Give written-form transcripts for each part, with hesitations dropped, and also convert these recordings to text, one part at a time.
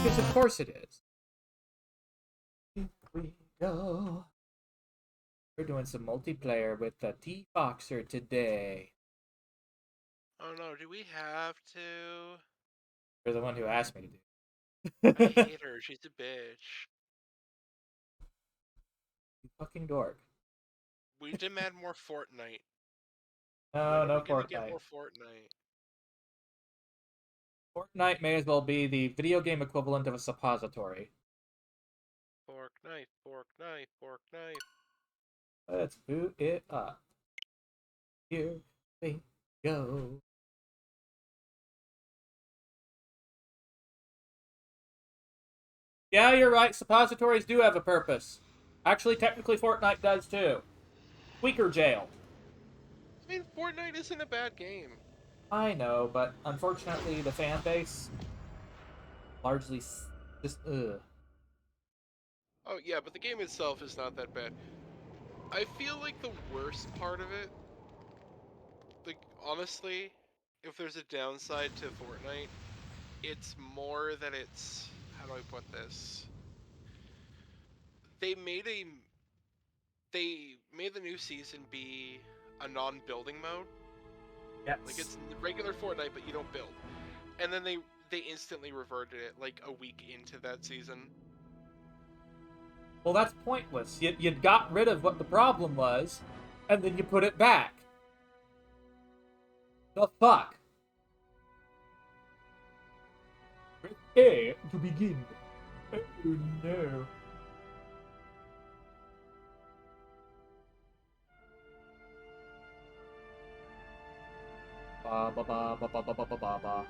Because of course it is. Here we go. We're doing some multiplayer with the Teafoxer today. Oh no, do we have to? You're the one who asked me to do I it. hate her. She's a bitch. You fucking dork. We demand more Fortnite. No, When are no we gonna get Fortnite. more Fortnite? Fortnite may as well be the video game equivalent of a suppository. Fork knife, fork knife, fork knife. Let's boot it up. Here we go. Yeah, you're right. Suppositories do have a purpose. Actually, technically, Fortnite does too. Squeaker jail. I mean, Fortnite isn't a bad game. I know, but unfortunately, the fan base largely just ugh. Oh yeah, but the game itself is not that bad. I feel like the worst part of it, like honestly, if there's a downside to Fortnite, it's more that it's, how do I put this? They made a they made the new season be a non-building mode. Like Yes. it's regular Fortnite, but you don't build. And then they instantly reverted it like a week into that season. Well, that's pointless. You got rid of what the problem was, and then you put it back. The fuck? Press A to begin. Oh no. Ba ba ba ba ba ba ba ba ba ba.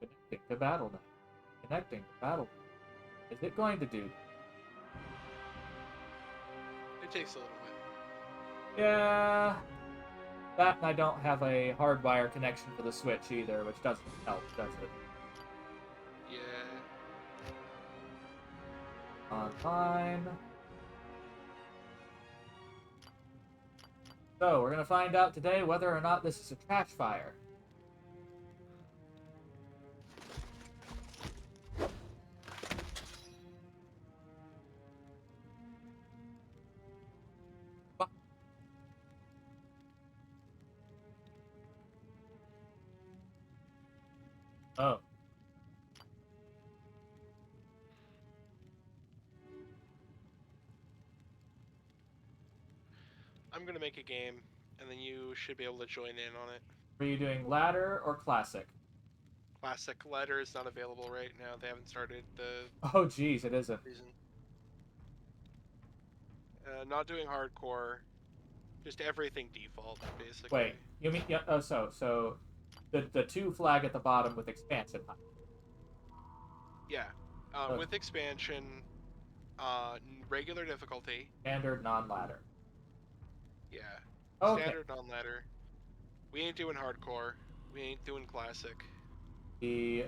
Connecting to battle now. Connecting to battle. Is it going to do? It takes a little bit. Yeah. That and I don't have a hardwire connection for the Switch either, which doesn't help, does it? Yeah. Online. So, we're gonna find out today whether or not this is a trash fire. Oh. I'm gonna make a game, and then you should be able to join in on it. Are you doing ladder or classic? Classic letter is not available right now. They haven't started the Oh, geez, it isn't. season. Not doing hardcore. Just everything default, basically. Wait, you mean yeah? Oh, so the two flag at the bottom with expansion. Yeah. So With expansion, regular difficulty. standard non-ladder. Yeah. Okay. Standard non-ladder. We ain't doing hardcore. We ain't doing classic. The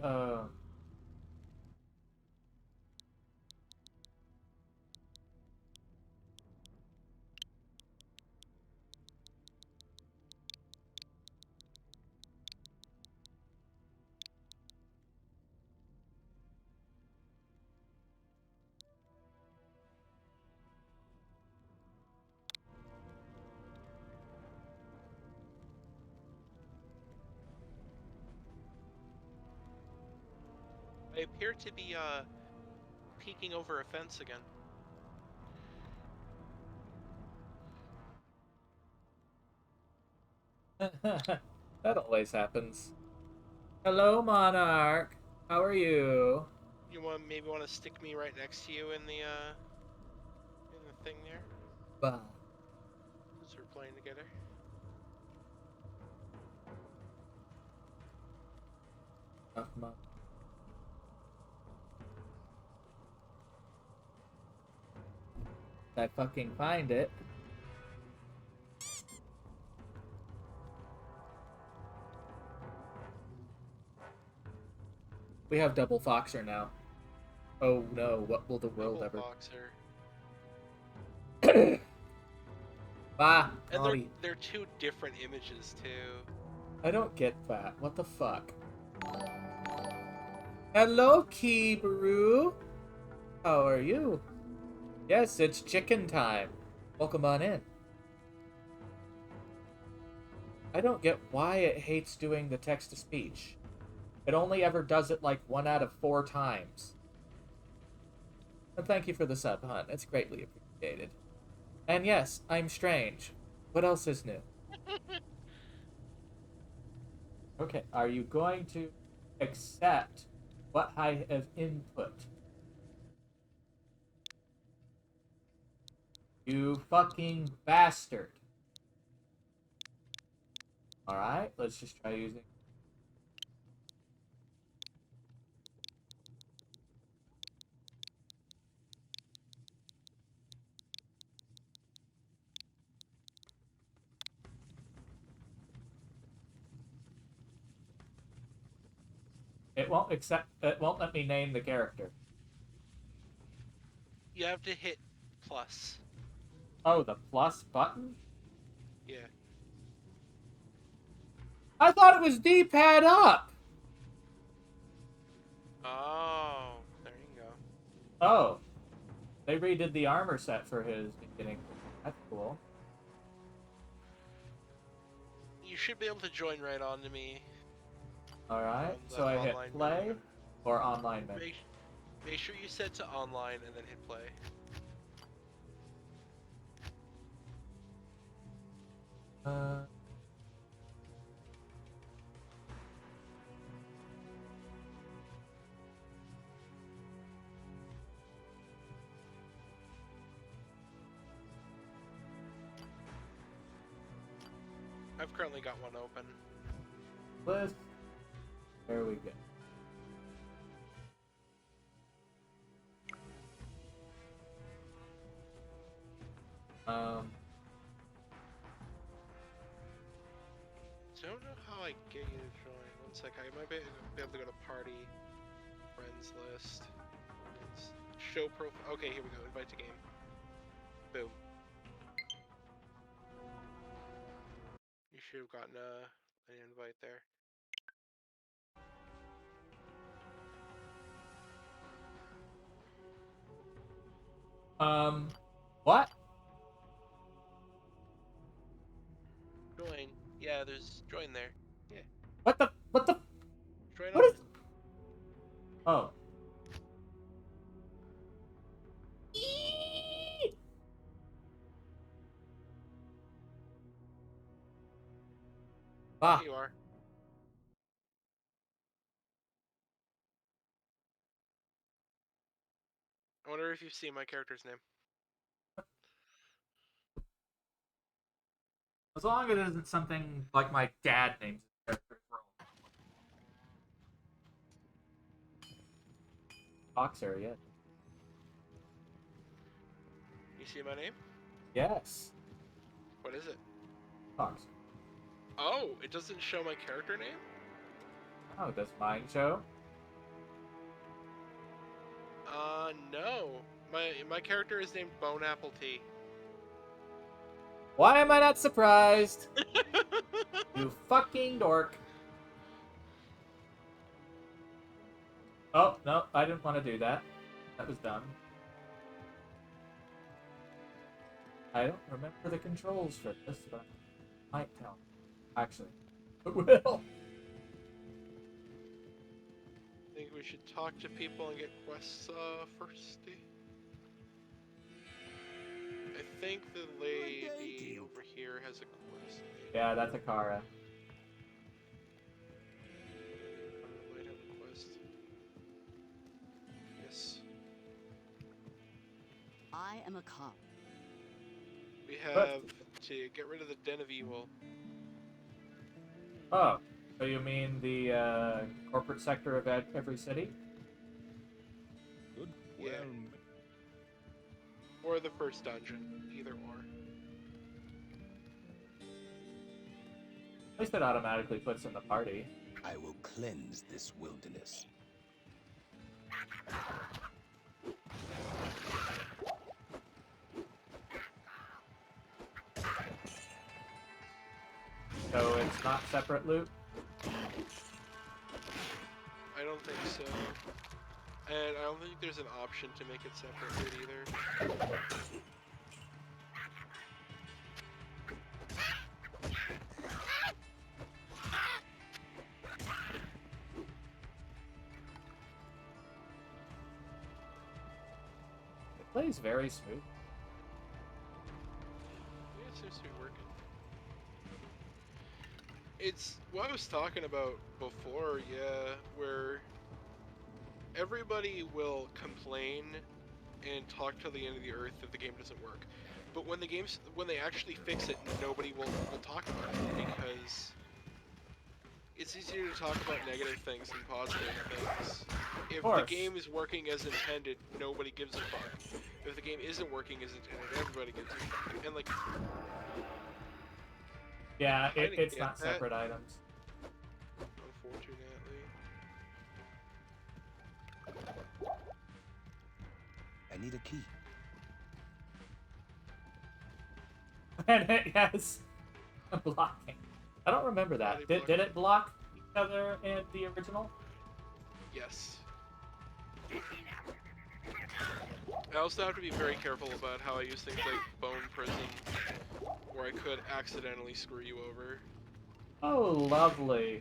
I appear to be peeking over a fence again. that always happens. Hello, Monarch. How are you? You maybe want to stick me right next to you in the thing there, Bah. since we're playing together. I fucking find it. We have double Foxer now. Oh no, what will the world Double ever... Boxer. Ah, And Connie. they're two different images too. I don't get that. What the fuck? Hello, Kibaru. How are you? Yes, it's chicken time. Welcome on in. I don't get why it hates doing the text-to-speech. It only ever does it like 1 out of 4 times. And thank you for the sub, hun. It's greatly appreciated. And yes, I'm strange. What else is new? Okay, are you going to accept what I have input? You fucking bastard. Alright, let's just try using... It won't accept... It won't let me name the character. You have to hit plus. Oh, the plus button? Yeah. I thought it was D-pad up! Oh, there you go. Oh. They redid the armor set for his beginning. That's cool. You should be able to join right on to me. Alright, so I hit play menu. or online menu. Make sure you set to online and then hit play. I've currently got one open. List. There we go. Don't know how I get you to join. One sec, I might be able to go to party, friends list, show profile. Okay, here we go. Invite to game. Boom. You should have gotten an invite there. What? Join. Yeah, there's join there. Yeah. What the? Join What on. is? Oh. Ah. There you are. I wonder if you've seen my character's name. As long as it isn't something like my dad names his character Boxer, yeah. You see my name? Yes. What is it? Boxer. Oh, it doesn't show my character name? Oh, does mine show? No. My character is named Bone Apple Tea. Why am I not surprised? You fucking dork. Oh, no, I didn't want to do that. That was dumb. I don't remember the controls for this, but I might tell. Actually, it will. I think we should talk to people and get quests first. I think the lady over here has a quest. Yeah, that's a Kara. Might have a quest. Yes. I am a cop. We have to get rid of the Den of Evil. Oh, so you mean the corporate sector of every city? Good. Yeah. Well, Or the first dungeon. Either or. At least it automatically puts in the party. I will cleanse this wilderness. So it's not separate loot? I don't think so. And I don't think there's an option to make it separate either. It plays very smooth. Yeah, it seems to be working. It's what I was talking about before, yeah, where everybody will complain and talk till the end of the earth if the game doesn't work. But when they actually fix it, nobody will talk about it, because it's easier to talk about negative things than positive things. If the game is working as intended, nobody gives a fuck. If the game isn't working as intended, everybody gives a fuck. And like, yeah, it's not separate items. Unfortunately. I need a key. And it has blocking. I don't remember that. Did it block each other in the original? Yes. I also have to be very careful about how I use things like Bone Prison, where I could accidentally screw you over. Oh, lovely.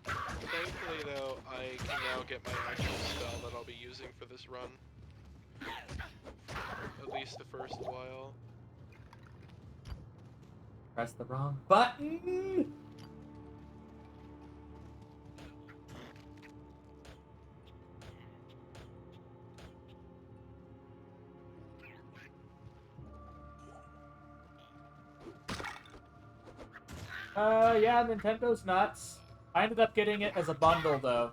Thankfully, though, I can now get my actual spell that I'll be using for this run. At least the first while. Press the wrong button! Yeah, Nintendo's nuts. I ended up getting it as a bundle, though.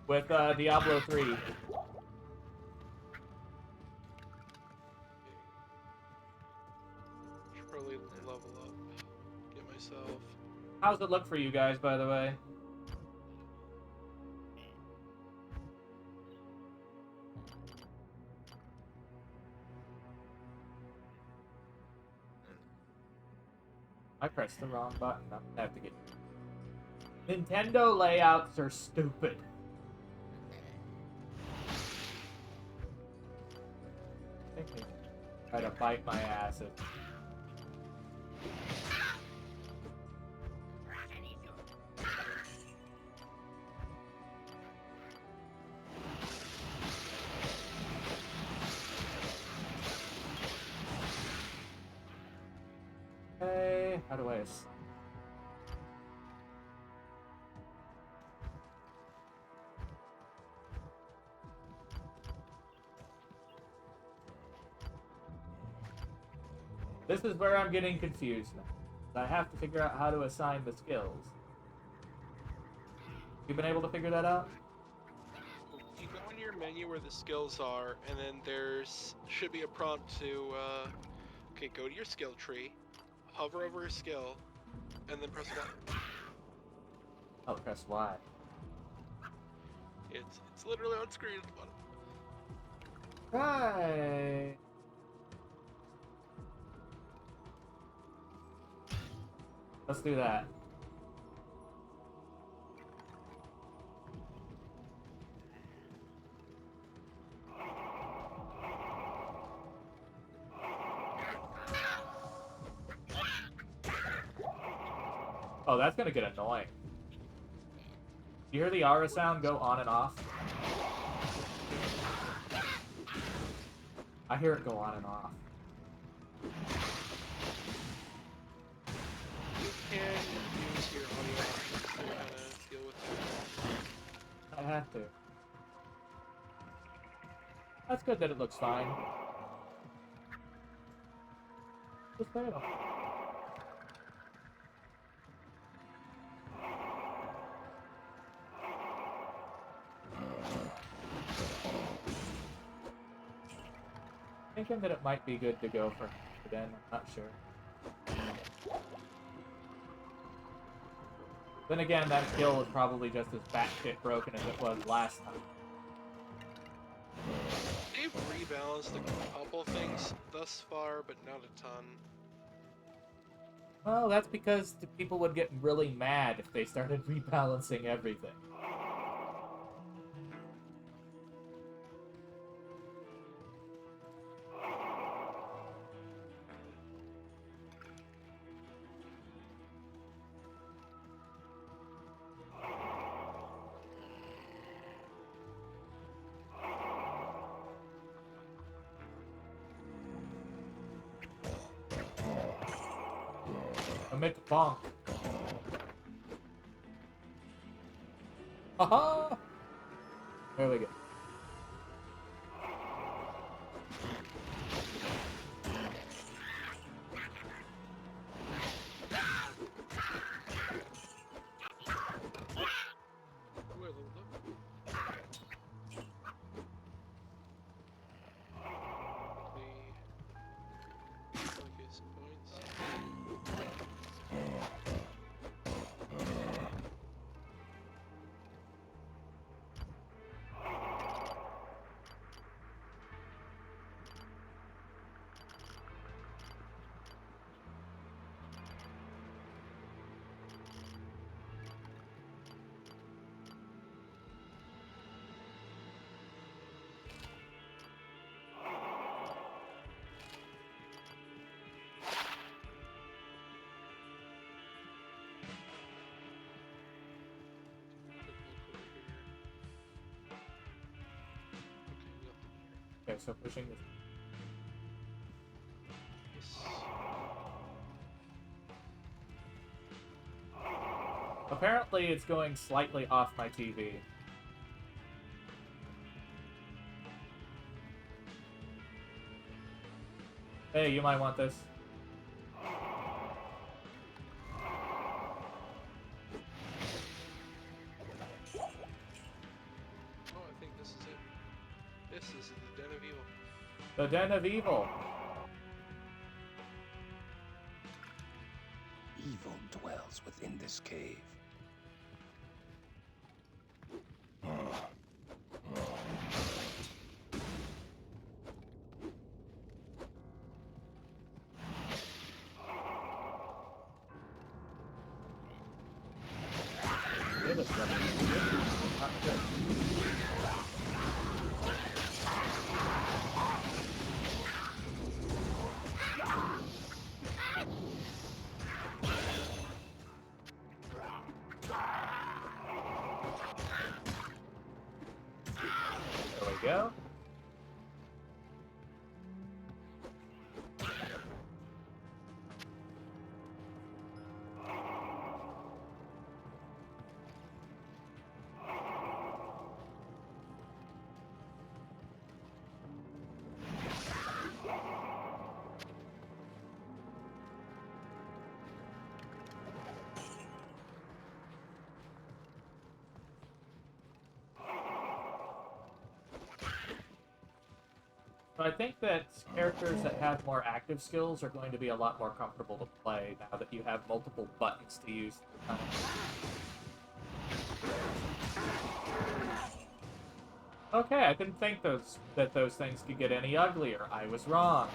With, Diablo 3. Should probably level up. Get myself. How's it look for you guys, by the way? I pressed the wrong button. I'm gonna have to get... Nintendo layouts are stupid. I think they try to bite my ass. Okay, how do I... This is where I'm getting confused now. I have to figure out how to assign the skills. You been able to figure that out? You go in your menu where the skills are, and then there's should be a prompt to, okay, go to your skill tree, hover over a skill, and then press Y. Oh, press Y. It's literally on screen at the bottom. Right. Let's do that. Oh, that's gonna get annoying. You hear the aura sound go on and off? I hear it go on and off. You can use your audio options to kind of deal with that. I have to. That's good that it looks fine. Just fail. Thinking that it might be good to go for then, I'm not sure. Then again, that skill is probably just as batshit broken as it was last time. They've rebalanced a couple things thus far, but not a ton. Well, that's because the people would get really mad if they started rebalancing everything. Commit bonk. Haha! There we go. Ooh, I leveled up. Quickly get some points. Okay, so pushing this. Apparently, it's going slightly off my TV. Hey, you might want this. Oh, I think this is it. This is the Den of Evil. The Den of Evil. Evil dwells within this cave. There we go. So I think that characters that have more active skills are going to be a lot more comfortable to play now that you have multiple buttons to use. Okay, I didn't think that those things could get any uglier. I was wrong.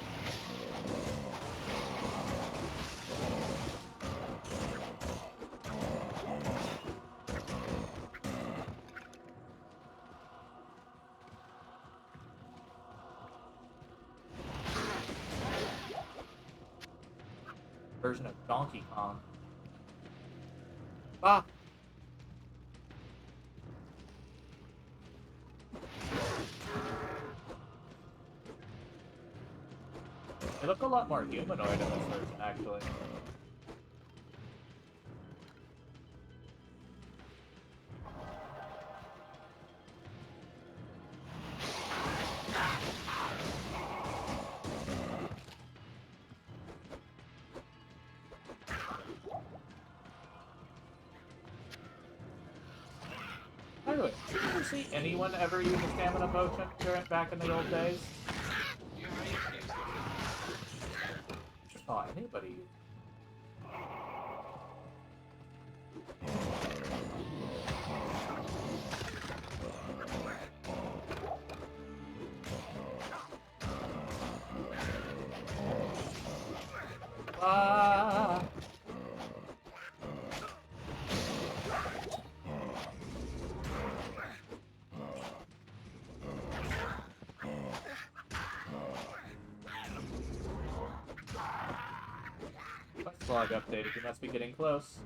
Version of Donkey Kong. Ah! They look a lot more humanoid in this version, actually. By the way, did you ever see anyone ever use a stamina potion back in the old days? Yeah, I used to use them. Oh, anybody? Ah! Quest log updated. You must be getting close.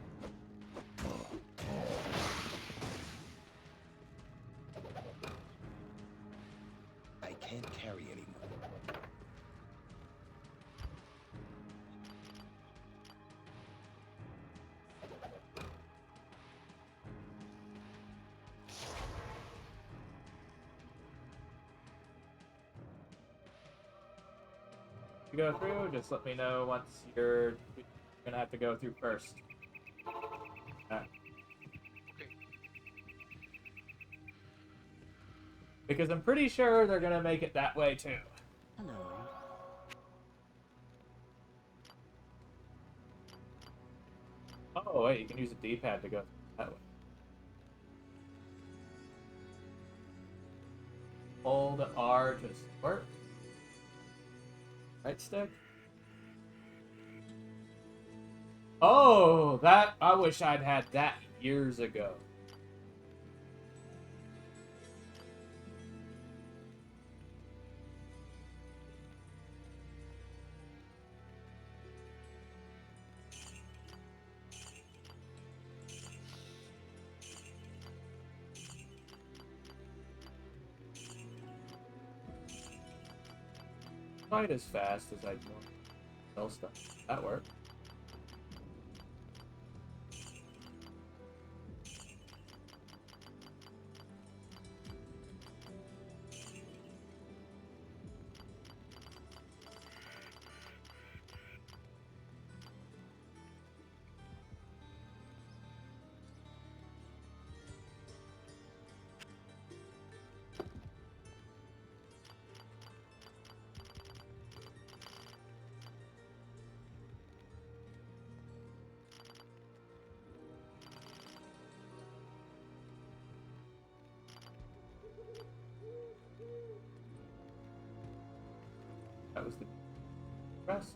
I can't carry anymore. You go through, just let me know once you're gonna have to go through first. Okay. Because I'm pretty sure they're gonna make it that way too. Hello. Oh wait, you can use a D-pad to go that way. Hold R to sort. Right stick. Oh, that I wish I'd had that years ago. Quite as fast as I'd want. Sell stuff. That worked. That was the rest.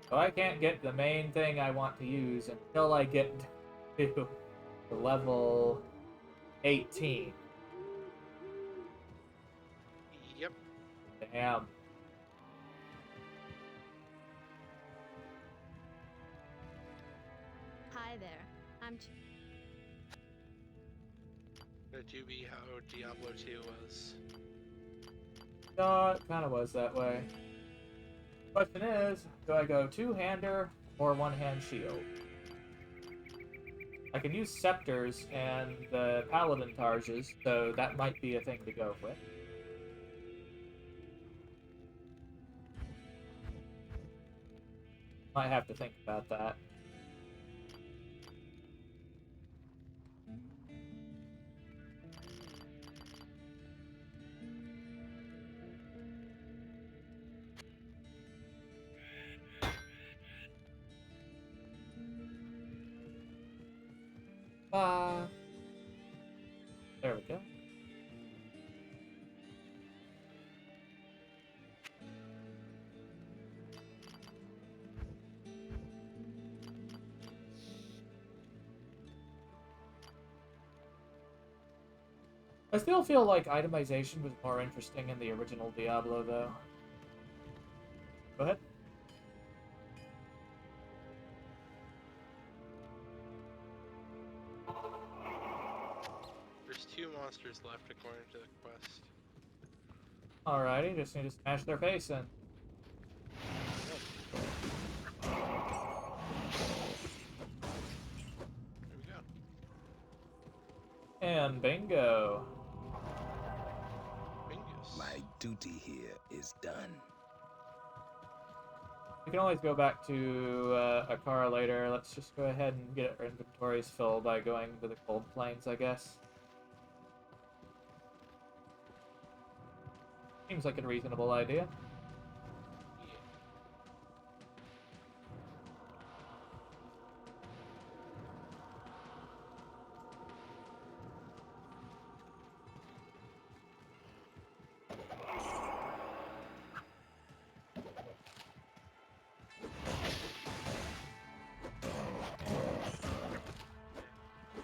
So I can't get the main thing I want to use until I get to level 18. Yep. Damn. Hi there. I'm. That do be how Diablo 2 was. No, it kind of was that way. Question is, do I go two-hander or one-hand shield? I can use scepters and the paladin targes, so that might be a thing to go with. Might have to think about that. There we go. I still feel like itemization was more interesting in the original Diablo, though. Go ahead. There's 2 monsters left according to the quest. Alrighty, just need to smash their face in. There we go. And bingo. Bingus. My duty here is done. We can always go back to Akara later. Let's just go ahead and get our inventories filled by going to the Cold Plains, I guess. Seems like a reasonable idea. Yeah.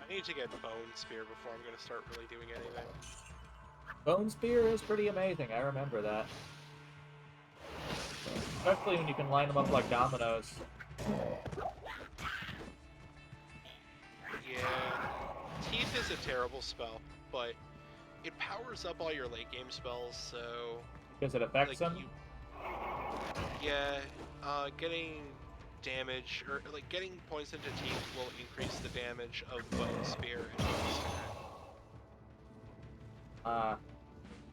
I need to get Bone Spear before I'm going to start really doing anything. Bone Spear is pretty amazing, I remember that. Especially when you can line them up like dominoes. Yeah. Teeth is a terrible spell, but it powers up all your late game spells, so... Because it affects them? Yeah, getting damage, or like getting points into teeth will increase the damage of Bone Spear and Bone Spear.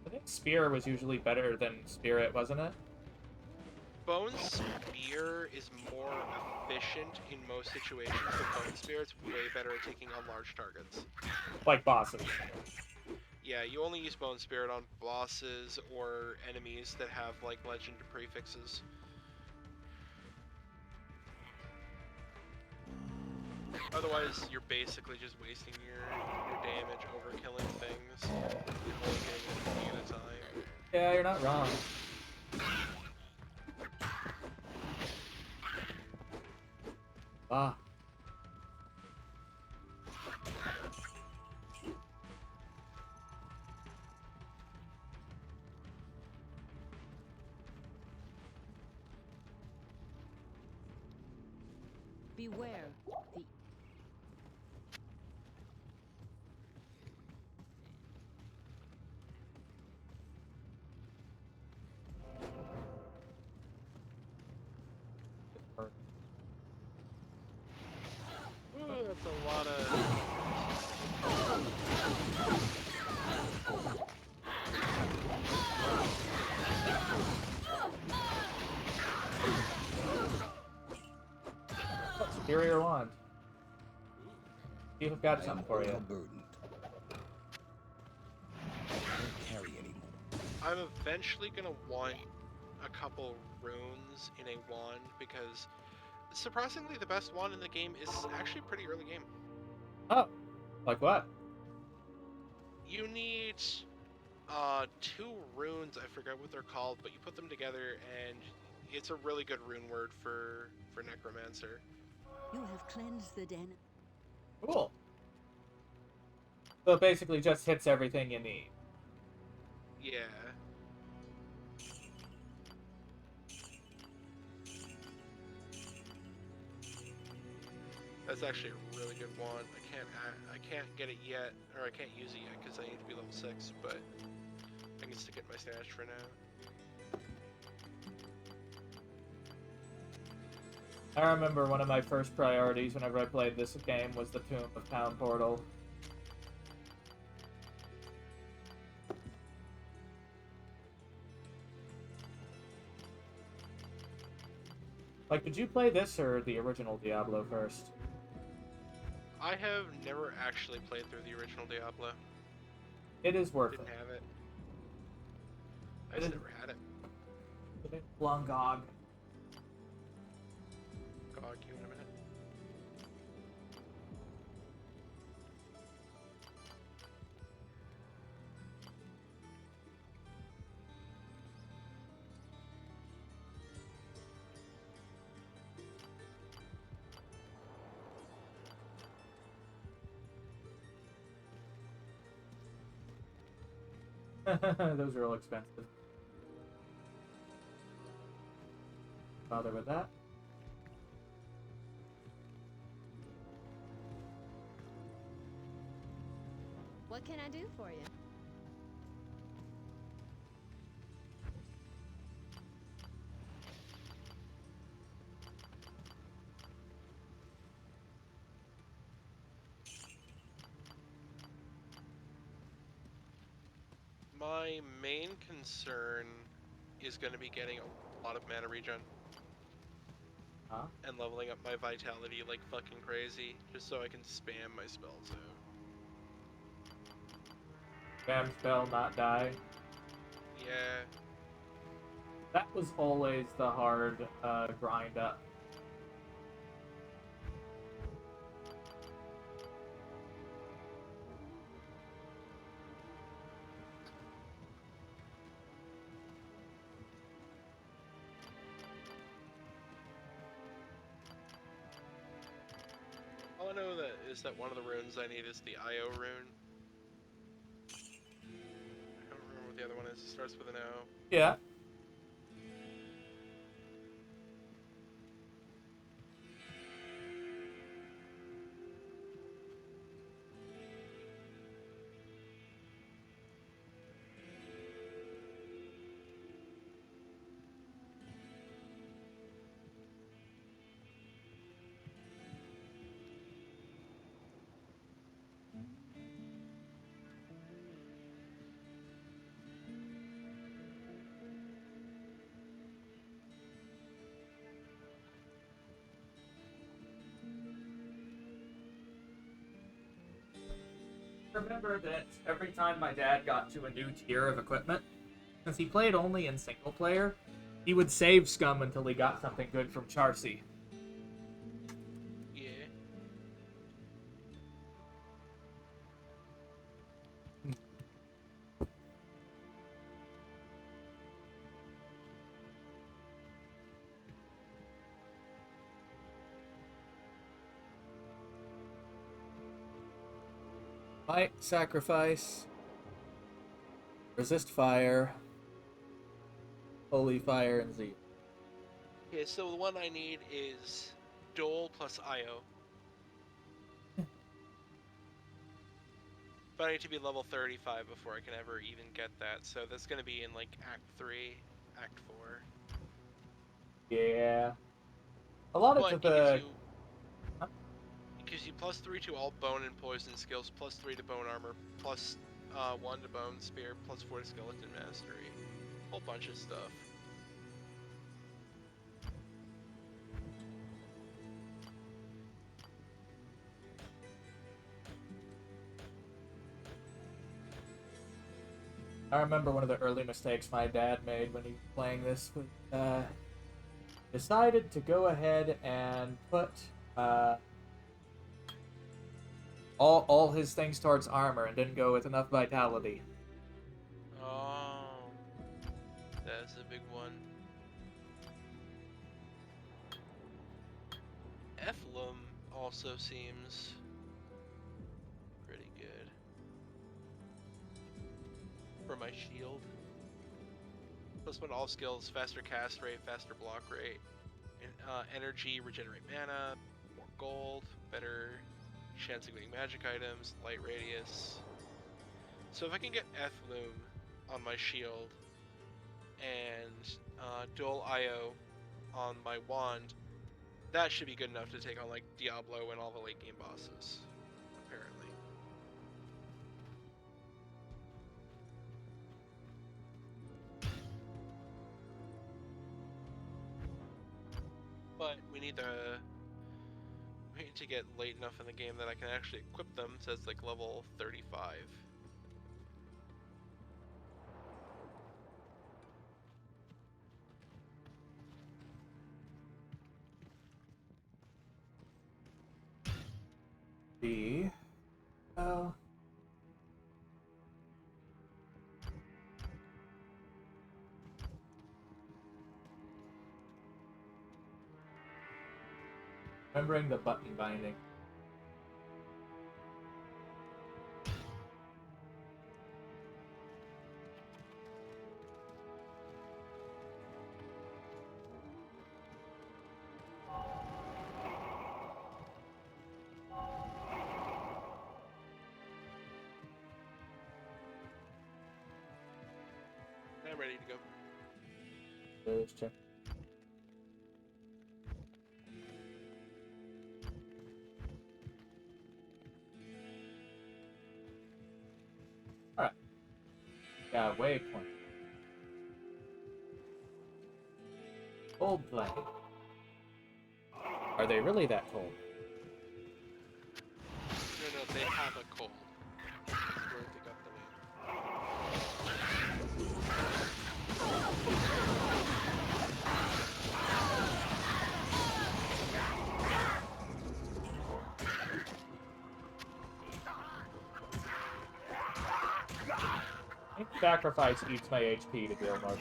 I think Spear was usually better than Spirit, wasn't it? Bone Spear is more efficient in most situations, but Bone Spear is way better at taking on large targets. Like bosses. Yeah, you only use Bone Spirit on bosses or enemies that have like legend prefixes. Otherwise, you're basically just wasting your damage over killing things and only getting it at a time. Yeah, you're not wrong. Ah. Beware the Ooh, that's a lot of... Oh, Superior Wand. See if I've got something for you. Overburdened. I can't carry anymore. I'm eventually gonna want a couple runes in a wand because surprisingly the best wand in the game is actually pretty early game. Oh, like what? You need 2 runes, I forget what they're called, but you put them together and it's a really good rune word for Necromancer. you have cleansed the den. Cool. So it basically just hits everything you need. Yeah. That's actually a really good wand. I can't get it yet, or I can't use it yet because I need to be level 6, but I can stick it in my stash for now. I remember one of my first priorities whenever I played this game was the Tomb of Town Portal. Like, did you play this or the original Diablo first? I have never actually played through the original Diablo. It is worth Didn't it. have it. I It just is- never had it. Blungog. God, give it a minute. Those are all expensive. Bother with that. What can I do for you? My main concern is going to be getting a lot of mana regen Huh? and leveling up my vitality like fucking crazy, just so I can spam my spells out. Spam spell, not die. Yeah, That was always the hard grind up. All I know is that one of the runes I need is the IO rune. I don't remember what the other one is. It starts with an O. Yeah. Remember that every time my dad got to a new tier of equipment, since he played only in single player, he would save scum until he got something good from Charcy. Yeah. Might, sacrifice, resist fire, holy fire, and zeal. Okay, so the one I need is Dole plus IO. But I need to be level 35 before I can ever even get that, so that's gonna be in like Act 3, Act 4. Yeah. A lot of But the... it gives you plus 3 to all bone and poison skills, plus 3 to bone armor, plus 1 to bone spear, plus 4 to skeleton mastery. Whole bunch of stuff. I remember one of the early mistakes my dad made when he was playing this was, decided to go ahead and put all his things towards armor and didn't go with enough vitality. Oh, that's a big one. Ephlum also seems pretty good for my shield. Plus one all skills, faster cast rate, faster block rate, and energy, regenerate mana, more gold, better chance of getting magic items, light radius. So if I can get Ephlum on my shield and dual IO on my wand, that should be good enough to take on like Diablo and all the late game bosses, apparently. But we need to get late enough in the game that I can actually equip them, so it's like level 35. Oh. Remembering the button binding. I'm ready to go. Let's check. Alright. Yeah, waypoint. Cold blanket. Are they really that cold? No, they have a cold. That's where they got the name. think sacrifice eats my HP to deal more.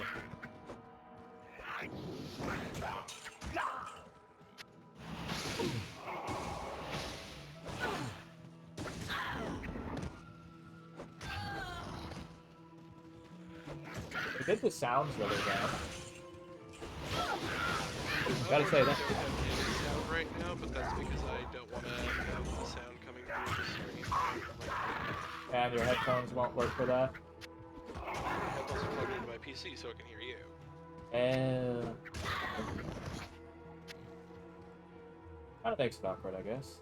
It did the sounds really well. Gotta say that. I don't have any sound right now, but that's because I don't want to have the sound coming through the screen. And your headphones won't work for that. My headphones are plugged into my PC so I can hear you. And kind of makes it awkward, I guess.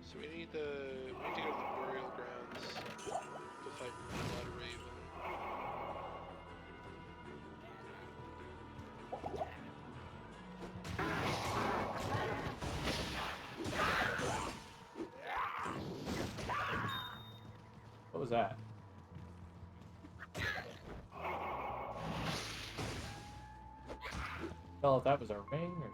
So we need to go to the burial grounds to fight Blood Raven. What was that? Tell if that was a ring or.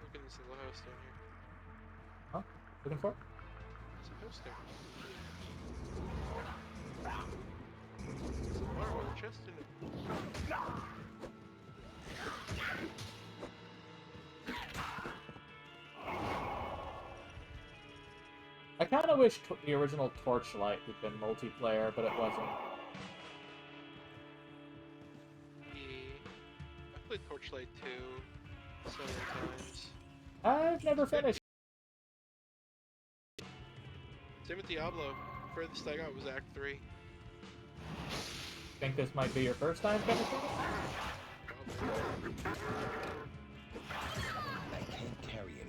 Look at this little house down here. Huh? Looking for it? There's a house there. There's a bar with a chest in it. I kind of wish the original Torchlight had been multiplayer, but it wasn't. Yeah. I played Torchlight 2 so many times. I've never finished. Same with Diablo. Furthest I got was Act 3. Think this might be your first time finishing it? Probably. I can't carry anymore.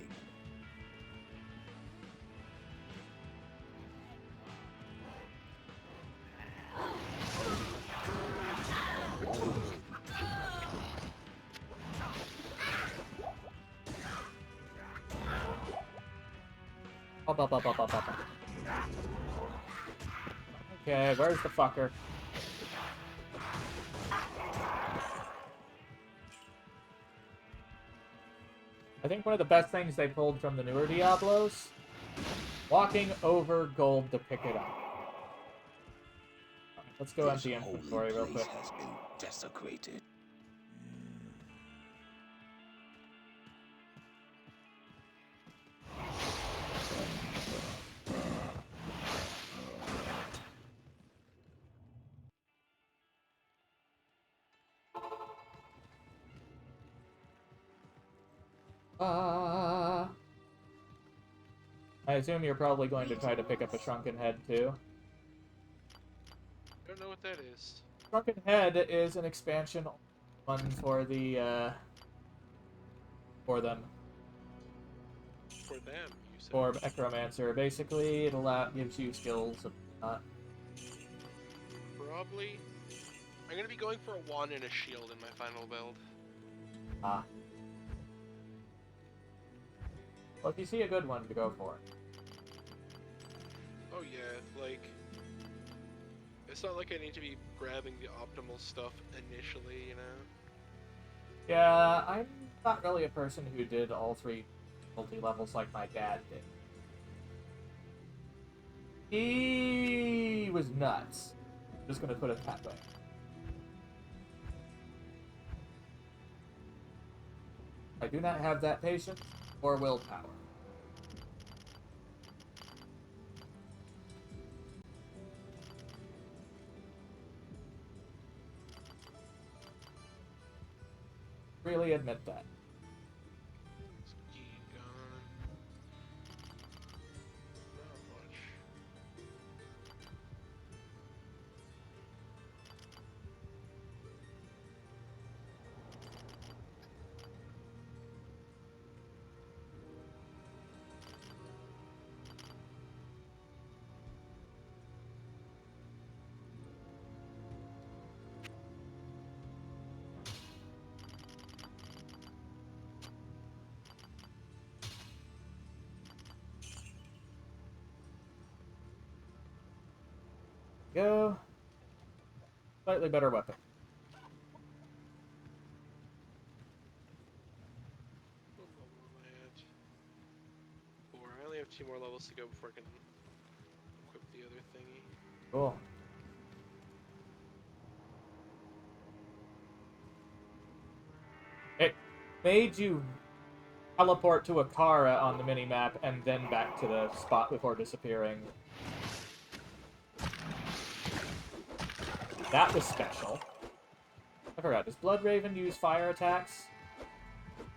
Up. Okay, where's the fucker? I think one of the best things they pulled from the newer Diablos, walking over gold to pick it up. Let's go empty This holy inventory real place quick. has been desecrated. I assume you're probably going to try to pick up a Shrunken Head too. I don't know what that is. Shrunken Head is an expansion one for the for them. For them, you said. For Necromancer. Basically, it gives you skills of Probably. I'm gonna be going for a wand and a shield in my final build. Ah. Well, if you see a good one, to go for it. Oh yeah, like... It's not like I need to be grabbing the optimal stuff initially, you know? Yeah, I'm not really a person who did all three multi-levels like my dad did. He was nuts. Just gonna put it that way. I do not have that patience or willpower. Really admit that. Let's keep going. Not much. Go. Slightly better weapon. 2 more levels to go before I can equip the other thingy. Cool. It made you teleport to a car on the minimap and then back to the spot before disappearing. That was special. I forgot, does Blood Raven use fire attacks?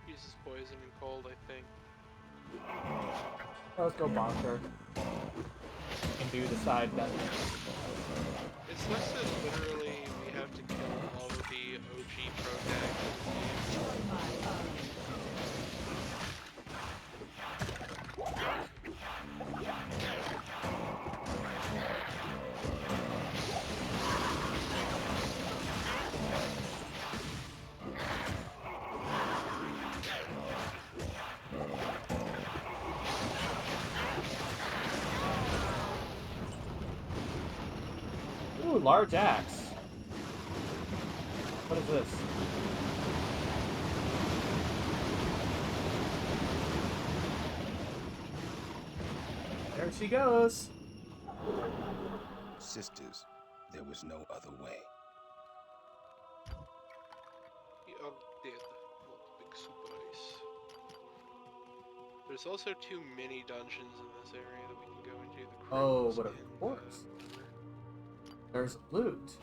Uses poison and cold, I think. Let's go bonker. And do the side dungeon. It sucks that literally we have to kill all of the OG Ooh, large axe. What is this? There she goes. Sisters, there was no other way. I'm dead. Not big super ice. There's also 2 mini dungeons in this area that we can go into. The Oh, Crows what a and, corpse. There's loot.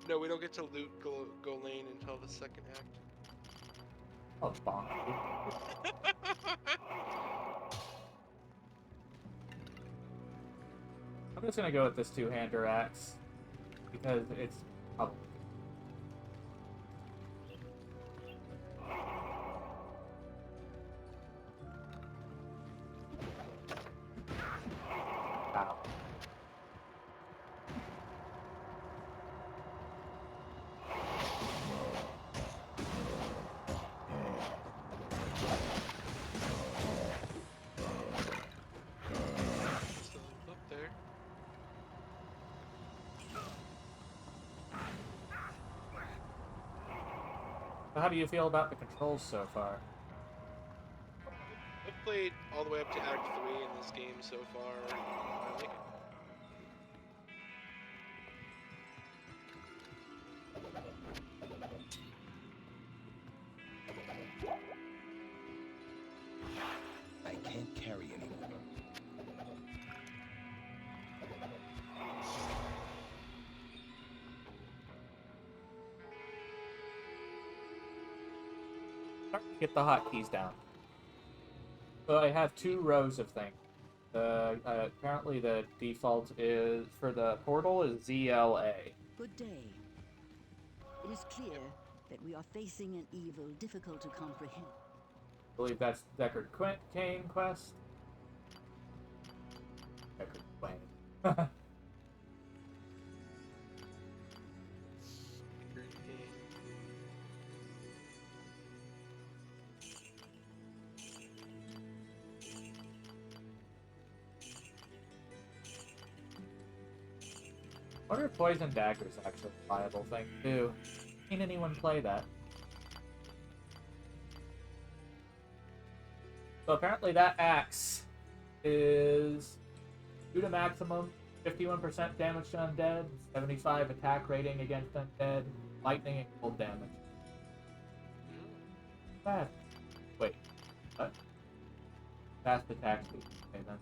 No, we don't get to loot Golain until the 2nd act. Oh, bonk. I'm just gonna go with this two-hander axe because it's probably. Wow. Still up there. So how do you feel about the controls so far? I've played all the way up to Act 3 in this game so far. I like it. I can't carry anyone. Get the hotkeys down. So I have 2 rows of things. Apparently the default is for the portal is ZLA. Good day. It is clear that we are facing an evil difficult to comprehend. I believe that's Deckard Cain quest. Deckard Cain. I wonder if Poison Dagger is actually a viable thing too. Seen anyone play that? So apparently that axe is 2 to maximum, 51% damage to undead, 75 attack rating against undead, lightning and cold damage. Bad. Wait, what? Fast attack speed. Okay then.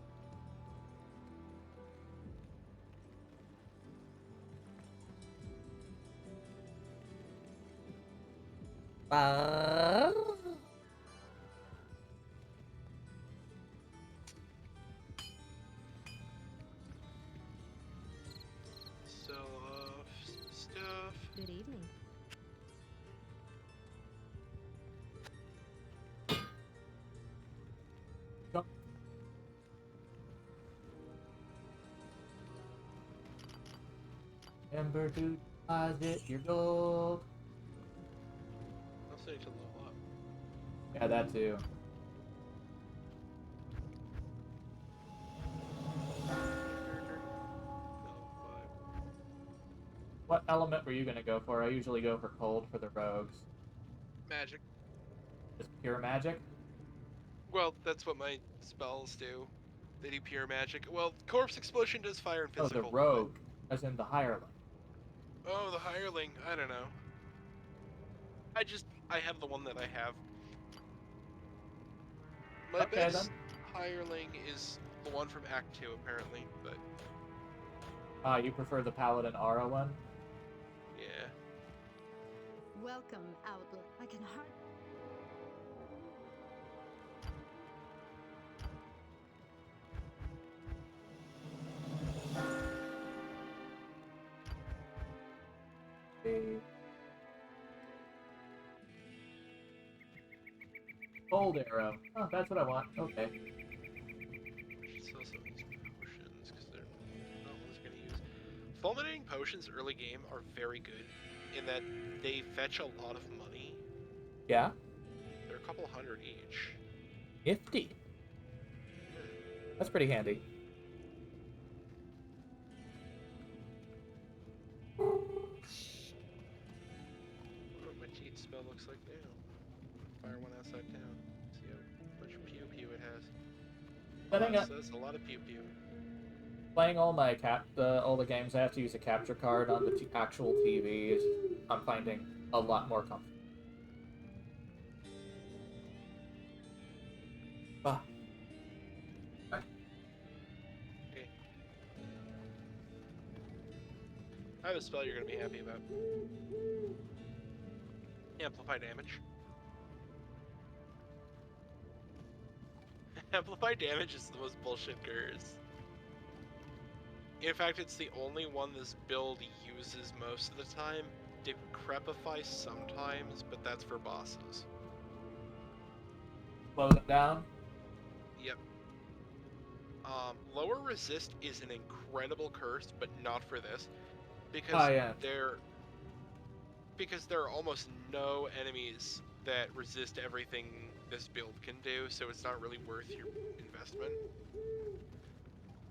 Sell off some stuff. Good evening. Remember to deposit your gold. I also need to level up. Yeah, that too. Level 5. What element were you gonna go for? I usually go for cold for the rogues. Magic. Just pure magic? Well, that's what my spells do. They do pure magic. Well, Corpse Explosion does fire and Oh, the physical. rogue, as in the hireling. Oh, the hireling. I don't know. I have the one that I have. My Okay, best then. hireling is the one from Act 2, apparently, but You prefer the Paladin Aura one? yeah. Welcome, Outlaw. I can hardly. Gold arrow. Oh, that's what I want. Okay. Should sell some of these potions, because they're not ones going to use. Fulminating potions early game are very good, in that they fetch a lot of money. Yeah? They're a couple hundred each. Nifty. That's pretty handy. What my cheat spell looks like now. Fire one outside town. See how much pew pew it has. Setting up, That's a lot of pew pew. playing all my all the games, I have to use a capture card on the actual TV. I'm finding a lot more comfortable. Ah. Okay. I have a spell you're gonna be happy about. Amplify damage. Amplify damage is the most bullshit curse. In fact, it's the only one this build uses most of the time. Decrepify sometimes, but that's for bosses. Close it down. Yep. Lower resist is an incredible curse, but not for this, because yeah. there are almost no enemies that resist everything this build can do, so it's not really worth your investment.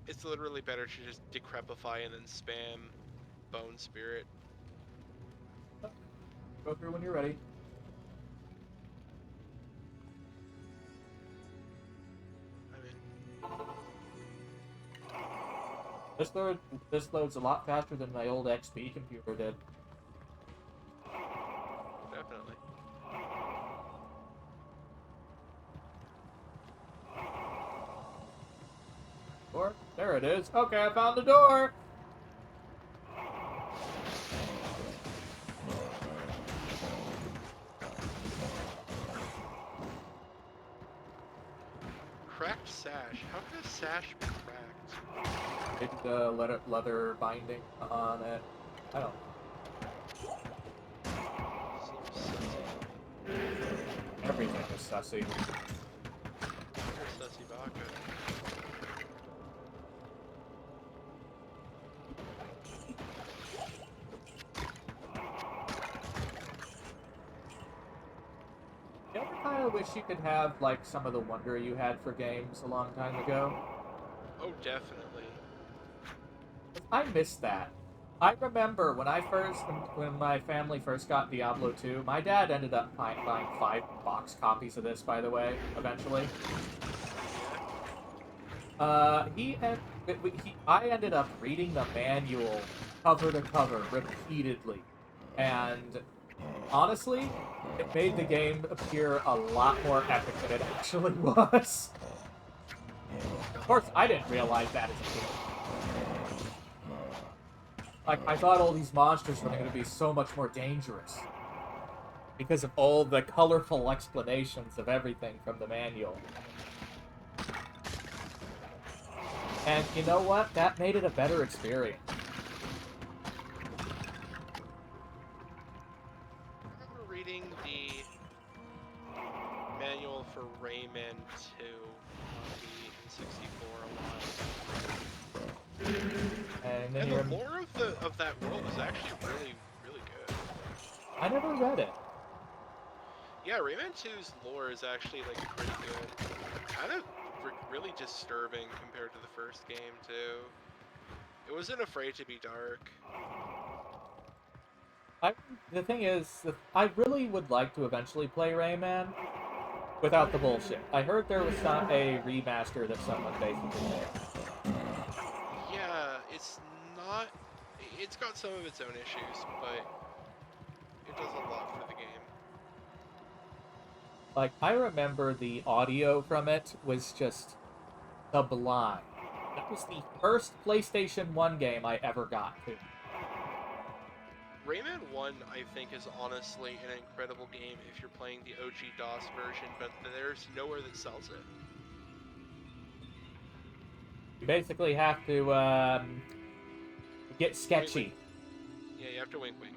It's literally better to just decrepify and then spam Bone Spirit. Go through when you're ready. I'm in. This loads a lot faster than my old XP computer did. Definitely. Door? There it is. Okay, I found the door! Cracked sash. How can a sash be cracked? It's leather binding on it. I don't Seems sussy. Everything is sussy. You're sussy vodka. You ever kind of wish you could have, like, some of the wonder you had for games a long time ago? Oh, definitely. I miss that. I remember when when my family first got Diablo 2, my dad ended up buying 5 box copies of this, by the way, eventually. I ended up reading the manual cover to cover repeatedly, and honestly, it made the game appear a lot more epic than it actually was. Of course, I didn't realize that as a kid. Like, I thought all these monsters were going to be so much more dangerous because of all the colorful explanations of everything from the manual. And you know what? That made it a better experience. I remember reading the manual for Rayman 2 on the N64 a lot. And then And you're... the lore of that world is actually really, really good. I never read it. Yeah, Rayman 2's lore is actually, like, pretty good. Kind of really disturbing compared to the first game, too. It wasn't afraid to be dark. The thing is, I really would like to eventually play Rayman, Without the bullshit. I heard there was a remaster that someone basically made. Yeah, it's not. It's got some of its own issues, but it does a lot for the game. Like, I remember the audio from it was just sublime. That was the first PlayStation 1 game I ever got to. Rayman 1, I think, is honestly an incredible game if you're playing the OG DOS version, but there's nowhere that sells it. You basically have to get sketchy. Yeah, you have to wink wink.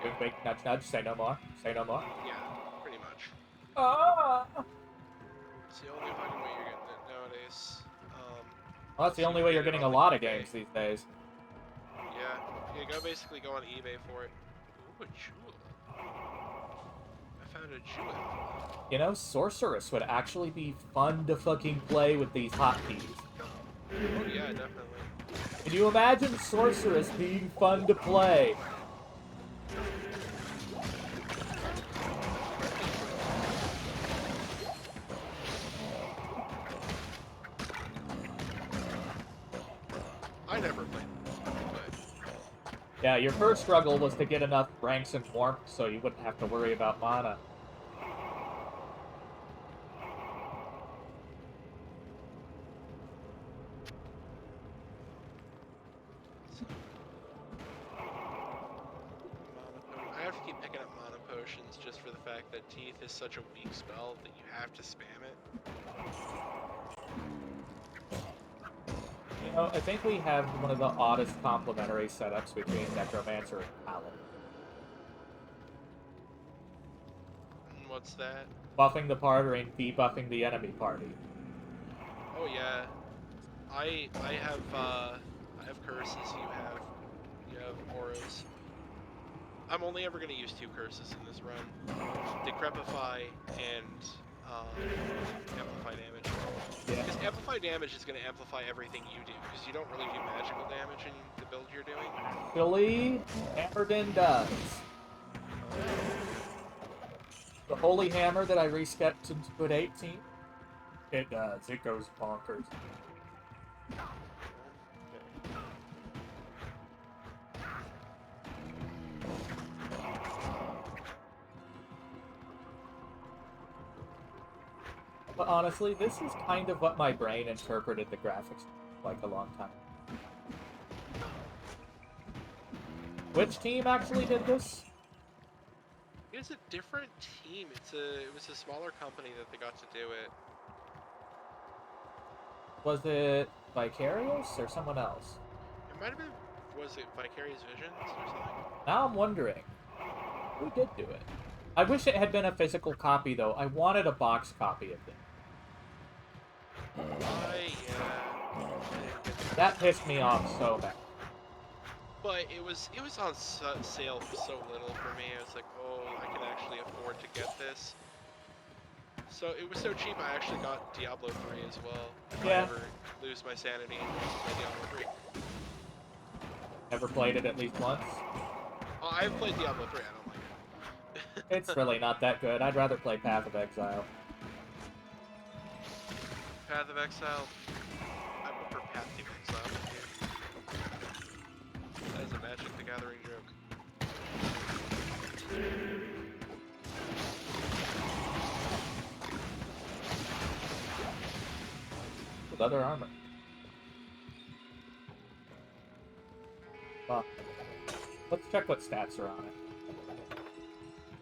Wink, wink, nudge, nudge. Say no more. Say no more. Yeah, pretty much. Ah! It's the only fucking way you're getting it nowadays. Well, that's the only way you're getting a lot of games these days. Yeah, you gotta basically go on eBay for it. Ooh, a jewel. I found a jewel. You know, Sorceress would actually be fun to fucking play with these hotkeys. Oh yeah, definitely. Can you imagine Sorceress being fun to play? I never played it, but Yeah, your first struggle was to get enough ranks and warmth so you wouldn't have to worry about mana. I have to keep picking up mana potions just for the fact that Teeth is such a weak spell that you have to spam it. You know, I think we have one of the oddest complementary setups between Necromancer and Paladin. What's that? Buffing the party and debuffing the enemy party. Oh yeah, I have curses. You have auras. I'm only ever gonna use 2 curses in this run: Decrepify and amplify damage. Yeah. Because amplify damage is gonna amplify everything you do, because you don't really do magical damage in the build you're doing. Actually, Hammerden does. The Holy Hammer that I reskipped into an 18, it does. It goes bonkers. But honestly, this is kind of what my brain interpreted the graphics like a long time. Which team actually did this? It's a different team. It was a smaller company that they got to do it. Was it Vicarious or someone else? It might have been, was it Vicarious Visions or something? Now I'm wondering, who did do it? I wish it had been a physical copy, though. I wanted a box copy of it. Yeah. That pissed me off so bad. But it was on sale for so little for me. I was like, oh, I can actually afford to get this. So it was so cheap, I actually got Diablo 3 as well. If I ever lose my sanity and play Diablo 3. Never played it at least once? Oh, I've played Diablo 3, I don't like it. It's really not that good. I'd rather play Path of Exile. Path of Exile? I prefer Path of Exile. That is a Magic the Gathering joke. Leather armor. Well, let's check what stats are on it.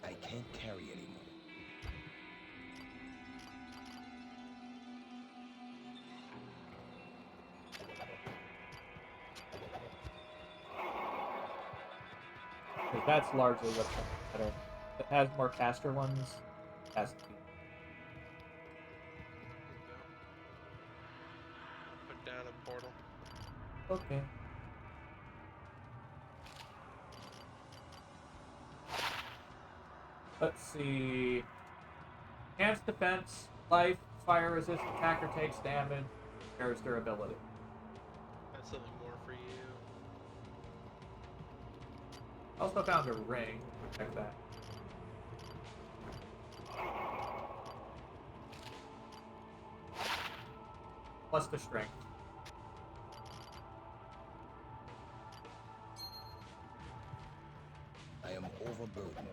I can't carry anymore. Because that's largely what's better. It has more caster ones. Has to be. Put down a portal. Okay. Let's see. Enhanced defense, life, fire resist, attacker takes damage, repairs durability. That's something more for you. Also found a ring. Check that. plus the strength. I am overburdened.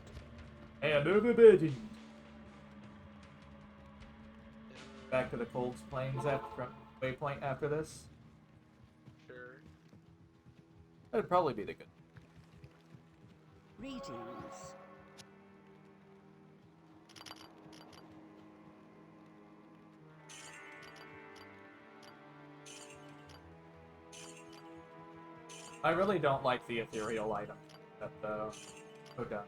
I am overburdened. Back to the Cold Plains from Waypoint after this. Sure. That'd probably be the good. Greetings. I really don't like the ethereal item. But, oh god.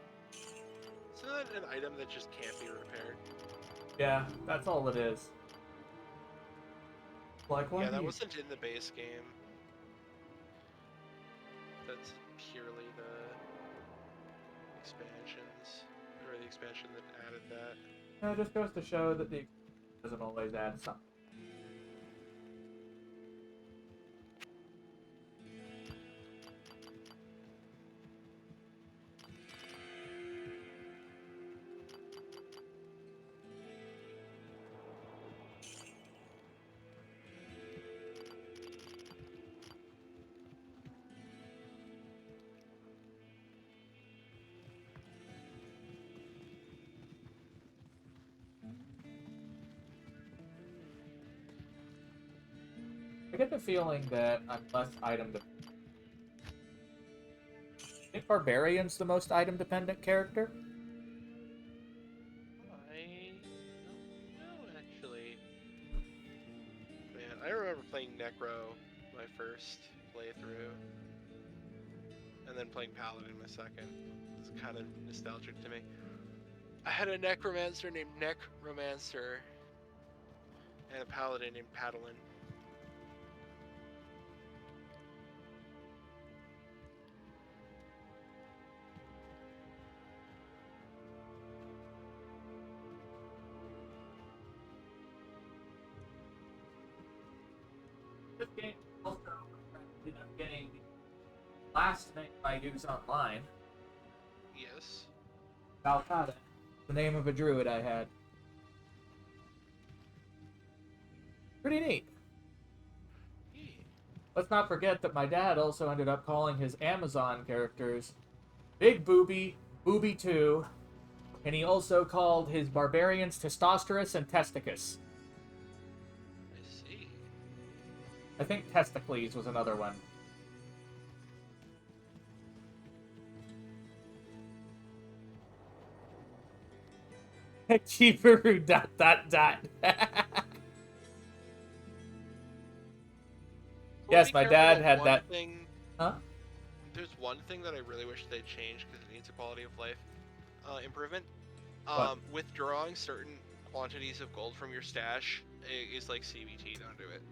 Isn't that an item that just can't be repaired? Yeah, that's all it is. Like, why Yeah, that do you... wasn't in the base game. That's purely the expansions, or the expansion that added that. No, it just goes to show that the doesn't always add something. I get the feeling that I'm less item dependent. I think Barbarian's the most item dependent character. I don't know, actually. Man, I remember playing Necro my first playthrough, and then playing Paladin my second. It's kind of nostalgic to me. I had a Necromancer named Necromancer, and a Paladin named Padalin. This game also ended up getting the last name I use online. Yes. Valkada, the name of a druid I had. Pretty neat. Let's not forget that my dad also ended up calling his Amazon characters Big Booby, Booby 2, and he also called his barbarians Testosterus and Testicus. I see. I think Testicles was another one. Chibaru ... Yes, my dad had that. Huh? There's one thing that I really wish they'd change because it needs a quality of life improvement. What? Withdrawing certain quantities of gold from your stash is like CBT. Don't do it.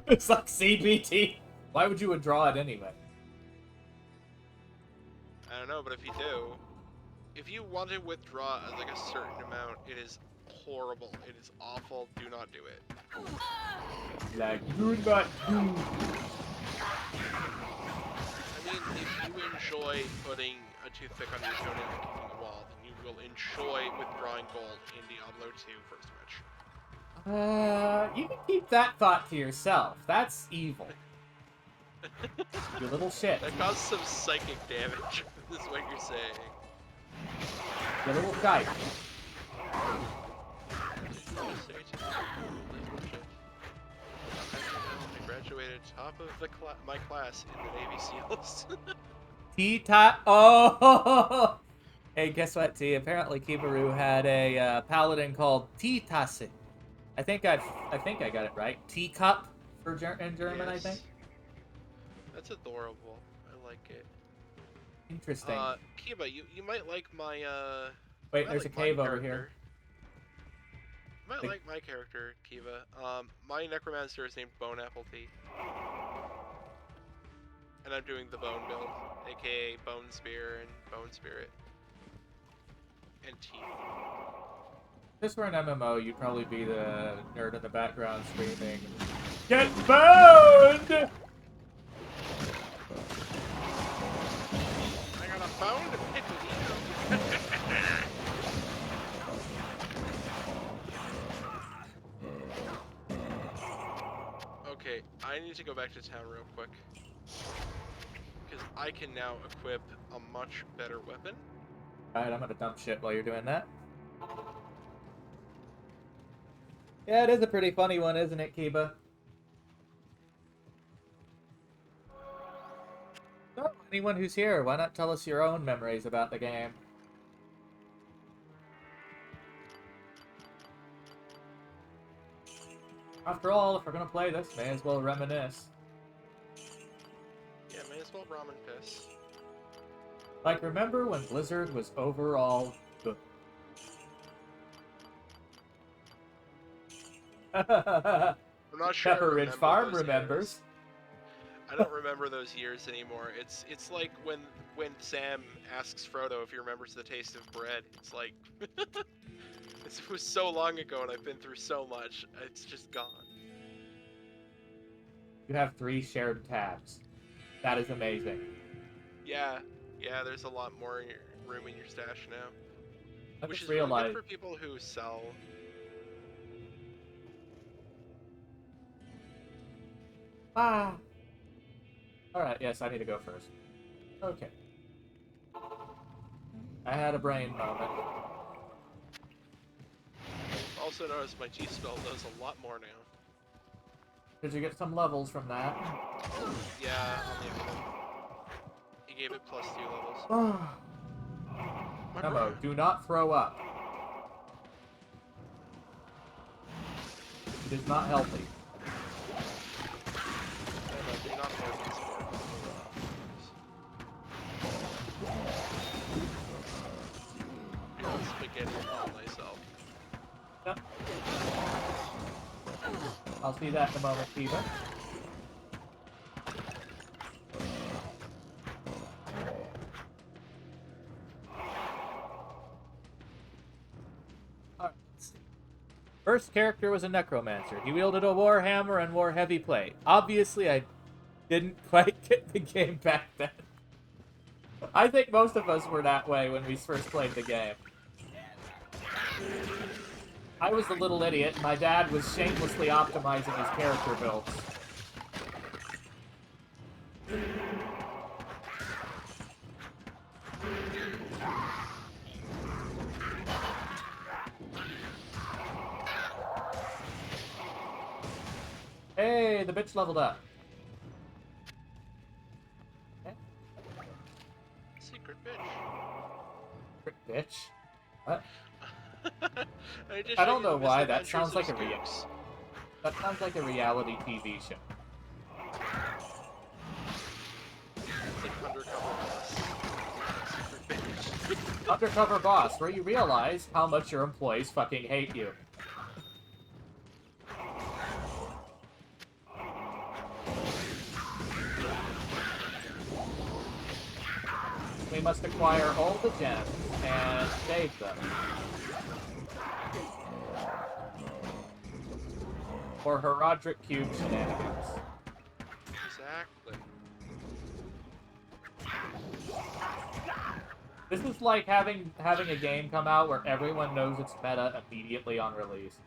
It's like CBT. Why would you withdraw it anyway? I don't know, but if you do, if you want to withdraw like a certain amount, it is horrible. It is awful. Do not do it. Like, do not do. I mean, if you enjoy putting a toothpick on your toenail and kicking a wall, then you will enjoy withdrawing gold in Diablo 2 First Match. You can keep that thought to yourself. That's evil. You little shit. That caused some psychic damage, is what you're saying. You little guy. I graduated top of my class in the Navy SEALs. Oh! Hey, guess what, T? Apparently Kibaru had a paladin called Teafoxer. I think I got it right. Teacup in German, Yes. I think. That's adorable. I like it. Interesting. Kiba, you might like my Wait, might there's like a cave my over character. here. You might like my character, Kiva. My necromancer is named Bone Apple Tea. And I'm doing the bone build, aka Bone Spear and Bone Spirit. And Teeth. If this were an MMO, you'd probably be the nerd in the background screaming, "Get boned!" I got a bone to pick with you. I need to go back to town real quick. Because I can now equip a much better weapon. Alright, I'm gonna dump shit while you're doing that. Yeah, it is a pretty funny one, isn't it, Kiba? So, anyone who's here, why not tell us your own memories about the game? After all, if we're gonna play this, may as well reminisce. Yeah, may as well ramen piss. Like, remember when Blizzard was overall good? I'm not sure. Pepper Ridge Farm those remembers. years. I don't remember those years anymore. It's like when Sam asks Frodo if he remembers the taste of bread. It's like it was so long ago, and I've been through so much. It's just gone. You have 3 shared tabs. That is amazing. Yeah, there's a lot more room in your stash now, I which just is really realized. good for people who sell. Ah. Alright, yes, I need to go first. Okay. I had a brain moment. Also noticed my G spell does a lot more now. Did you get some levels from that? Yeah, on the other. He gave it +2 levels. My Memo, brother. do not throw up. It is not healthy. Memo, do not throw this for spaghetti on myself. Yep. I'll see that in a moment, Kiva. Alright, let's see. First character was a necromancer. He wielded a warhammer and wore heavy plate. Obviously, I didn't quite get the game back then. I think most of us were that way when we first played the game. I was the little idiot, and my dad was shamelessly optimizing his character builds. Hey, the bitch leveled up. Okay. Secret bitch. Frick, bitch. What? I don't know why, that Misadventures sounds of like a Skooks. That sounds like a reality TV show. It's like Undercover Boss. Secret bitch. Undercover Boss, where you realize how much your employees fucking hate you. We must acquire all the gems and save them. For Herodric Cube shenanigans. Exactly. This is like having a game come out where everyone knows it's meta immediately on release.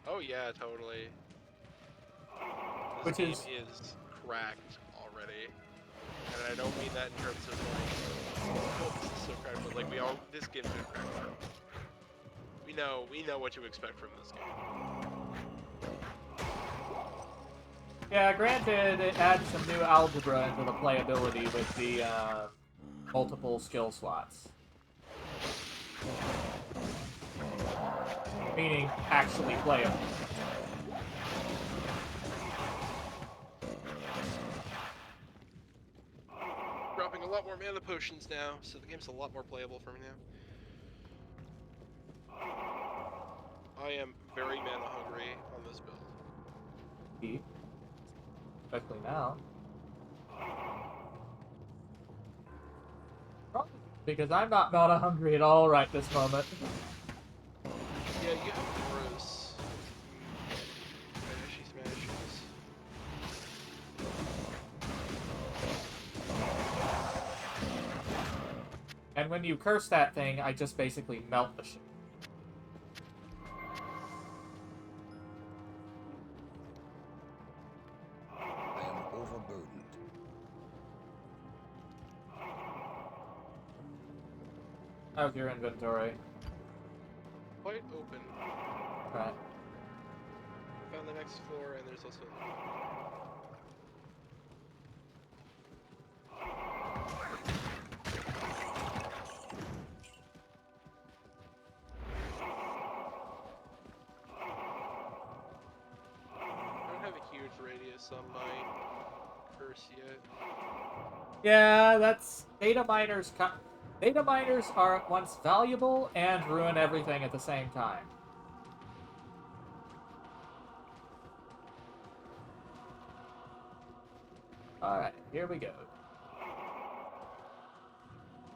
Oh yeah, totally. This Which game is cracked already, and I don't mean that in terms of like, oh, this is so cracked, but like this game's been cracked. We know what to expect from this game. Yeah, granted, it adds some new algebra into the playability with the multiple skill slots. Meaning, actually playable. Dropping a lot more mana potions now, so the game's a lot more playable for me now. I am very mana hungry on this build. Especially now. Probably because I'm not mana hungry at all right this moment. Yeah, you have Boros. Smashy smashes. And when you curse that thing, I just basically melt the shit. How's your inventory? Quite open. Right. Found the next floor, and there's also. I don't have a huge radius on my curse yet. Yeah, that's data miners. Data miners are at once valuable and ruin everything at the same time. Alright, here we go.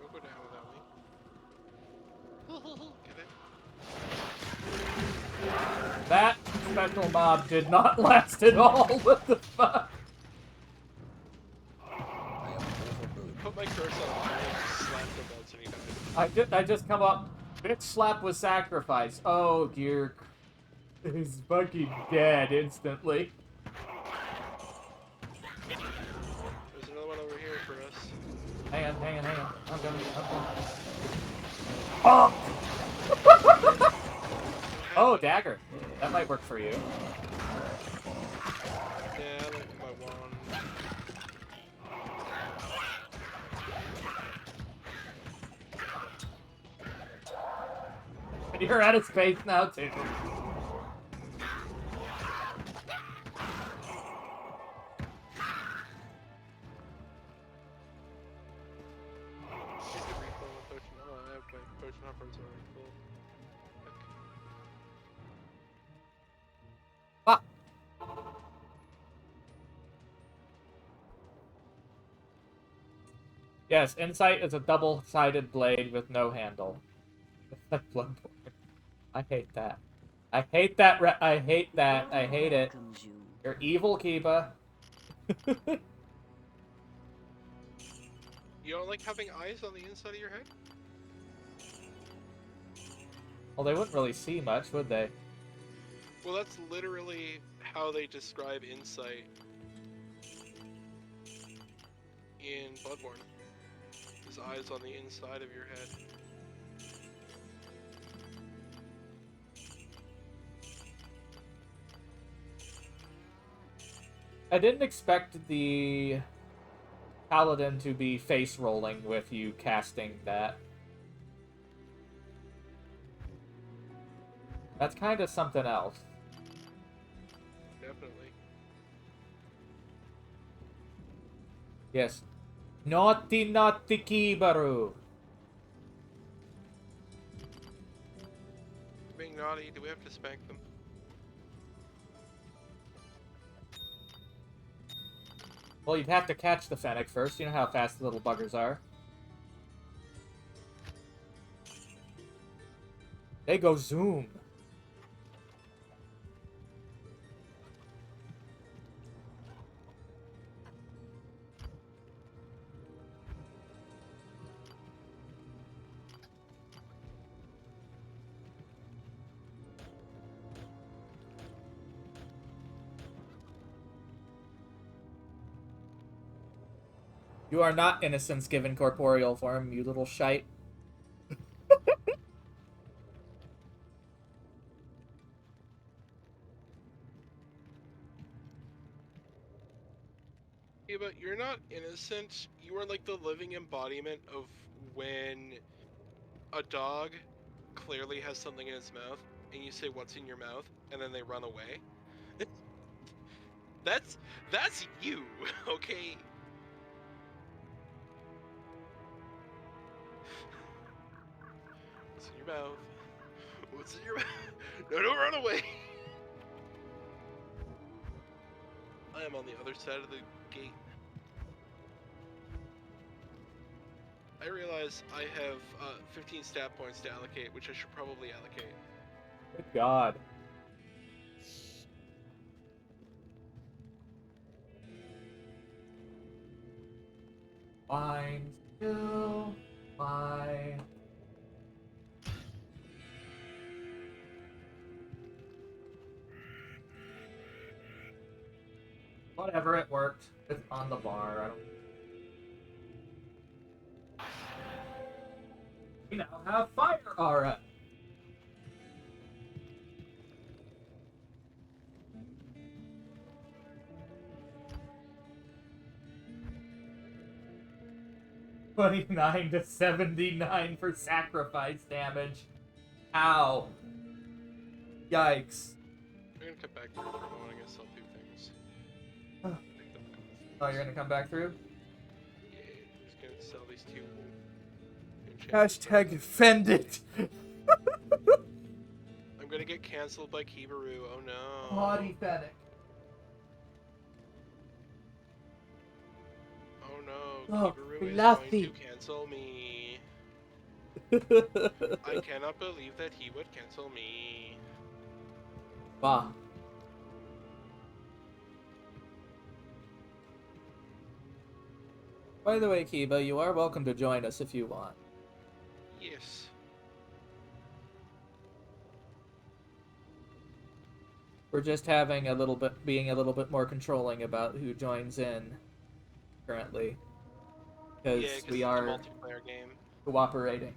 Don't go down without me. Get it? That special mob did not last at all. What the fuck? I am overburdened. Put my curse on and just slap him once and he died. I just come up. Bitch slap was sacrificed. Oh dear. He's fucking dead instantly. There's another one over here for us. Hang on. I'm coming. Oh! Oh, dagger. That might work for you. Yeah, I like my wand. And you're out of space now, too. I could refill my potion. Oh, I have my potion hoppers already full. Ah. Yes, Insight is a double-sided blade with no handle. It's like Bloodborne. I hate that. I hate that. I hate that. I hate it. Welcomes you. You're evil, Kiba. You don't like having eyes on the inside of your head? Well, they wouldn't really see much, would they? Well, that's literally how they describe insight in Bloodborne. His eyes on the inside of your head. I didn't expect the paladin to be face rolling with you casting that. That's kind of something else. Definitely. Yes. Naughty Kibaru. Being naughty, do we have to spank them? Well, you'd have to catch the Fennec first. You know how fast the little buggers are. They go zoom. You are not innocence given corporeal form, you little shite. Yeah, but you're not innocent. You are like the living embodiment of when a dog clearly has something in its mouth, and you say, "What's in your mouth?" and then they run away. That's you, okay? What's in your mouth? What's in your mouth? No, don't run away! I am on the other side of the gate. I realize I have 15 stat points to allocate, which I should probably allocate. Good God. Fine, still, fine. Whatever, it worked. It's on the bar. I don't... We now have fire aura. $29 to $79 for sacrifice damage. Ow. Yikes. I'm gonna come back through for a moment. I'm gonna sell 2 things. Oh, you're gonna come back through? Yeah, I'm just gonna sell these 2 Hashtag offended. I'm gonna get cancelled by Kibaru. Oh no. Body Fennec. Oh no. Oh, Kibaru is fluffy. going to cancel me. I cannot believe that he would cancel me. Bah. By the way, Kiba, you are welcome to join us if you want. Yes. We're just being a little bit more controlling about who joins in currently. Because Yeah, we it's a are multiplayer game. cooperating.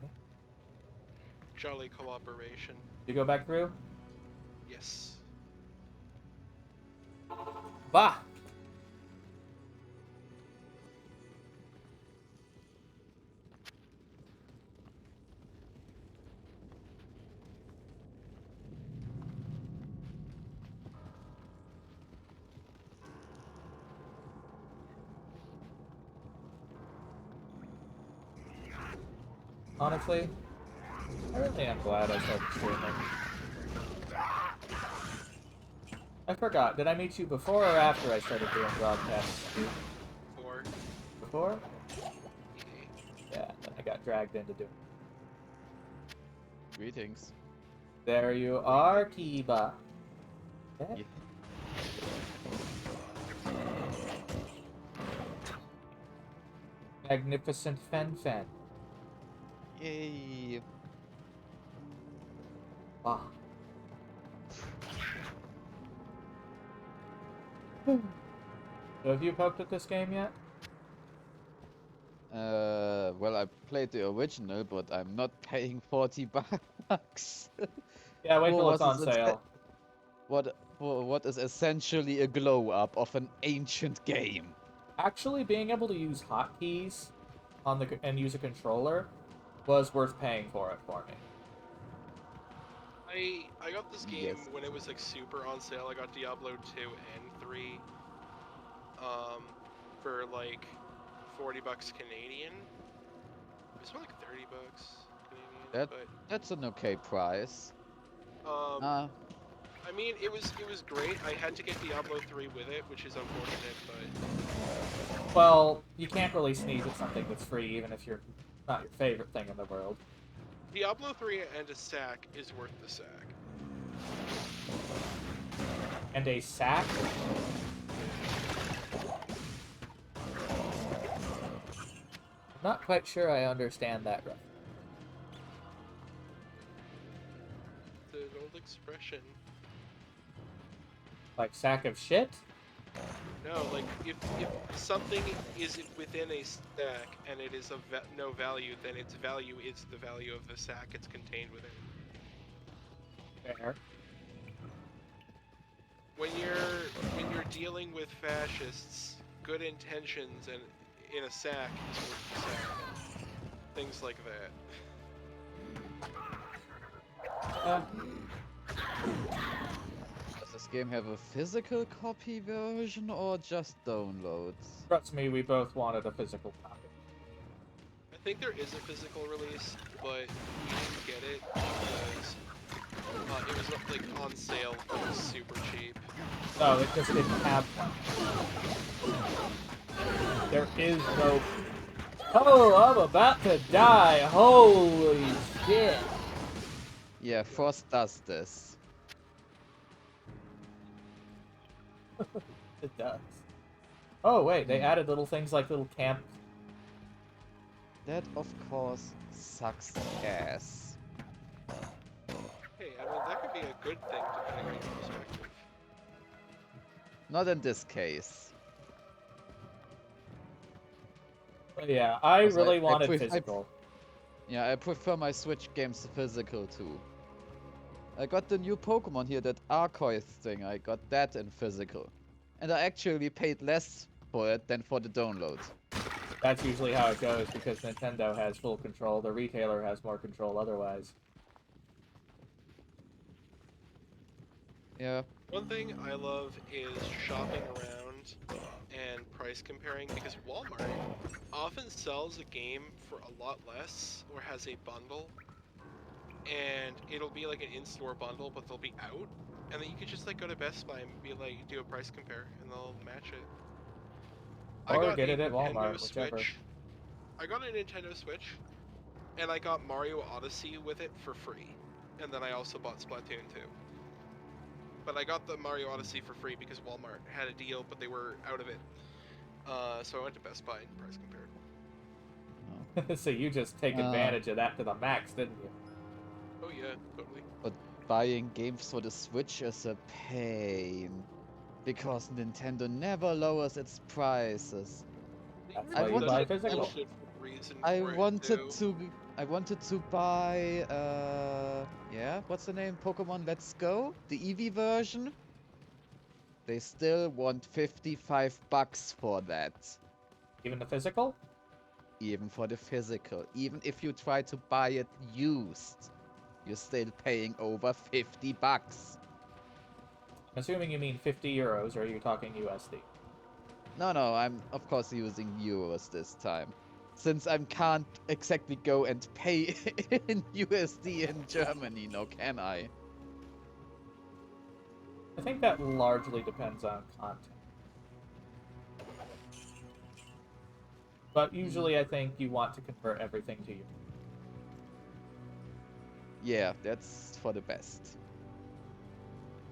Jolly cooperation. You go back through? Yes. Bah! Honestly, I really am glad I started streaming. I forgot, did I meet you before or after I started doing broadcasts? 4. Before? Yeah. Yeah, then I got dragged into doing it. Greetings. There you are, Kiba. Okay. Yeah. Magnificent Fen. Yay. Wow. So have you poked at this game yet? Well, I played the original, but I'm not paying 40 bucks. Yeah, wait till For it's on what is sale. for what is essentially a glow up of an ancient game. Actually, being able to use hotkeys on and use a controller was worth paying for it for me. I got this game Yes. when it was like super on sale. I got Diablo 2 and 3 for like 40 bucks Canadian. It was more like 30 bucks Canadian, That's an okay price. but I mean, it was great. I had to get Diablo 3 with it, which is unfortunate, but Well, you can't really sneeze at something that's free, even if you're not your favorite thing in the world. Diablo 3 and a sack is worth the sack. And a sack? I'm not quite sure I understand that reference. It's an old expression. Like sack of shit? No, like if something is within a stack and it is of no value, then its value is the value of the sack it's contained within. Fair. When you're dealing with fascists, good intentions and in a sack is worth the sack. Things like that. Does this game have a physical copy version or just downloads? Trust me, we both wanted a physical copy. I think there is a physical release, but we didn't get it because it was like on sale for super cheap. No, it just didn't have one. There is no... Oh, I'm about to die! Holy shit! Yeah, Frost does this. It does. Oh, wait, they added little things like little camp. That, of course, sucks ass. Hey, I mean that could be a good thing depending on your perspective. Not in this case. But yeah, I Because really I wanted pref- I- physical. Yeah, I prefer my Switch games physical too. I got the new Pokemon here, that Arceus thing. I got that in physical. And I actually paid less for it than for the download. That's usually how it goes because Nintendo has full control. The retailer has more control otherwise. Yeah. One thing I love is shopping around and price comparing, because Walmart often sells a game for a lot less or has a bundle, and it'll be like an in-store bundle, but they'll be out, and then you could just like go to Best Buy and be like, do a price compare, and they'll match it. I Or got get a it at Nintendo Walmart, whichever. Switch. I got a Nintendo Switch, and I got Mario Odyssey with it for free, and then I also bought Splatoon 2. But I got the Mario Odyssey for free because Walmart had a deal, but they were out of it. So I went to Best Buy and price compared. So you just take advantage of that to the max, didn't you? Oh yeah, totally. But buying games for the Switch is a pain. Because Nintendo never lowers its prices. That's I why you wanted- buy I physical. Bullshit reason I for it, wanted too. to buy yeah, what's the name? Pokemon Let's Go? The Eevee version? They still want $55 for that. Even the physical? Even for the physical. Even if you try to buy it used, you're still paying over $50. I'm assuming you mean 50 euros, or are you talking USD? No, I'm of course using euros this time. Since I can't exactly go and pay in USD in Germany, no, can I? I think that largely depends on content. But usually I think you want to convert everything to you. Yeah, that's for the best.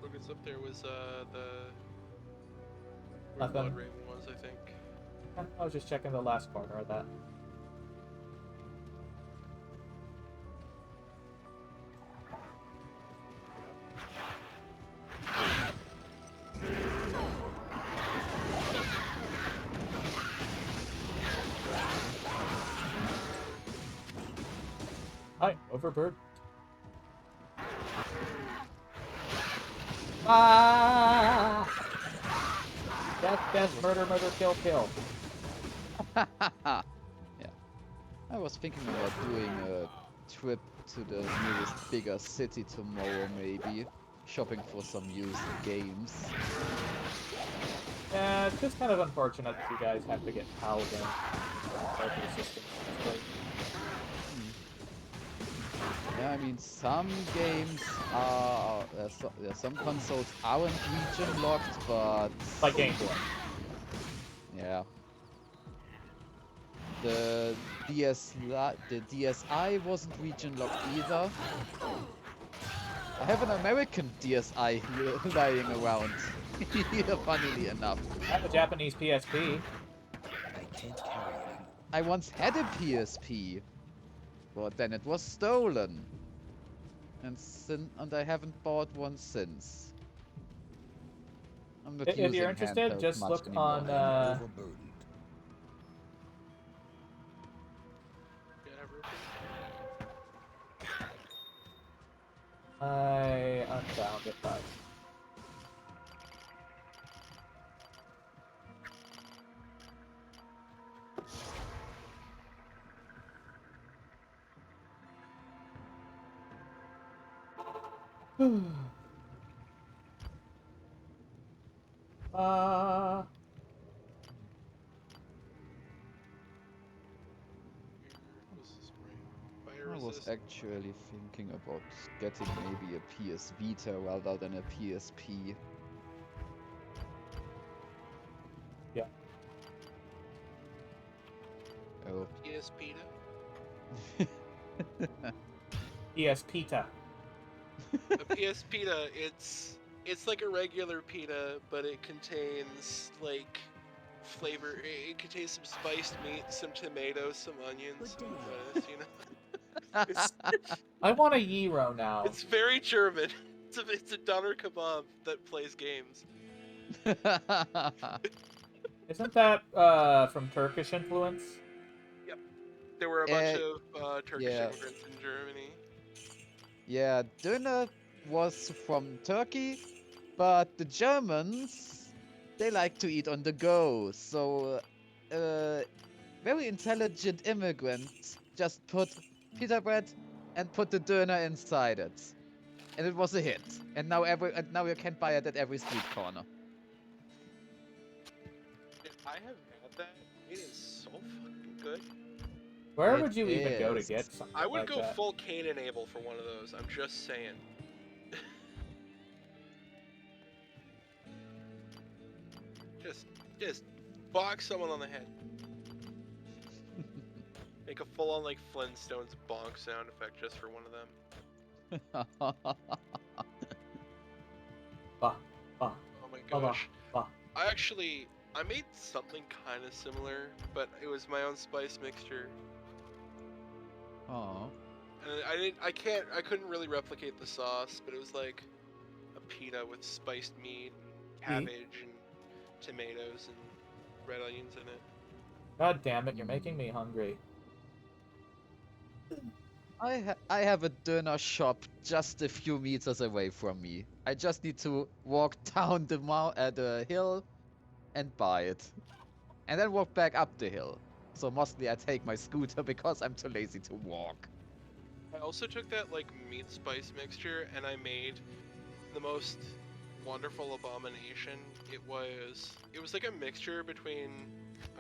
What was up there was the Nothing. Blood Raven was, I think. I was just checking the last corner of that. Hi, Overbird. Ah! Death, murder, kill. Yeah. I was thinking about doing a trip to the nearest bigger city tomorrow, maybe. Shopping for some used games. Yeah, it's just kind of unfortunate that you guys have to get PAL games. Local systems. It's great. Yeah, I mean, some games are, some consoles aren't region locked, but Like Game Boy. yeah. The DSi wasn't region locked either. I have an American DSi lying around, funnily enough. I have a Japanese PSP. I can't carry it. I once had a PSP, but then it was stolen. And I haven't bought one since. I'm not If using you're interested, handhelds just much look anymore. on Overburdened. Yeah, Ruben. I unbound it, but Where was this brain? Fire I was resist. actually thinking about getting maybe a PS Vita rather than a PSP. yeah. Oh. PS Pita. PS Pita. A PS Pita, it's like a regular pita, but it contains like flavor. It contains some spiced meat, some tomatoes, some onions, some lettuce. You know, I want a gyro now. it's very German. It's a doner kebab that plays games. Isn't that from Turkish influence? Yep. There were a bunch of Turkish yeah. immigrants in Germany. Yeah, Döner was from Turkey, but the Germans, they like to eat on the go. So, very intelligent immigrants just put pita bread and put the Döner inside it. And it was a hit. And now you can buy it at every street corner. Dude, I have had that. It is so fucking good. Where It would you even go to is. get something I would like go that? full Cain and Abel for one of those. I'm just saying. just box someone on the head. Make a full-on like Flintstones bonk sound effect just for one of them. Bah, bah, Oh my bah, bah, gosh. bah. I made something kind of similar, but it was my own spice mixture. Oh. And I couldn't really replicate the sauce, but it was like a pita with spiced meat and cabbage and tomatoes and red onions in it. God damn it, you're making me hungry. I have a Döner shop just a few meters away from me. I just need to walk down the hill and buy it. And then walk back up the hill. So mostly I take my scooter because I'm too lazy to walk. I also took that like meat spice mixture and I made the most wonderful abomination. It was like a mixture between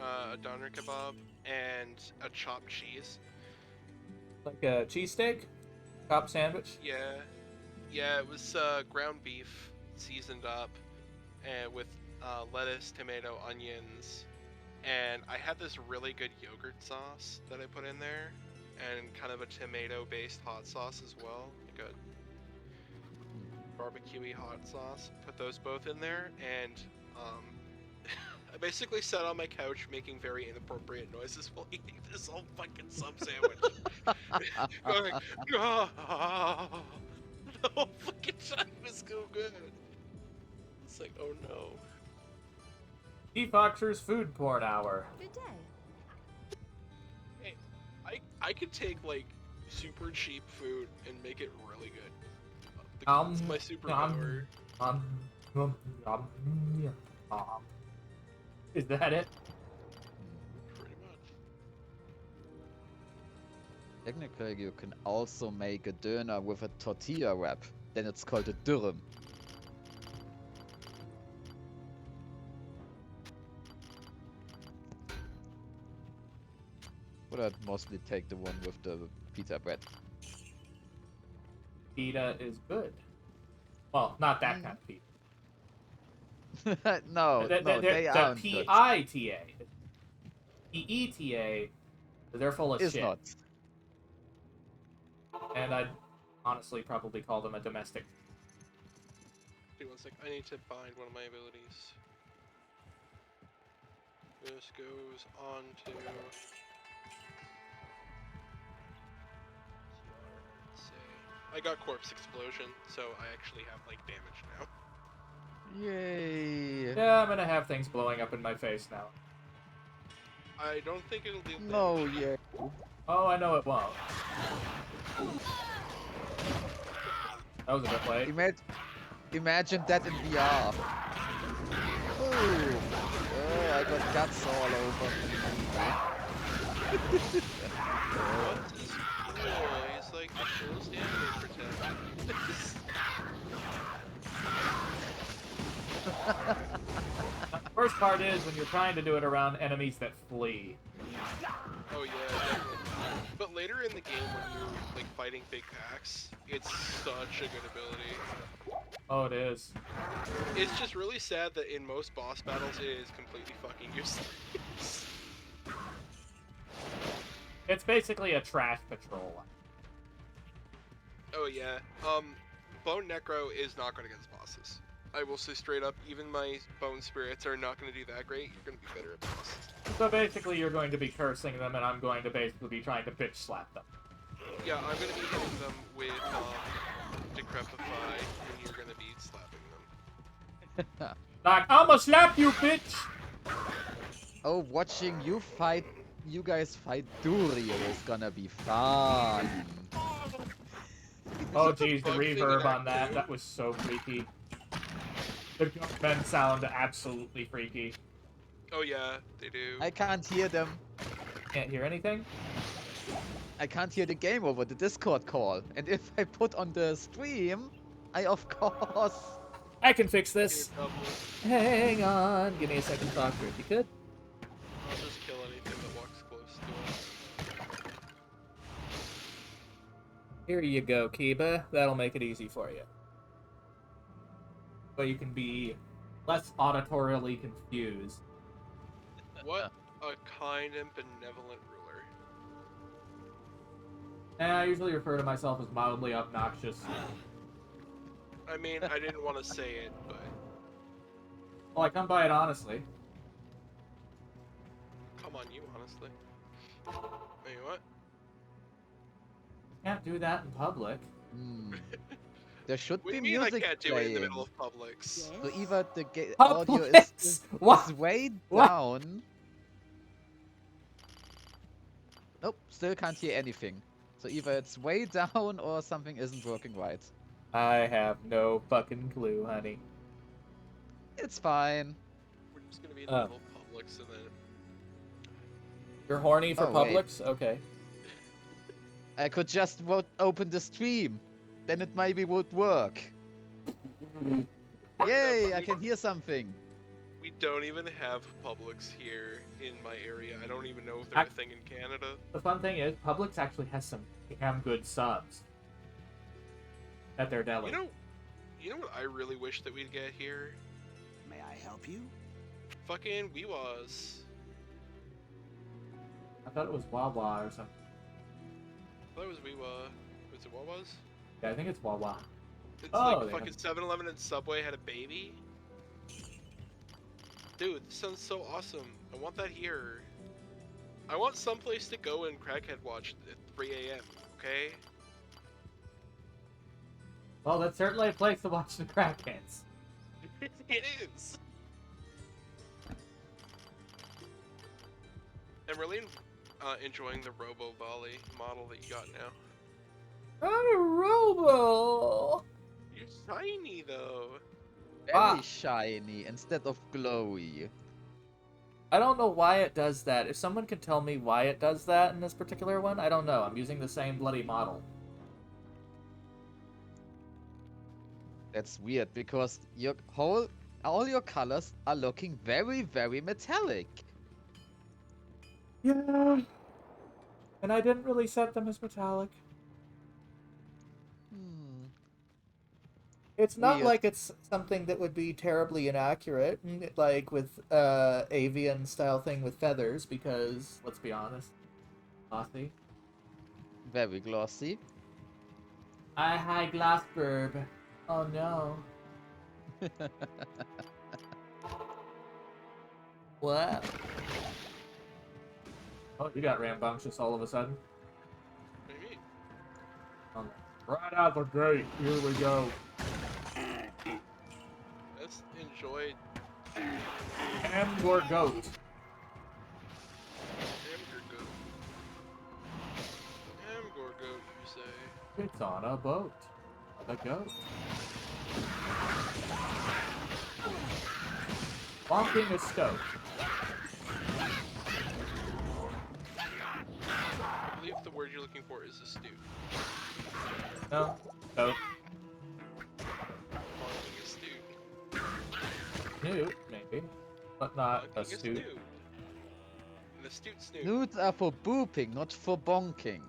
a doner kebab and a chopped cheese. Like a cheesesteak? Chopped sandwich? Yeah, it was ground beef seasoned up and with lettuce, tomato, onions, and I had this really good yogurt sauce that I put in there, and kind of a tomato-based hot sauce as well, like a barbecue-y hot sauce. Put those both in there, and I basically sat on my couch making very inappropriate noises while eating this whole fucking sub sandwich. Going, "Ah." The whole fucking time was so good. It's like, oh no. Teafoxer's food porn hour. Good day. Hey, I could take like super cheap food and make it really good. It's my superpower. Is that it? Pretty much. Technically, you can also make a Döner with a tortilla wrap. Then it's called a Dürüm. But I'd mostly take the one with the pita bread. Pita is good. Well, not that kind of pita. no, they aren't good. P-I-T-A. P-E-T-A, they're full of It's shit. not. And I'd honestly probably call them a domestic. Dude, one sec. I need to bind one of my abilities. This goes on to... I got Corpse Explosion, so I actually have, like, damage now. Yay! Yeah, I'm gonna have things blowing up in my face now. I don't think it'll deal damage. No, yeah. Oh, I know it won't. That was a bit late. Imagine that in VR. Ooh. Oh, I got guts all over. What is cool? He's like the coolest anime protagonist. Worst part is when you're trying to do it around enemies that flee. Oh yeah, definitely. But later in the game when you're like fighting big packs, it's such a good ability. Oh, it is. It's just really sad that in most boss battles it is completely fucking useless. It's basically a trash patrol. Oh yeah. Bone Necro is not good against bosses. I will say straight up, even my Bone Spirits are not going to do that great. You're going to be better at bosses. So basically you're going to be cursing them and I'm going to basically be trying to bitch slap them. Yeah, I'm going to be hitting them with Decrepify, and you're going to be slapping them. Like, I'ma slap you, bitch! Oh, watching you fight you guys fight Duriel is gonna be fun. Oh Is that the geez, the bug thing in reverb on Act that, 2? that was so freaky. The gunmen sound absolutely freaky. Oh yeah, they do. I can't hear them. Can't hear anything? I can't hear the game over the Discord call. And if I put on the stream, I of course... I can fix Hear this. double. Hang on. Give me a second, Doctor, if you could. I'll just kill anything that walks close to us. Here you go, Kiba. That'll make it easy for you. So you can be less auditorially confused. What a kind and benevolent ruler. And I usually refer to myself as mildly obnoxious. I mean, I didn't want to say it, but Well, I come by it honestly. come on, you honestly. You know what? Can't do that in public. Hmm. There should What do be you mean I music can't do playing. it in the middle of Publix? So either the audio Publix! is What? way What? down. Nope, still can't hear anything. So either it's way down or something isn't working right. I have no fucking clue, honey. It's fine. We're just gonna be in the middle of Publix and then... You're horny for Oh, wait. Publix? Okay. I could just open the stream. Then it maybe would work. Yay, I can hear something. We don't even have Publix here in my area. I don't even know if they're a thing in Canada. The fun thing is, Publix actually has some damn good subs at their deli. You know what I really wish that we'd get here? May I help you? Fucking Weewas. I thought it was Wawa or something. I thought it was Weewa. Was it Wawa's? Yeah, I think it's Wawa. It's Oh, like they fucking 7-Eleven and Subway had a baby? Dude, this sounds so awesome. I want that here. I want someplace to go and crackhead watch at 3 a.m., okay? Well, that's certainly a place to watch the crackheads. It is! I'm really enjoying the Robo Volley model that you got now. Oh, Robo! You're shiny, though. Very shiny instead of glowy. I don't know why it does that. If someone can tell me why it does that in this particular one, I don't know. I'm using the same bloody model. That's weird because all your colors are looking very, very metallic. Yeah. And I didn't really set them as metallic. It's not Weird. like it's something that would be terribly inaccurate, like with avian style thing with feathers, because let's be honest, glossy. Very glossy. Hi, Glassburb. Oh no. What? Oh, you got rambunctious all of a sudden. What do you mean? Right out the gate, here we go. Let's enjoy Hamgor goat. Hamburger Goat. Hamburger Goat, you say? It's on a boat. The goat. Walking a stove. I believe the word you're looking for is astute. No. Goat. Walking astute. Newt, maybe. But not Walking astute. An astute snoot. Nudes are for booping, not for bonking.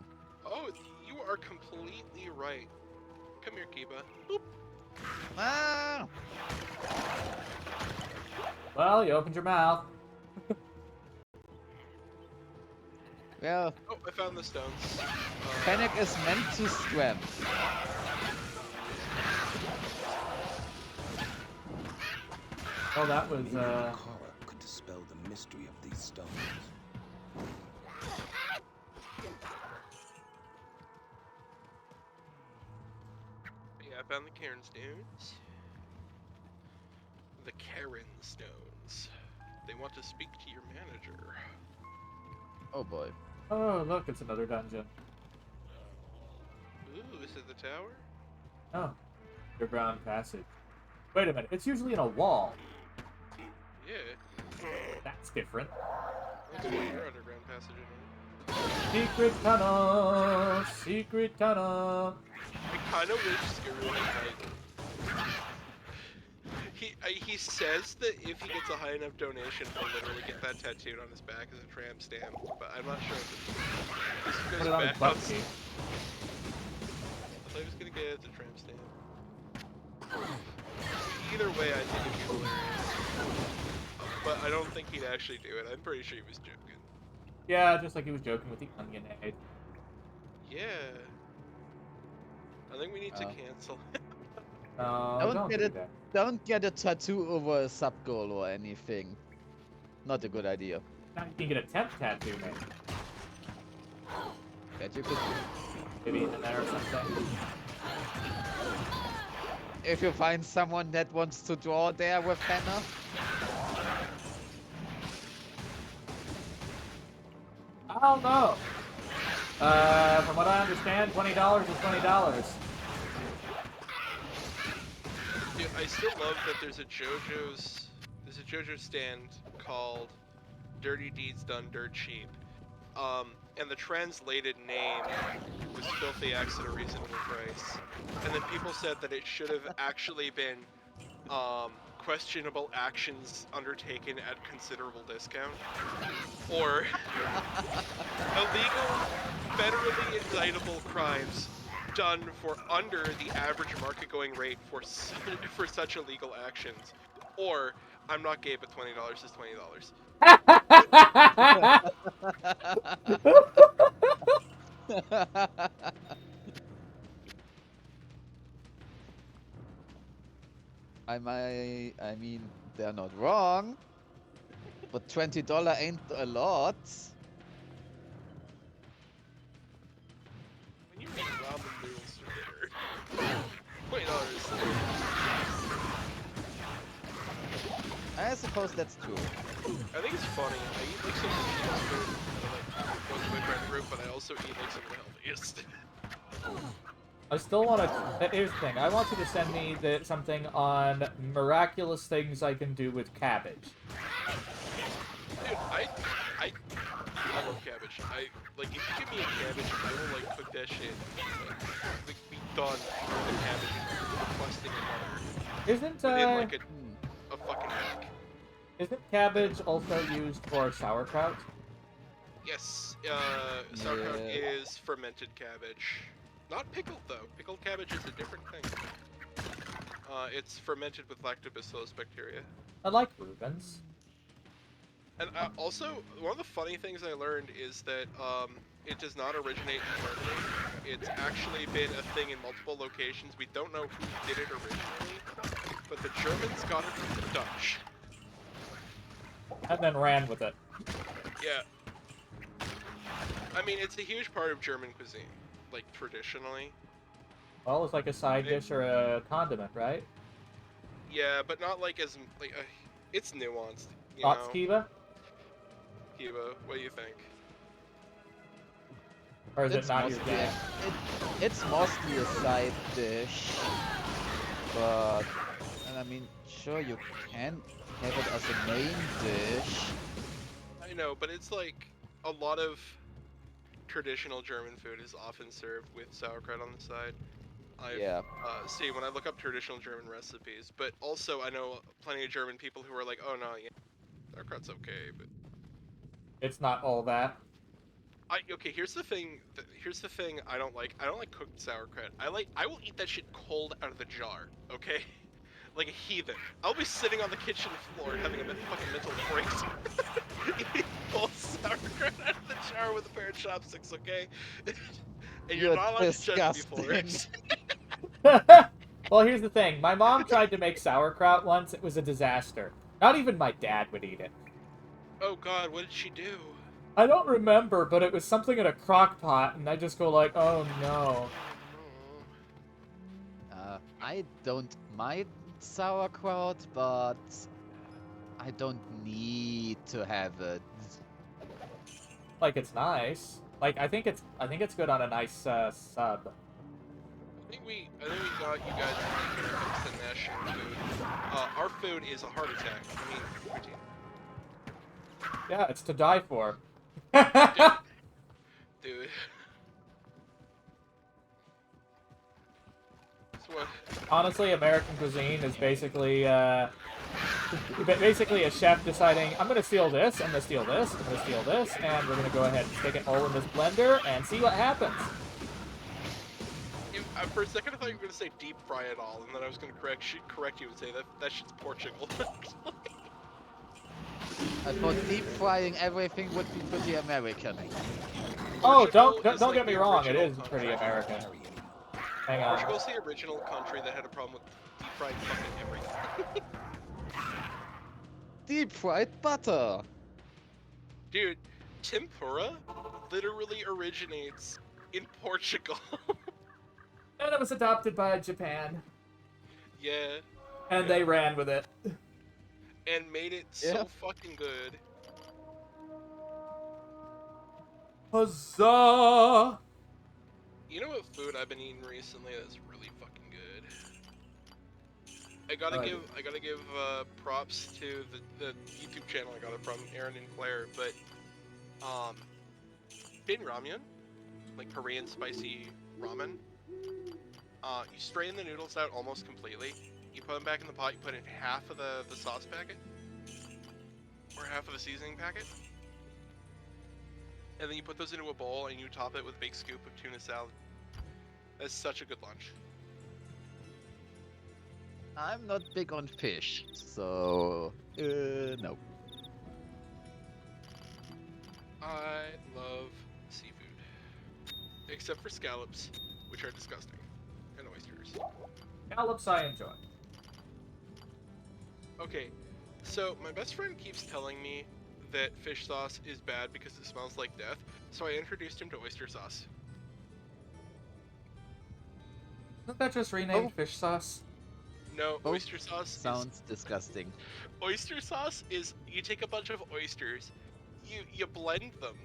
Oh, you are completely right. Come here, Kiba. Boop. Ah! Well, you opened your mouth. Well, Oh, I found the stones. panic is meant to strength. Oh, that was, Maybe Kara could dispel the mystery of these stones. Yeah, I found the Cairn stones. The Cairn stones. They want to speak to your manager. Oh boy. Oh, look, it's another dungeon. Ooh, is it the tower? Oh, underground passage. Wait a minute, it's usually in a wall. Yeah. That's different. That's what your underground passage is. Secret tunnel! Secret tunnel! I kind of wish Skiroo had, like... He says that if he gets a high enough donation, he'll literally get that tattooed on his back as a tramp stamp, but I'm not sure if this goes Put it on his back butt on... cheek. I thought he was gonna get it as a tramp stamp. Either way, I think it'd be hilarious. But I don't think he'd actually do it. I'm pretty sure he was joking. Yeah, just like he was joking with the onion aid. Yeah. I think we need to cancel. No, don't get do it. that. Don't get a tattoo over a sub goal or anything. Not a good idea. Now you can get a temp tattoo, man. That you could do. Maybe in there or something. If you find someone that wants to draw there with henna. I don't know. From what I understand, $20 is $20. Dude, I still love that there's a JoJo stand called Dirty Deeds Done Dirt Cheap. And the translated name was Filthy Acts at a Reasonable Price. And then people said that it should have actually been questionable actions undertaken at considerable discount. Or illegal, federally indictable crimes done for under the average market-going rate for such illegal actions. Or, I'm not gay, but $20 is $20. I mean, they're not wrong. But $20 ain't a lot. When you eat ramen noodles for dinner, $20. I suppose that's true. I think it's funny. I eat like some of the cheapest food out of like most of my friend group, but I also eat like some of the healthiest. I still want to... Here's the thing. I want you to send me something on miraculous things I can do with cabbage. Dude, I love cabbage. Like, if you give me a cabbage, I will, like, cook that shit. Like be done with the cabbage and requesting another. Isn't, Within, like, a fucking week. Isn't cabbage also used for sauerkraut? Yes, sauerkraut is fermented cabbage. Not pickled, though. Pickled cabbage is a different thing. It's fermented with lactobacillus bacteria. I like Reuben's. And also, one of the funny things I learned is that it does not originate in Germany. It's actually been a thing in multiple locations. We don't know who did it originally, but the Germans got it from the Dutch. And then ran with it. Yeah. I mean, it's a huge part of German cuisine, like, traditionally. Well, it's like a side dish or a condiment, right? Yeah, but not like as, like, it's nuanced, you know? Thoughts, Kiva? Kiva, what do you think? Or is it not your game? It's mostly a side dish. But, and I mean, sure, you can have it as a main dish. I know, but it's like a lot of traditional German food is often served with sauerkraut on the side. Yeah. See, when I look up traditional German recipes, but also I know plenty of German people who are like, oh no, yeah, sauerkraut's okay, but It's not all that. Okay, here's the thing. Here's the thing I don't like. I don't like cooked sauerkraut. I will eat that shit cold out of the jar. Okay, like a heathen. I'll be sitting on the kitchen floor having a fucking mental breakthrough, eating cold sauerkraut out of the jar with a pair of chopsticks. Okay, and you're not allowed to judge me for it. Well, here's the thing. My mom tried to make sauerkraut once. It was a disaster. Not even my dad would eat it. Oh God, what did she do? I don't remember, but it was something in a crock pot, and I just go like, oh no. I don't mind sauerkraut, but I don't need to have it. like it's nice. Like I think it's good on a nice sub. I think we got you guys when it comes to national food. Our food is a heart attack. I mean, routine. Yeah, it's to die for. Dude. It's what? Honestly, American cuisine is basically basically a chef deciding, I'm gonna steal this, I'm gonna steal this, I'm gonna steal this, and we're gonna go ahead and stick it all in this blender and see what happens. For a second, I thought you were gonna say deep fry it all, and then I was gonna correct you and say that shit's Portugal. I thought deep frying everything would be pretty American. Oh, Portugal don't is don't like get me the wrong, it original is country. pretty American. Hang on. Portugal's the original country that had a problem with deep fried fucking everything. Deep fried butter. Dude, tempura literally originates in Portugal. And it was adopted by Japan, Yeah. and they ran with it. And made it Yeah. so fucking good. Huzzah! You know what food I've been eating recently that's really fucking good? I gotta give props to the YouTube channel I got it from, Aaron and Claire, but Bin Ramyun, like Korean spicy ramen. You strain the noodles out almost completely. You put them back in the pot. You put in half of the sauce packet, or half of the seasoning packet, and then you put those into a bowl and you top it with a big scoop of tuna salad. That's such a good lunch. I'm not big on fish, so no. I love seafood, except for scallops, which are disgusting, and oysters. Scallops I enjoy. Okay, so my best friend keeps telling me that fish sauce is bad because it smells like death, so I introduced him to oyster sauce. Isn't that just renamed fish sauce? No, Oh, oyster sauce Sounds disgusting. oyster sauce is you take a bunch of oysters, you blend them,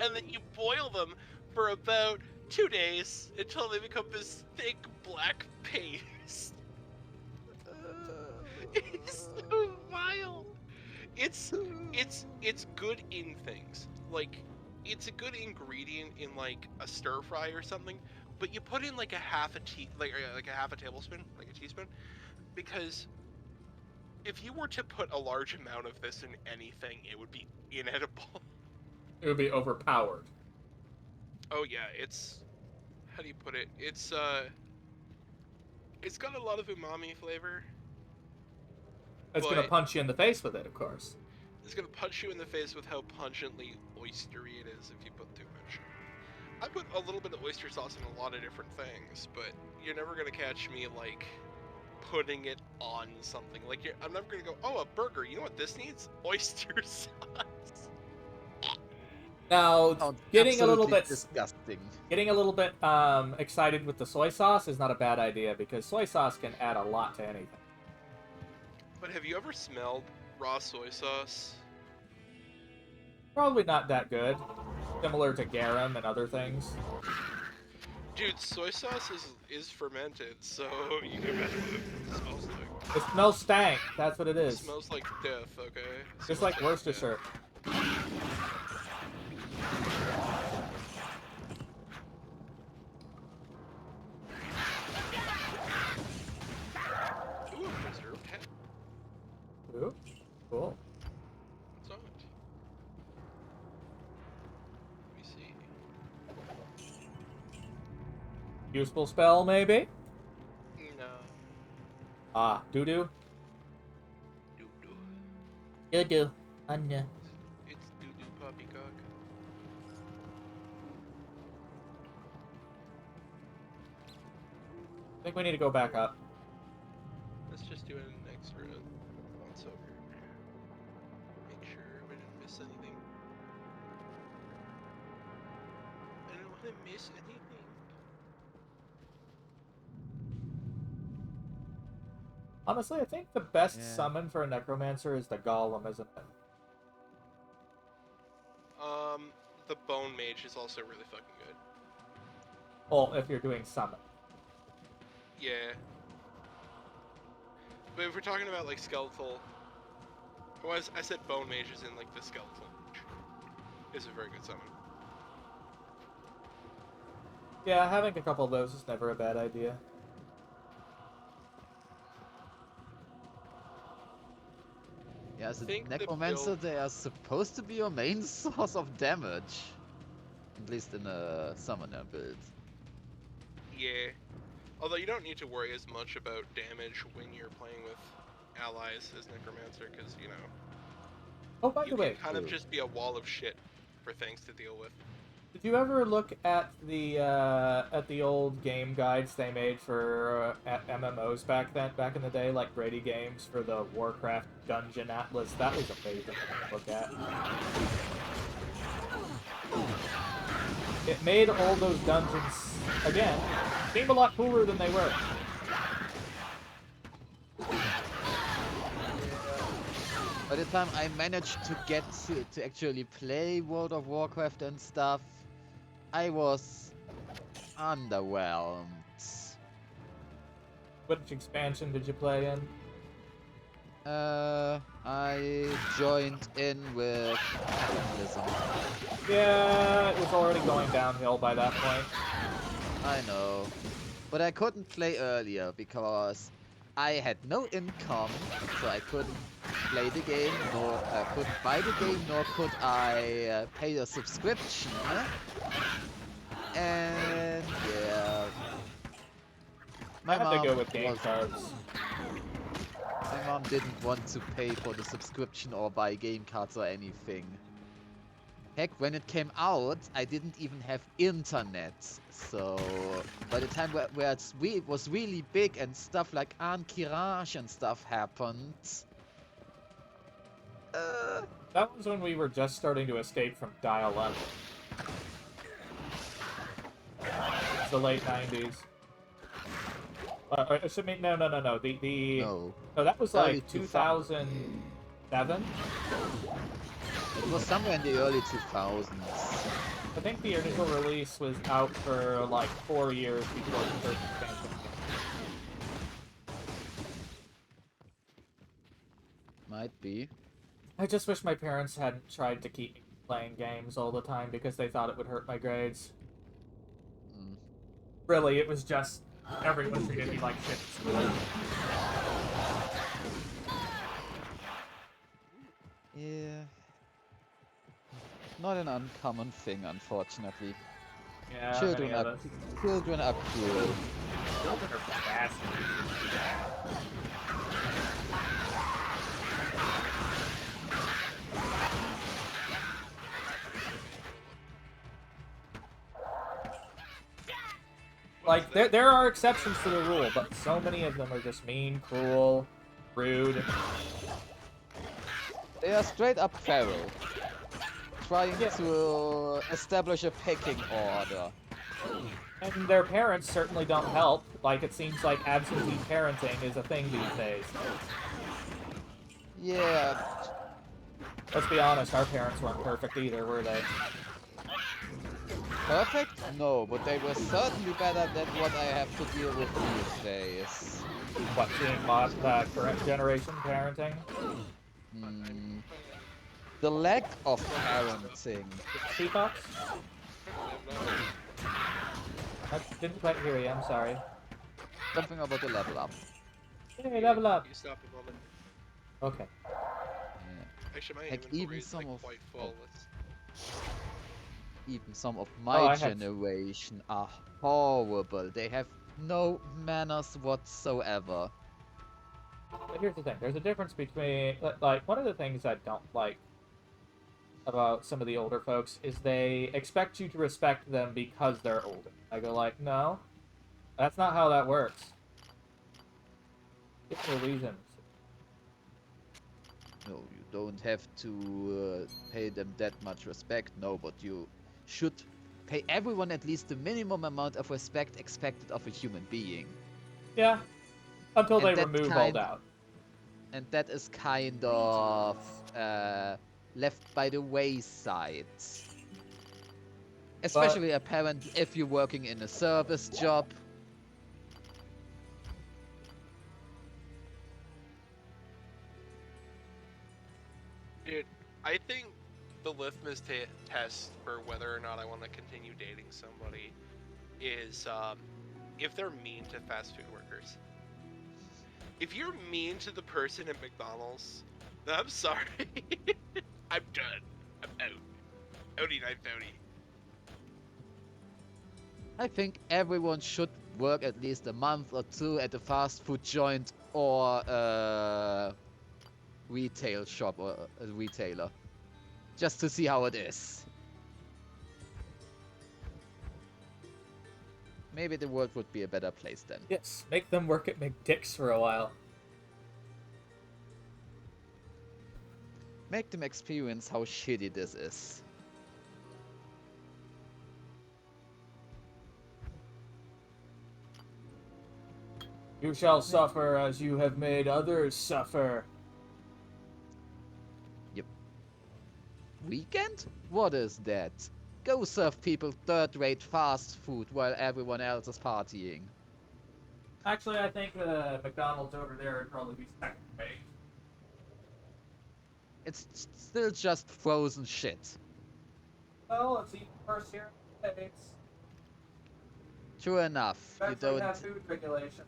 and then you boil them for about 2 days until they become this thick black paste. It's so vile. It's good in things. Like, it's a good ingredient in like a stir fry or something, but you put in like a half a tablespoon, like a teaspoon, because if you were to put a large amount of this in anything, it would be inedible. It would be overpowered. Oh yeah, it's, how do you put it? It's got a lot of umami flavor. It's gonna But- punch you in the face with it, of course. It's gonna punch you in the face with how pungently oystery it is if you put too much. I put a little bit of oyster sauce in a lot of different things, but you're never gonna catch me like putting it on something. Like I'm never gonna go, oh, a burger. You know what this needs? Oyster sauce. Now, Sounds getting a little absolutely bit disgusting. excited with the soy sauce is not a bad idea because soy sauce can add a lot to anything. But have you ever smelled raw soy sauce? Probably not that good. Similar to garum and other things. Dude, soy sauce is fermented, so you can imagine what it smells like. It smells stank. That's what it It is. smells like death, okay? It Just smells like Worcestershire. Ooh, a preserved head. Ooh, cool. What's on it? Let me see. Useful spell, maybe? No. Ah, doo-doo? Doo-doo. Doo-doo. Anya. It's doo-doo poppycock. I think we need to go back up. Let's just do an extra once over. Make sure we didn't miss anything. I don't want to miss anything. Honestly, I think the best Yeah. summon for a necromancer is the golem, isn't it? also really fucking good. Well, if you're doing summon. Yeah. But if we're talking about like skeletal, I said bone mages in like the skeletal mage is a very good summon. Yeah, having a couple of those is never a bad idea. Yeah, as a think the necromancer, build- they are supposed to be your main source of damage. At least in a summoner build. Yeah. Although you don't need to worry as much about damage when you're playing with allies as necromancer, because you know Oh, by you the can way, kind of True. just be a wall of shit for things to deal with. did you ever look at the old game guides they made for at MMOs back in the day, like Brady games for the Warcraft Dungeon Atlas? That was amazing to look at. It made all those dungeons again seem a lot cooler than they were. By the time I managed to get to actually play World of Warcraft and stuff, I was underwhelmed. Which expansion did you play in? I joined in with Cataclysm. Yeah, it was already going downhill by that point. I know. But I couldn't play earlier because I had no income, so I couldn't play the game, nor couldn't buy the game, nor could I pay a subscription. And yeah, I had to go with game cards. my mom didn't want to pay for the subscription or buy game cards or anything. Heck, when it came out, I didn't even have internet. So by the time where it was really big and stuff like Ankiraj and stuff happened. That was when we were just starting to escape from dial-up. It's the late 90s. No. No. No, that was Early like 2007. It was somewhere in the early 2000s. I think the initial release was out for like 4 years before the first expansion. Might be. I just wish my parents hadn't tried to keep me playing games all the time because they thought it would hurt my grades. Mm. Really, it was just everyone treated me like shit at school. Yeah. Not an uncommon thing, unfortunately. Yeah, Children many of are us. children are cruel. Children are fast. Like, there are exceptions to the rule, but so many of them are just mean, cruel, rude. They are straight up feral. Trying Yeah. to establish a pecking order. And their parents certainly don't help. Like, it seems like absentee parenting is a thing these days. Yeah. Let's be honest, our parents weren't perfect either, were they? Perfect? No, but they were certainly better than what I have to deal with these days. What, seeing current generation parenting? Hmm. The lack of parenting. Teafox? I didn't quite hear you, I'm sorry. Something about the level up. Hey, level up! You stop a moment. Okay. Yeah. Actually, my Heck, inventory even is some like of- quite full. Let's... Even some of Oh, my I had- generation are horrible. They have no manners whatsoever. But here's the thing, there's a difference between, like, one of the things I don't like about some of the older folks is they expect you to respect them because they're older. I go like, no, that's not how that works. Give me reasons. No, you don't have to pay them that much respect. No, but you should pay everyone at least the minimum amount of respect expected of a human being. Yeah, until And they that remove all kind- doubt. And that is kind of left by the wayside. Especially apparent if you're working in a service job. Dude, I think the litmus test for whether or not I want to continue dating somebody is if they're mean to fast food workers. If you're mean to the person at McDonald's, then I'm sorry. I'm done. I'm out. Outie 930. I think everyone should work at least a month or two at a fast food joint or a retail shop or a retailer. Just to see how it is. Maybe the world would be a better place then. Yes, make them work at McDick's for a while. Make them experience how shitty this is. You shall suffer as you have made others suffer. Yep. Weekend? What is that? Go serve people third-rate fast food while everyone else is partying. Actually, I think the McDonald's over there would probably be second rate. It's still just frozen shit. Well, it's even worse here in the States. True enough. You Actually don't. have food regulation.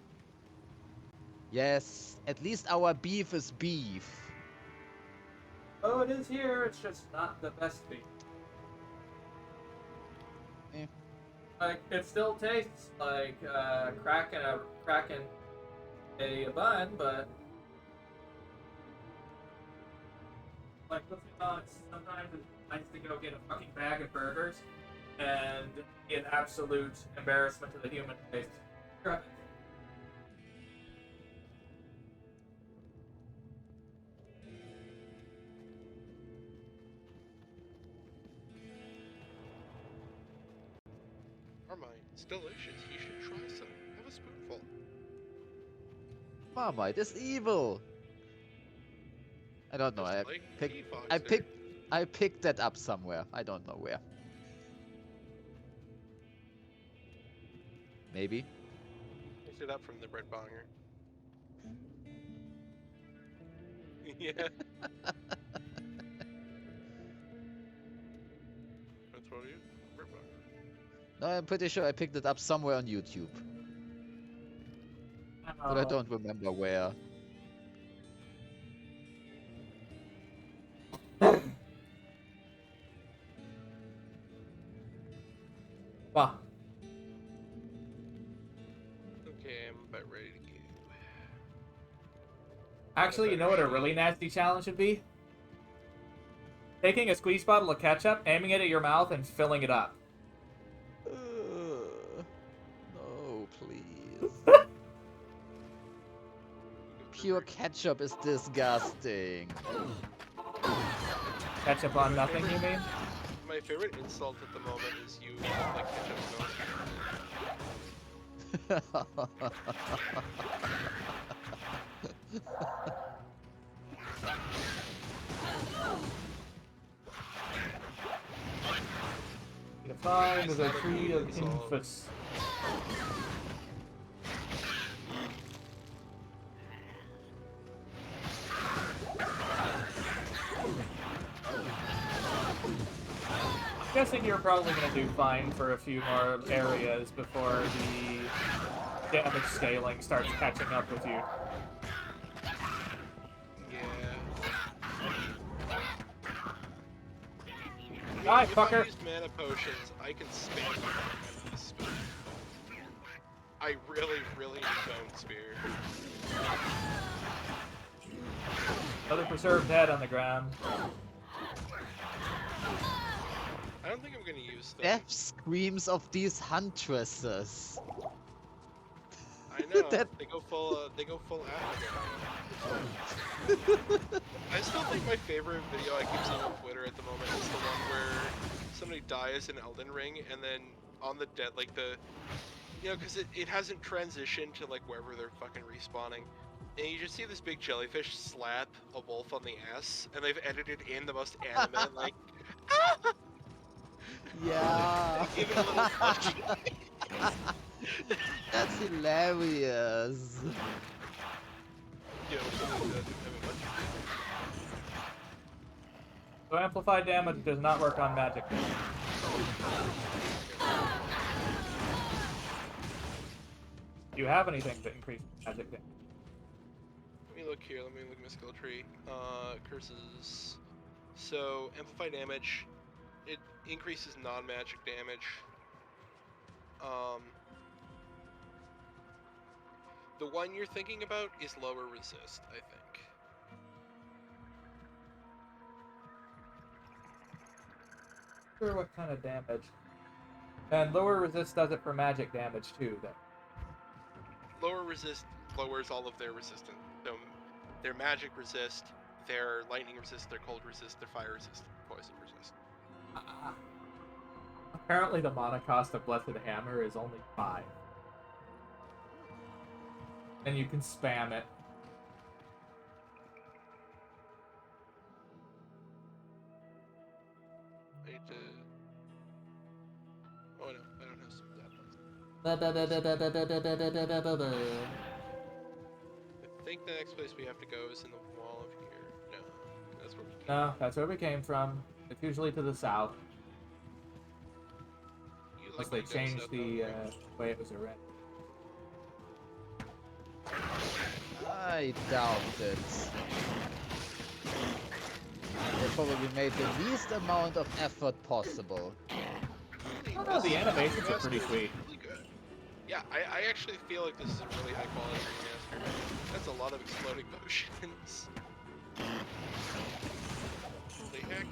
Yes, at least our beef is beef. Oh, it is here. It's just not the best beef. Eh. Like, it still tastes like cracking a bun, but like, let's be honest, sometimes it's nice to go get a fucking bag of burgers and be an absolute embarrassment to the human race. Marmite, it's delicious. You should try some. Have a spoonful. Marmite is evil. I don't know. Just like I picked that up somewhere. I don't know where. Maybe. Picked it up from the bread bonger. Yeah. That's what it is. Bread bonger. No, I'm pretty sure I picked it up somewhere on YouTube. But I don't remember where. Wow. Okay, I'm about ready to go. Actually, you know what a really nasty challenge would be? Taking a squeeze bottle of ketchup, aiming it at your mouth, and filling it up. No, please. Pure ketchup is disgusting. Ketchup on nothing, you mean? My favorite insult at the moment is you like ketchup milk. Defined as a tree of infus. Guessing you're probably going to do fine for a few more areas before the damage scaling starts catching up with you. Die, fucker! If I use mana potions, I can spam enemies, but I really need Bone Spear. Another preserved head on the ground. I don't think I'm gonna use them. Death screams of these huntresses. I know. They go full African. I still think my favorite video I keep seeing on Twitter at the moment is the one where somebody dies in Elden Ring, and then on the dead, like because it hasn't transitioned to like wherever they're fucking respawning, and you just see this big jellyfish slap a wolf on the ass, and they've edited in the most anime like. Yeah. Give it a little touch. That's hilarious. Yeah, something that doesn't have a bunch So amplified damage does not work on magic damage. Do you have anything that increases magic damage? Let me look here. Let me look at my skill tree. Curses. So amplify damage. It increases non-magic damage. The one you're thinking about is lower resist, I think. Sure, what kind of damage? And lower resist does it for magic damage too, then. Lower resist lowers all of their resistance. So their magic resist, their lightning resist, their cold resist, their fire resist, poison resist. Apparently the mana cost of Blessed Hammer is only 5. And you can spam it. I need to... Oh no, I don't have some depth. I think the next place we have to go is in the wall of here. No, that's where we came. No, that's where we came from. It's usually to the south. You Unless look they like down changed south the down there. way it was already. I doubt it. They probably made the least amount of effort possible. Oh no, the animations are pretty sweet. Really good. Yeah, I actually feel like this is a really high quality remaster. That's a lot of exploding potions. Holy heck.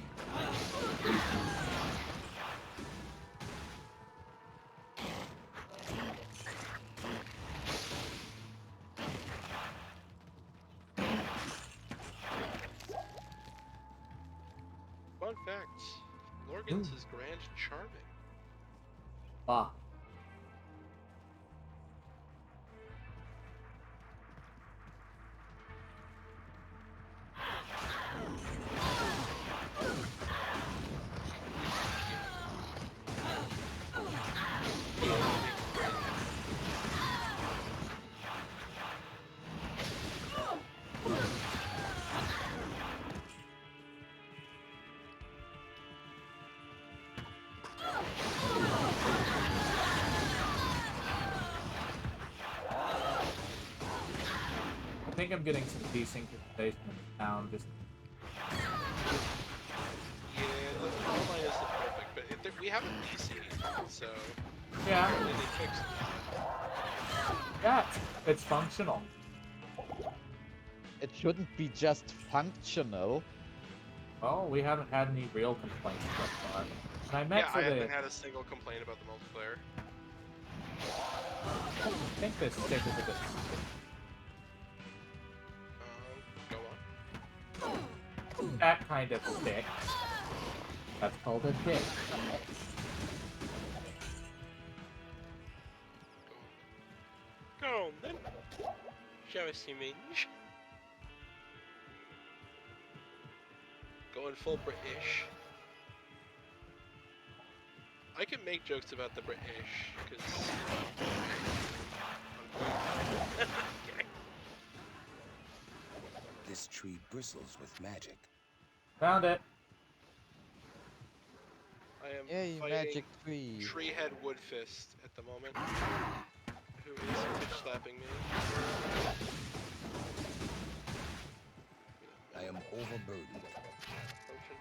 Fun fact, Lorgan's is grand and charming. Ah. I think I'm getting some desynchronization in the sound. Just Yeah, the online isn't perfect, but we have a PC, so yeah, they fixed it. yeah, it's functional. It shouldn't be just functional. Well, we haven't had any real complaints so far. And I meant Yeah, for I the. haven't had a single complaint about the multiplayer. I think this stick is a bit. Go on. That kind of stick. That's called a dick. Go on then. Show us your minge. Going full British. I can make jokes about the British, because... Okay. This tree bristles with magic. Found it. I am Yay, fighting magic tree. Treehead Woodfist at the moment, who is pitch slapping me. I am overburdened. Potion.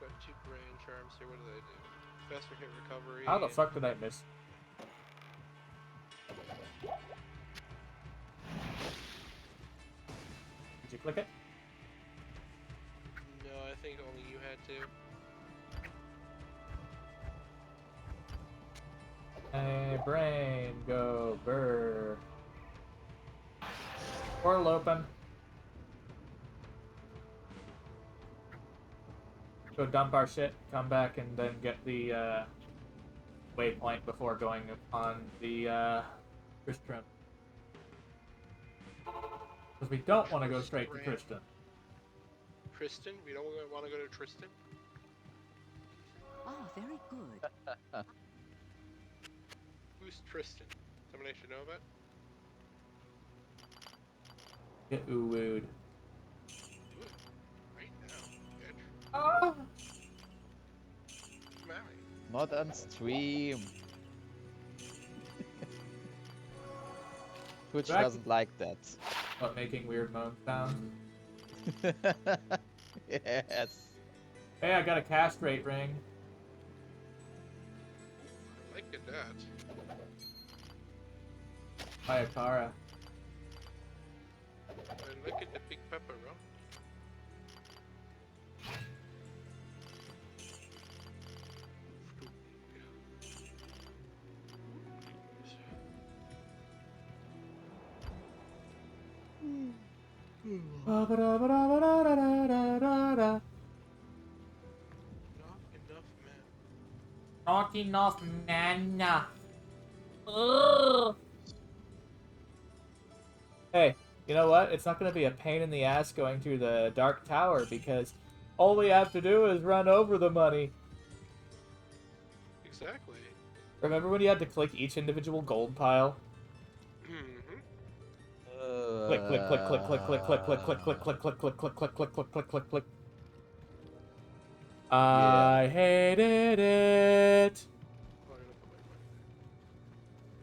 Got 2 brain charms here. What do they do? Faster hit recovery. How the fuck did I miss? Did you click it? No, I think only you had to. Hey, brain, go, burr. Portal open. Go dump our shit, come back, and then get the waypoint before going on the Tristram. Because we don't want to go straight to Tristan. Tristan? We don't want to go to Tristan? Ah, very good. Who's Tristan? Someone I should know about? Get ooh-wooed. Do it. Right now. Bitch. Ah! Come at me. Not on stream. Twitch Back- doesn't like that. What, making weird moan sounds? Yes. Hey, I got a castrate ring. I like it that. By Akara. And look at the big pepper, bro. Ba-ba-da-ba-da-ba-da-da-da-da-da. Not enough, man. Not enough, man. Ugh. Hey, you know what? It's not going to be a pain in the ass going through the Dark Tower because all we have to do is run over the money. Exactly. Remember when you had to click each individual gold pile? Click, click, click, click, click, click, click, click, click, click, click, click, click, click, click, click, click, click, click, click. I hated it.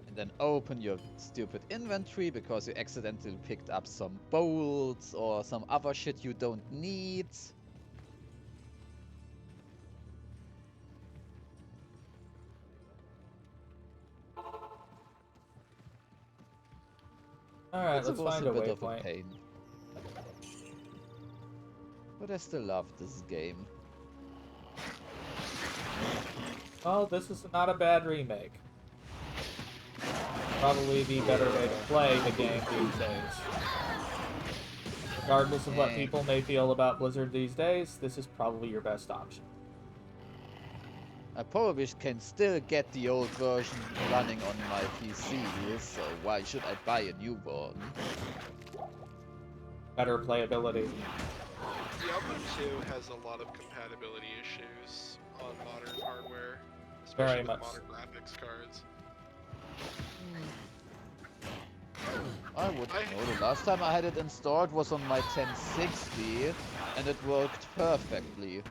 And then open your stupid inventory because you accidentally picked up some bolts or some other shit you don't need. Alright, It let's was find a a bit of a waypoint. pain. But I still love this game. Well, this is not a bad remake. Probably the better way to play the game these days. Regardless of what people may feel about Blizzard these days, this is probably your best option. I probably can still get the old version running on my PC, so why should I buy a new one? Better playability. Diablo 2 has a lot of compatibility issues on modern hardware, Very especially with much. modern graphics cards. I would know. The last time I had it installed was on my 1060, and it worked perfectly.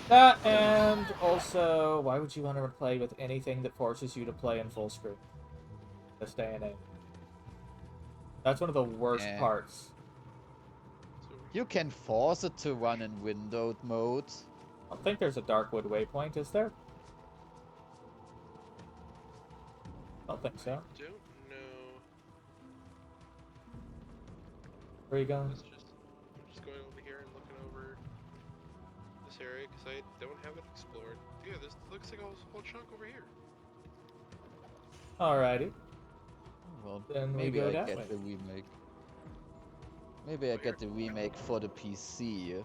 That, and also, why would you want to play with anything that forces you to play in full screen? This day and age. That's one of the worst parts. So You can force it to run in windowed mode. I don't think there's a Darkwood waypoint, is there? I don't think so. don't know. Where are you going? I'm just going over here and looking over this area because I don't have it explored. Yeah, this looks like a whole chunk over here. Alrighty. Well, Then we maybe go I that get way. the remake. Maybe I get the remake for the PC.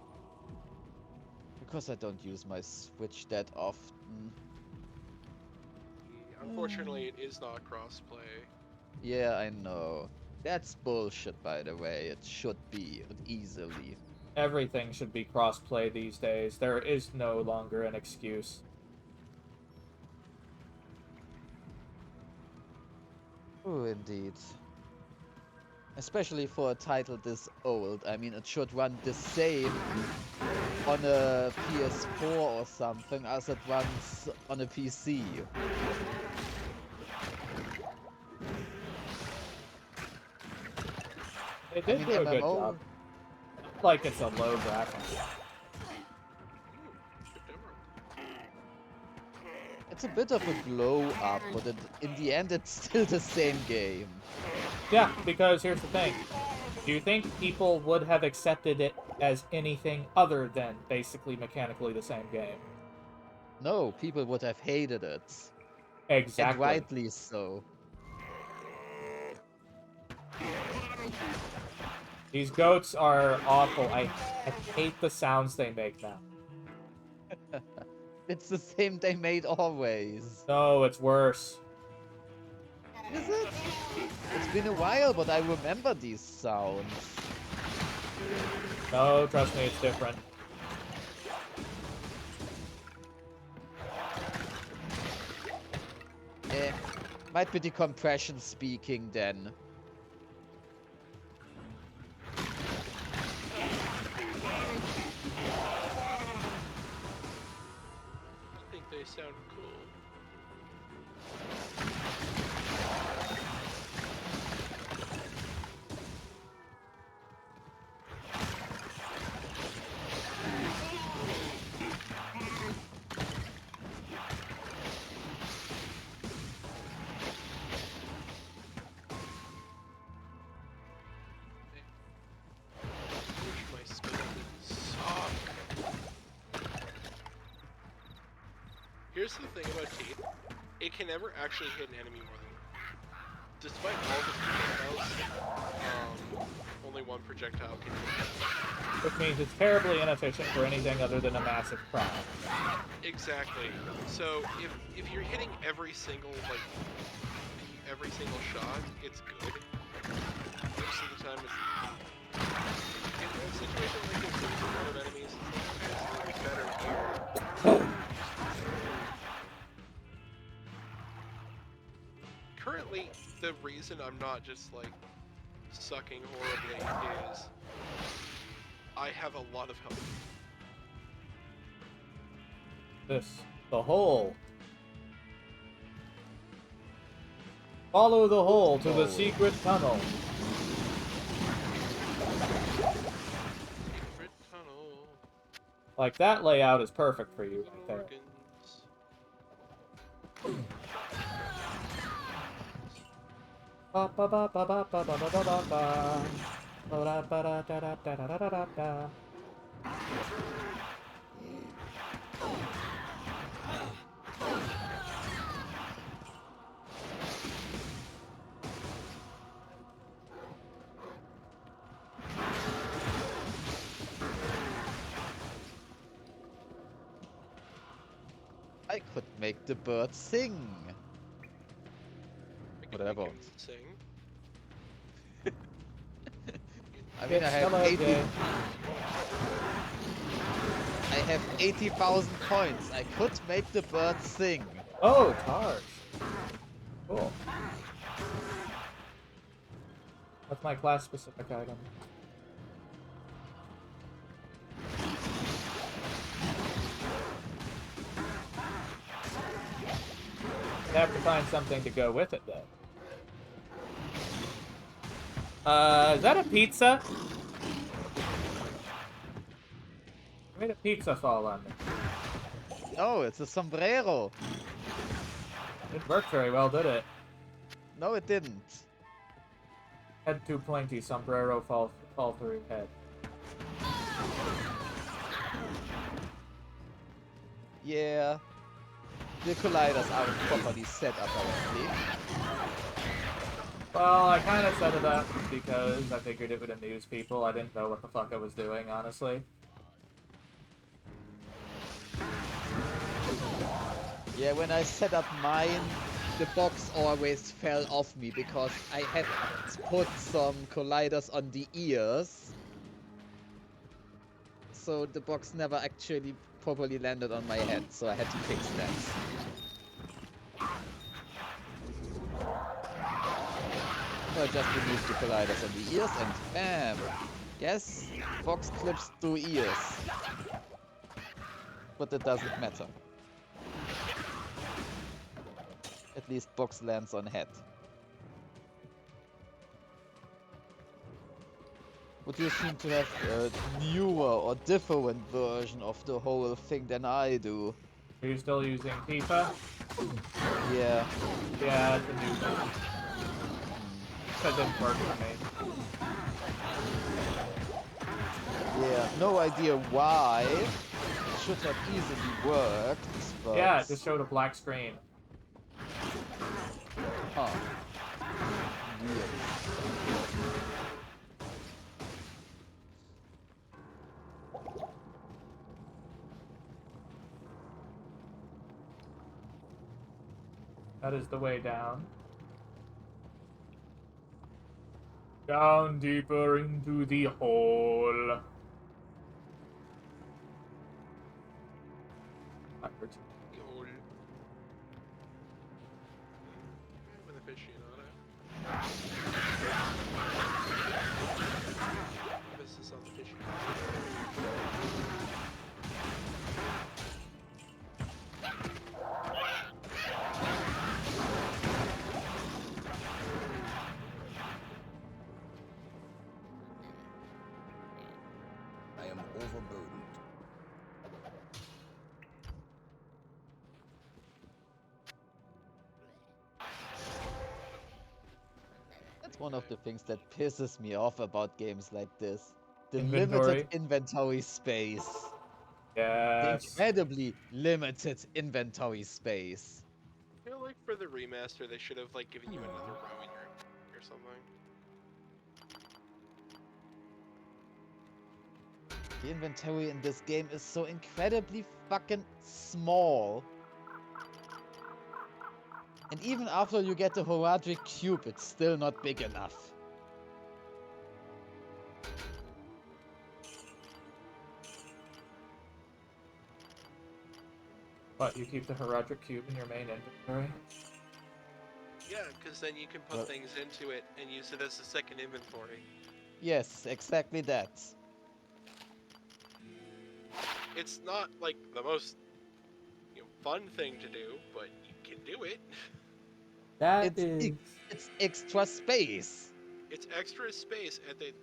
Because I don't use my Switch that often. Unfortunately, it is not crossplay. Yeah, I know. That's bullshit, by the way. It should be, but easily. Everything should be cross-play these days. There is no longer an excuse. Oh, indeed. Especially for a title this old. I mean, it should run the same on a PS4 or something as it runs on a PC. They did do a good job. Like it's a low graphics. It's a bit of a glow up, but in the end it's still the same game. Yeah, because here's the thing. Do you think people would have accepted it as anything other than basically mechanically the same game? No, people would have hated it. Exactly. And rightly so. These goats are awful. I hate the sounds they make now. It's the same they made always. No, it's worse. Is it? It's been a while, but I remember these sounds. No, trust me, it's different. Might be the compression speaking then. I think they sound cool. My spell didn't suck. Here's the thing about Teeth. It can never actually hit an enemy more than... Despite all the projectiles, only one projectile can hit. Which means it's terribly inefficient for anything other than a massive crowd. Exactly. So if you're hitting every single shot, it's good. Most of the time, it's in a situation like this, there's a lot of enemies. It's like, okay, it's a little better here. Currently, the reason I'm not just like sucking horribly is I have a lot of health. The hole. Follow the hole to the secret tunnel. Secret tunnel. Like, that layout is perfect for you right there. Organs. Ba ba ba ba ba ba ba ba ba ba ba. Ba da ba da da da da da da da da. I could make the bird sing. Whatever. Sing. I mean, I have 80,000 points. I could make the bird sing. Oh, Targe. Cool. That's my class-specific item. I have to find something to go with it, though. Is that a pizza? I made a pizza fall on me. No, it's a sombrero. Didn't work very well, did it? No, it didn't. Head too pointy, sombrero fall through head. Yeah. The colliders aren't properly set up, apparently. Well, I kind of set it up because I figured it would amuse people. I didn't know what the fuck I was doing, honestly. Yeah, when I set up mine, the box always fell off me because I had put some colliders on the ears. So the box never actually properly landed on my head, so I had to fix that. So I just removed the colliders on the ears and bam! Yes, box clips through ears. But it doesn't matter. At least box lands on head. But you seem to have a newer or different version of the whole thing than I do. Are you still using Tifa? Yeah. Yeah, it's a new one. That didn't work for me. Yeah, no idea why. It should have easily worked, but... Yeah, it just showed a black screen. Huh. Weird. That is the way down. Down deeper into the hole. Backwards. The old... With aficionado. Emphasis on the aficionado. I am overburdened. That's one of the things that pisses me off about games like this. The Inventory. limited inventory space. The Yes. incredibly limited inventory space. I feel like for the remaster, they should have like given you another row in your or something. The inventory in this game is so incredibly fucking small. And even after you get the Horadric Cube, it's still not big enough. What, you keep the Herodric Cube in your main inventory? Yeah, because then you can put Well- things into it and use it as a second inventory. Yes, exactly that. It's not like the most fun thing to do, but you can do it. That It's is... It's extra space. It's extra space at the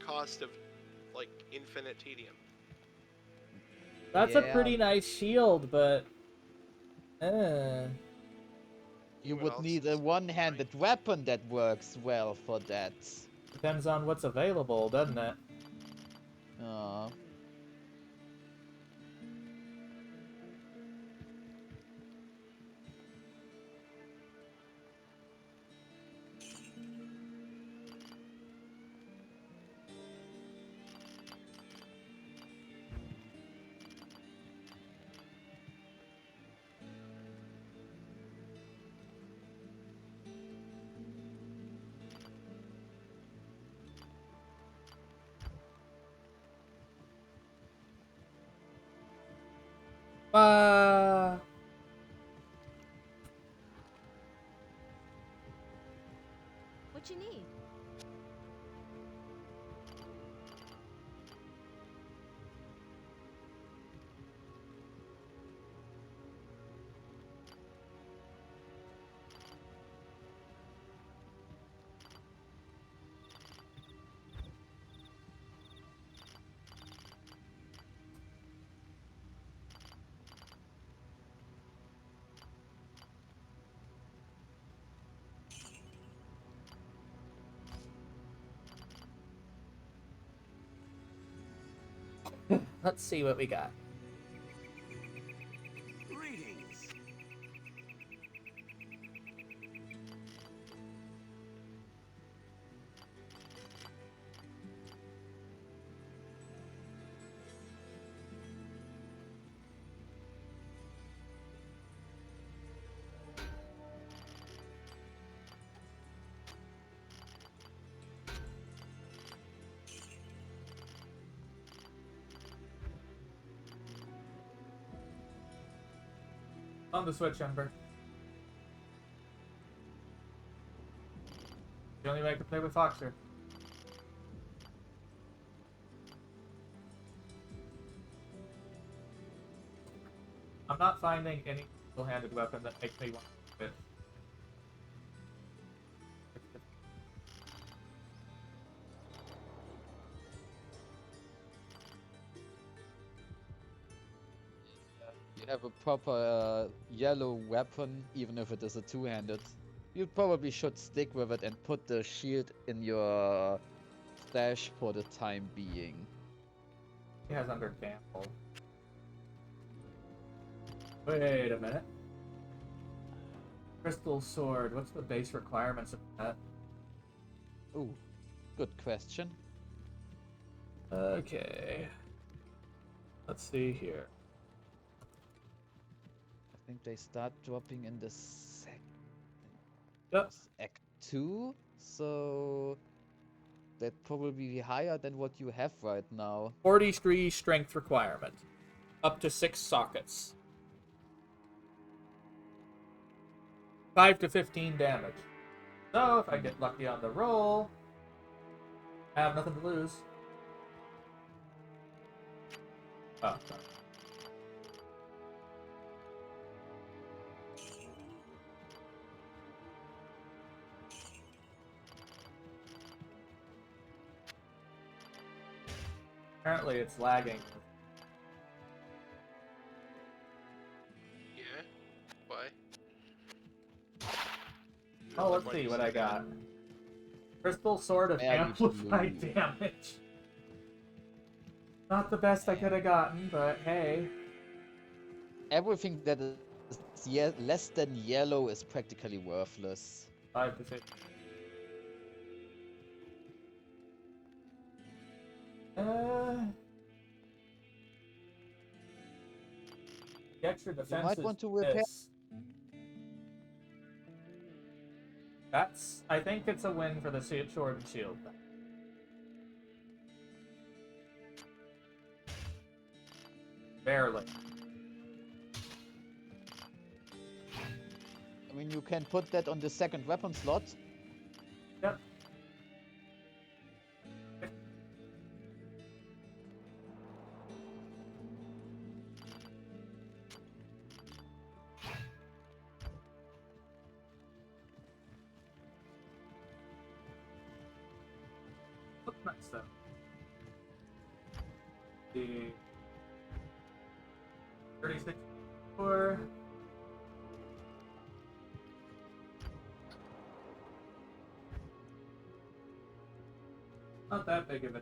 cost of like infinite tedium. That's a Yeah. pretty nice shield, but... You What would else need is a one-handed weapon that works well for that. Depends on what's available, doesn't it? Uh, What you need? Let's see what we got. Greetings. On the Switch, Ember. The only way I can play with Foxer. I'm not finding any single-handed weapon that makes me want to quit. you have a proper yellow weapon, even if it is a two-handed. You probably should stick with it and put the shield in your stash for the time being. He has under gamble. Wait a minute. Crystal Sword. What's the base requirements of that? Ooh, good question. Okay. Let's see here. I think they start dropping in the Yep. Act 2, so That probably be higher than what you have right now. 43 strength requirement. Up to 6 sockets. 5 to 15 damage. So, if I get lucky on the roll, I have nothing to lose. Oh, sorry. Apparently it's lagging. Yeah? Why? Oh, let's see what I got. Crystal Sword of Fairly Amplified blue. Damage. Not the best I could have gotten, but hey. Everything that is less than yellow is practically worthless. 5 to 6. The extra defense might is want to repair- this. I think it's a win for the Sword and Shield. Barely. I mean, you can put that on the second weapon slot. Yep. What's next then? The 36 4. Not that big of a.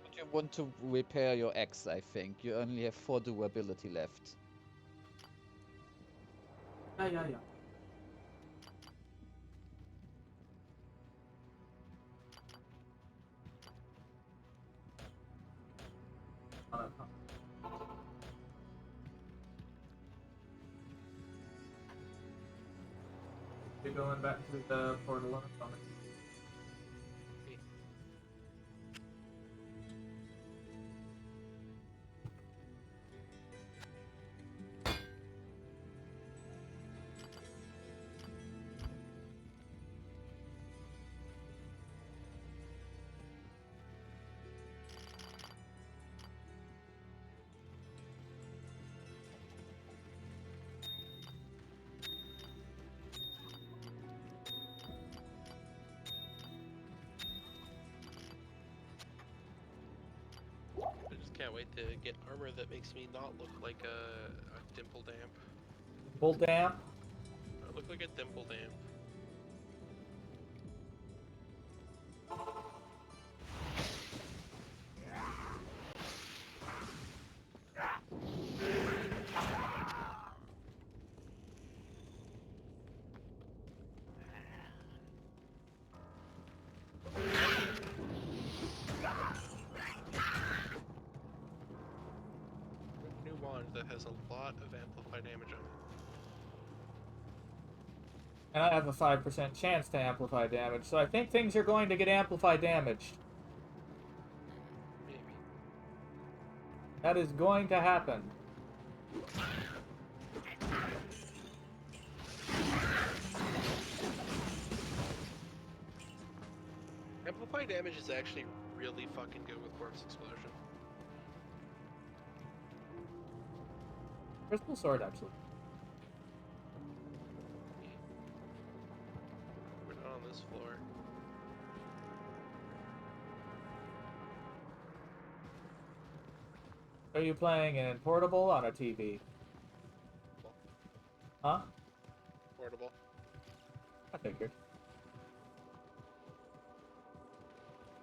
But you want to repair your axe, I think. You only have 4 durability left. Yeah. You're going back to the portal on a summon. I just can't wait to get armor that makes me not look like a dimple damp. Bull Damp. I look like a dimple damp. New wand that has a lot of amplified damage on it. And I have a 5% chance to amplify damage, so I think things are going to get amplified damaged. Maybe. That is going to happen. Amplified damage is actually really fucking good with Corpse Explosion. Crystal Sword, actually. We're not on this floor. Are you playing in portable on a TV? Huh? Portable. I figured.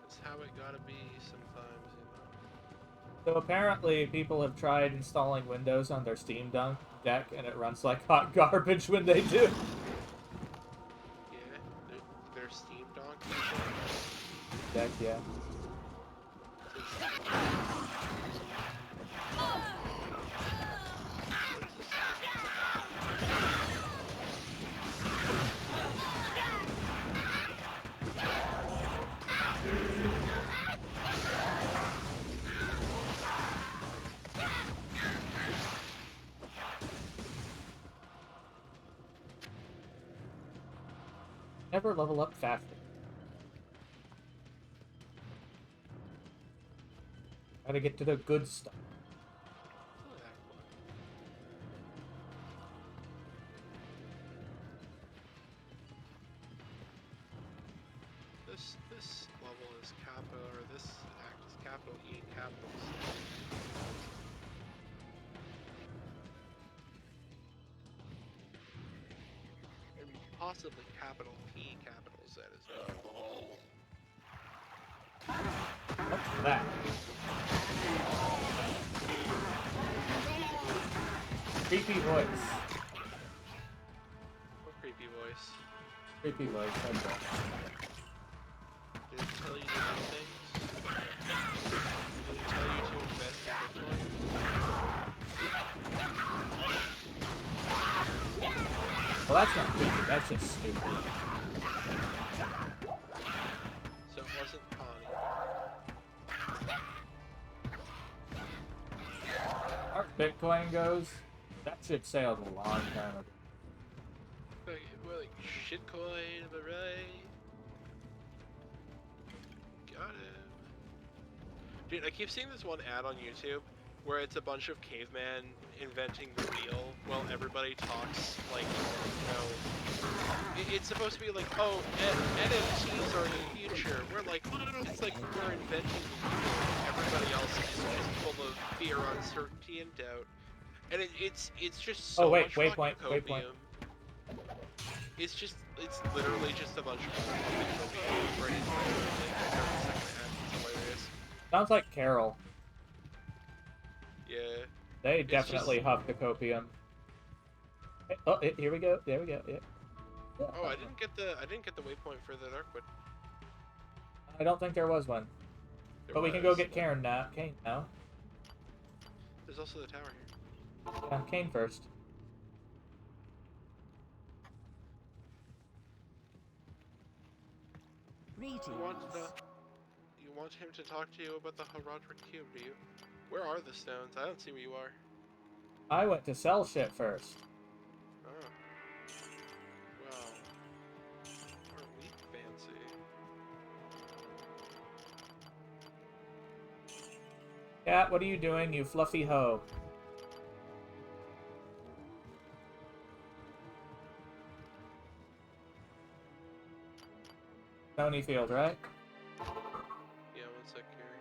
That's how it gotta be sometimes, you know. So apparently people have tried installing Windows on their Steam Deck and it runs like hot garbage when they do. Yeah, they're Steam Donkey. Deck, yeah. Never level up faster. Gotta get to the good stuff. Oh, that one. This level is capital, or this act is capital E, capital C. And possibly capital P, capital Z as well. What's that? Creepy voice. What creepy voice? Creepy voice, that's all. Did it tell you to do things? Did it tell you to invest in Bitcoin? Well, that's not creepy, that's just stupid. So it wasn't Connie. Our Bitcoin goes, that shit sailed a long time ago. Like shitcoin, am I right? Got him. Dude, I keep seeing this one ad on YouTube where it's a bunch of cavemen inventing the wheel while everybody talks like, you know, it's supposed to be like, oh, NFTs are the future. We're like, it's like we're inventing the wheel. Everybody else is just full of fear, uncertainty, and doubt. And it's just so much fucking copium. It's literally just a bunch of where he's hilarious. Sounds like Carol. Yeah. They definitely huffed the copium. Oh, here we go. There we go. Yeah. Oh, I didn't get the waypoint for the Darkwood. I don't think there was one. But we can go get Kane now. There's also the tower here. Yeah, Kane first. Greetings. You want him to talk to you about the Herodric Cube, do you? Where are the stones? I don't see where you are. I went to sell shit first. Oh. Well. Aren't we fancy? Cat, what are you doing, you fluffy hoe? Stonyfield, right? Yeah, one sec here.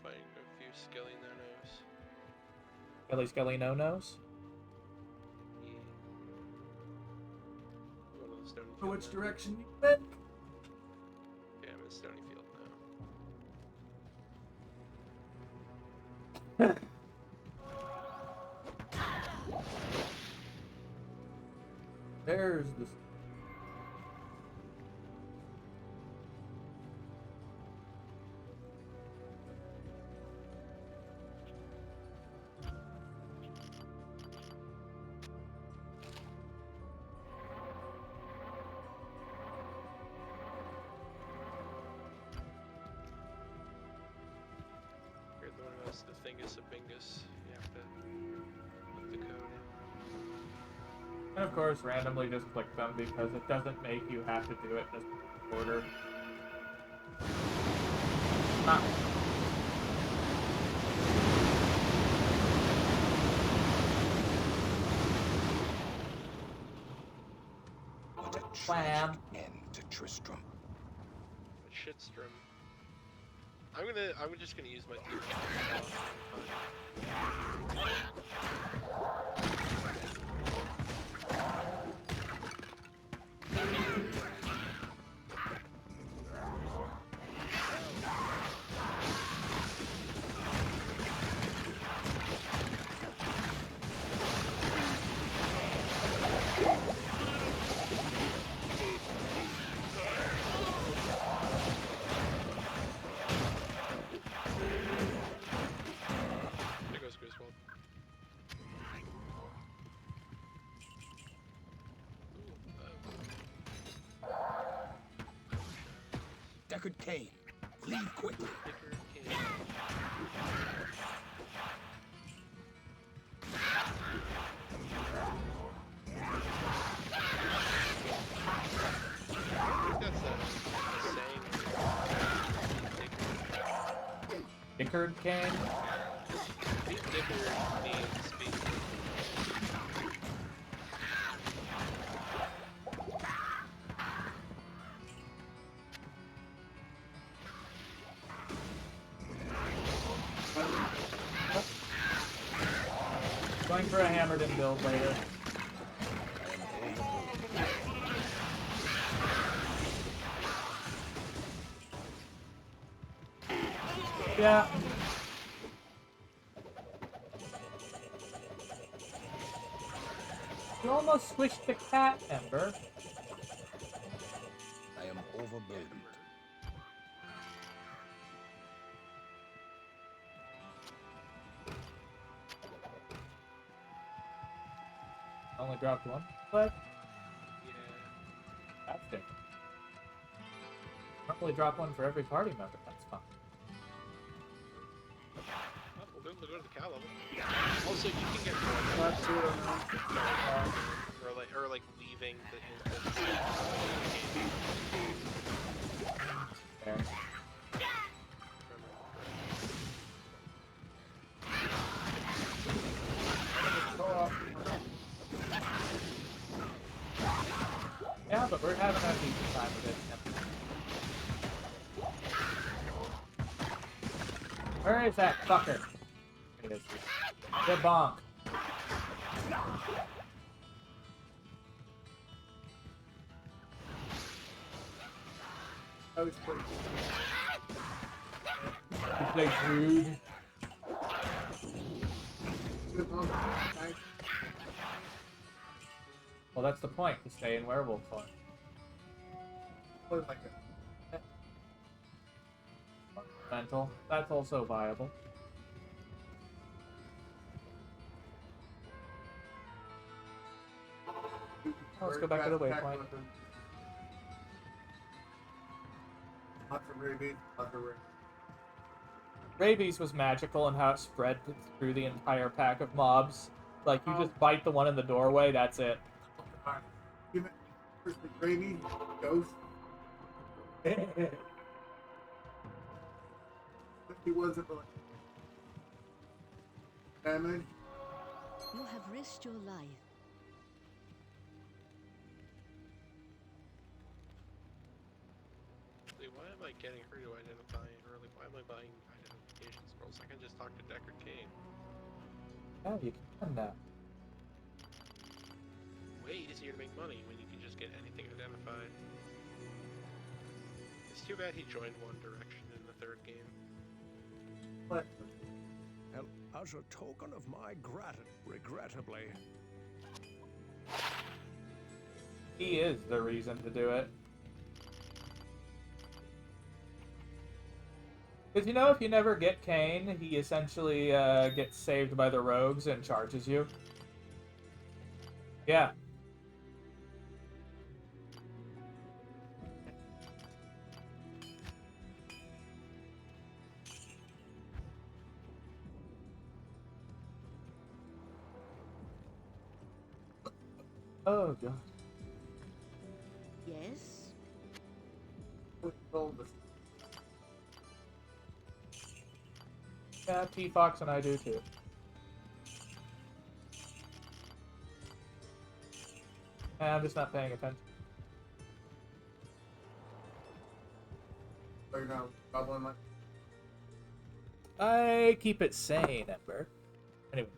Find a few skelly no-nos. Skelly no-nos? Yeah. One of the Stonyfield For which now. direction you went? Yeah, I'm in Stonyfield now. There's the... You're the one who has the thingus of bingus. You have to put the code in. And of course, randomly just click them because it doesn't make you have to do it in this order. Not... What a Wham. tragic end to Tristram. Shitstrom. I'm just gonna use my There goes Griswold. Deckard Cain, leave quickly. Dickard Kane? I think Dickard means being. Going for a hammered in build later. Yeah. You almost squished the cat, Ember. I am overburdened. Only dropped one. But Yeah. that's different. Normally drop one for every party member. That's fine. Oh, we'll be able to go to the cow level. Also, you can get more or like leaving the instance. There. Yeah, but we're having a decent time with it. Where is that fucker? There he is. The bonk. That was pretty cool. He plays rude. Well, that's the point, to stay in werewolf form. Mental. That's also viable. Let's go back to the waypoint. Lots of rabies, lots of rabies. Rabies was magical in how it spread through the entire pack of mobs. Like, you just bite the one in the doorway, that's it. Give it first the rabies, ghost. 51 damage. You have risked your life. Why am I getting her to identify, or like, why am I buying identification scrolls? I can just talk to Deckard Kane. Oh, you can now. Way easier to make money when you can just get anything identified. It's too bad he joined One Direction in the third game. What? And as a token of my regrettably, He is the reason to do it. Because, you know, if you never get Kane, he essentially gets saved by the rogues and charges you. Yeah. Oh, God. Yes? Yeah, Teafoxer and I do too. I'm just not paying attention. So you're not gobbling like. I keep it sane, Ember. Anyway.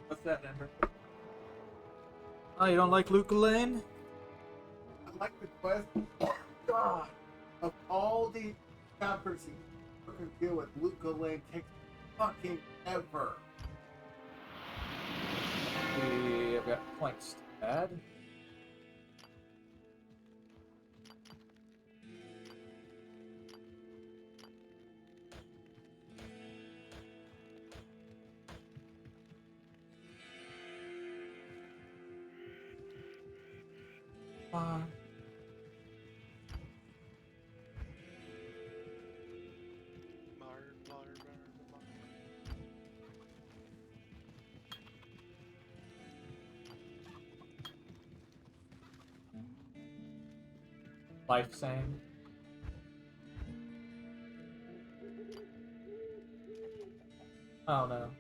What's that, Ember? Oh, you don't like Luke Lane? I like the quest. God. all these chapters you fucking deal with Luca Lane takes fucking ever. We have got points to add. Fine. Life saying. Oh no.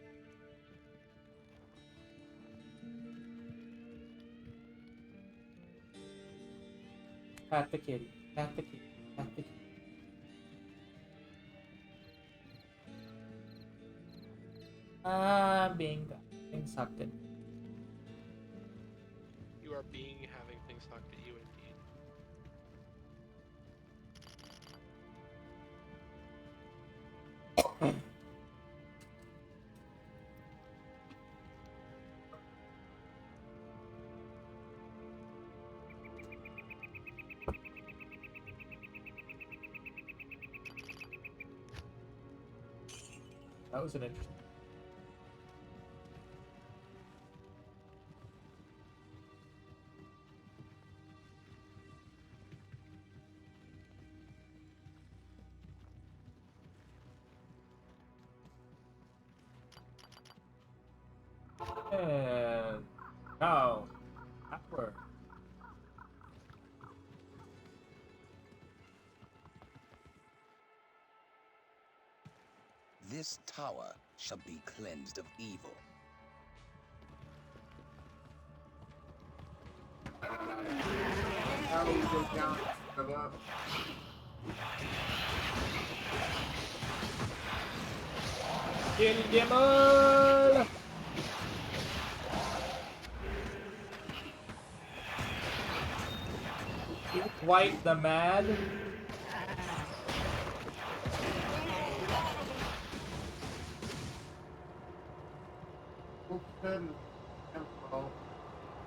Pat the kitty. Pat the kitty. Pat the kitty. I'm being sucked in. You are being having things sucked at you indeed. That was an interesting. And no, backward. This tower shall be cleansed of evil. How do you go down? Go up. Kill them all! Quite the mad.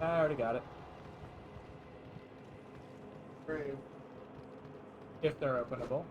I already got it. Great. If they're openable.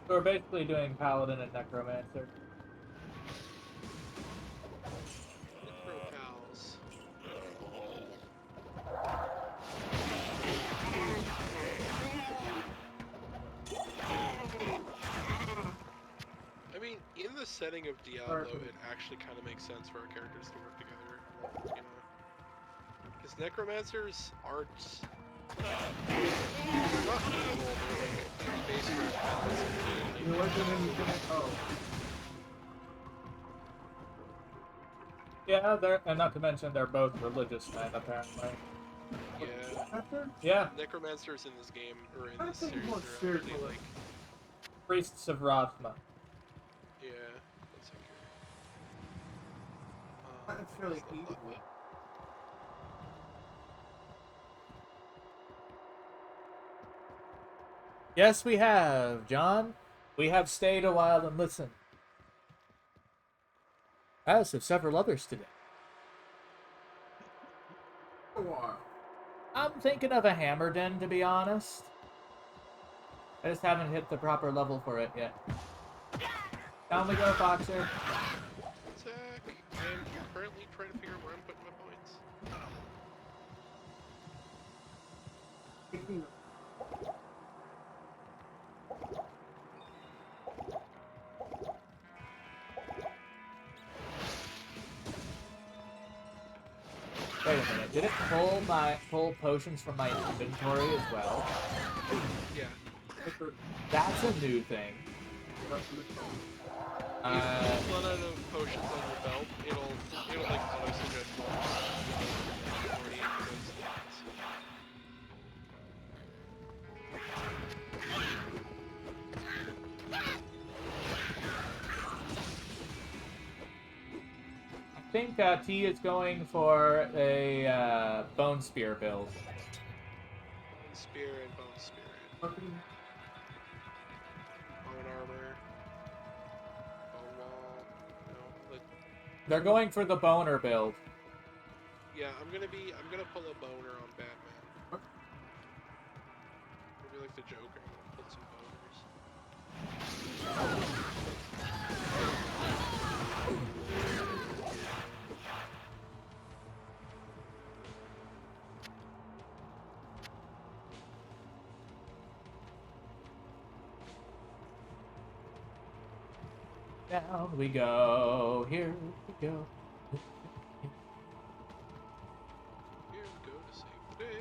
So we're basically doing Paladin and Necromancer. Necropals. I mean, in the setting of Diablo, it actually kind of makes sense for our characters to work together, you know? Because Necromancers aren't... they're not evil, they're like base reptiles. There wasn't anything. Oh. Yeah, they're, and not to mention they're both religious men, apparently. Yeah. After? Yeah, Necromancers in this game, or in I this think series, more are actually spiritual. like... priests of Rathma. Yeah, one second. That's really what's the evil. button? Yes, we have, John. We have stayed a while and listened. As have several others today. I'm thinking of a Hammerden, to be honest. I just haven't hit the proper level for it yet. Down we go, Foxer. Zach, I'm currently trying to figure out where I'm putting my points. Wait a minute. Did it pull potions from my inventory as well? Yeah. That's a new thing. If you run out of potions on your belt, it'll like auto suggest one already into those things. I think T is going for a bone spear build. Bone spear and bone spirit. Bone armor. Bone wall. No, like They're going for the boner build. yeah, I'm gonna pull a boner on Batman. Maybe like the Joker, I'm gonna pull some boners. Down we go. Here we go. Here we go to save the day.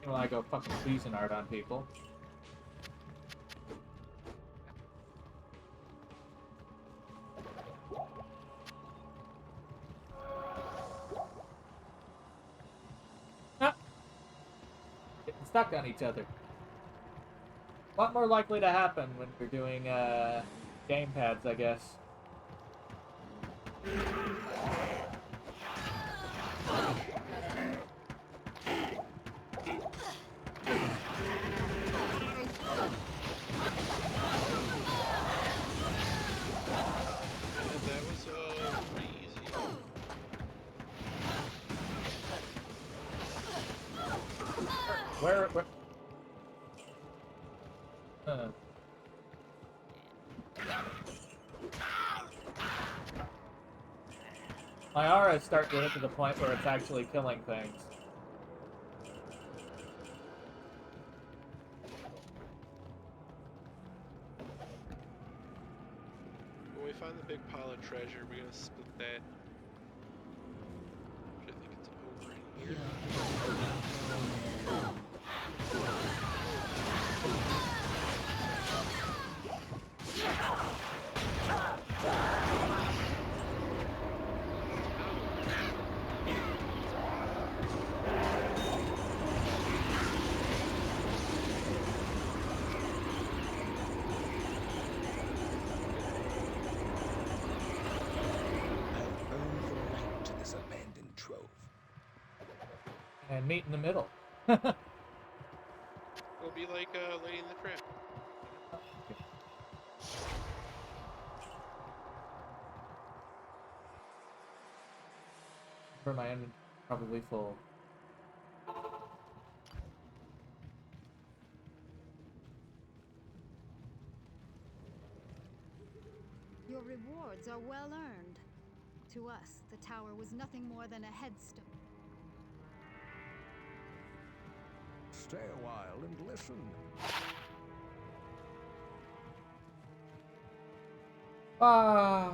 Well, I go fucking pleasing art on people. Ah! Getting stuck on each other. A lot more likely to happen when you're doing gamepads, I guess. That was pretty easy. Where? My aura is starting to hit to the point where it's actually killing things. When we find the big pile of treasure, we're gonna split that. Which I think it's over in here. I'll earn the right to this abandoned trove. And meet in the middle. It'll be like Lady in the Tramp. For my inventory, probably full. Your rewards are well earned. To us, the tower was nothing more than a headstone. Stay a while and listen. Ah!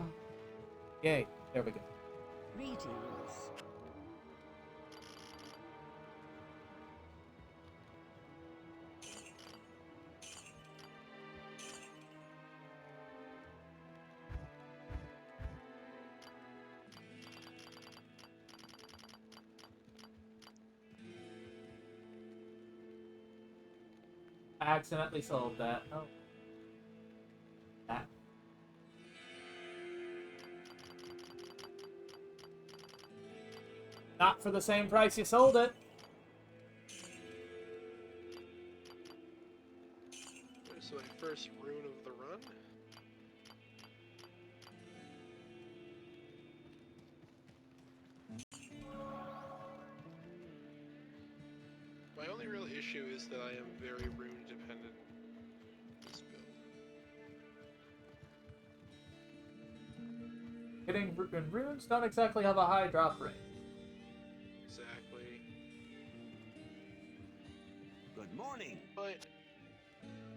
Yay. There we go. Greetings. I accidentally sold that. Oh. That. Not for the same price you sold it. So my first rune of the run. My only real issue is that I am very rune dependent in this build. Getting and runes don't exactly have a high drop rate. Exactly. Good morning. But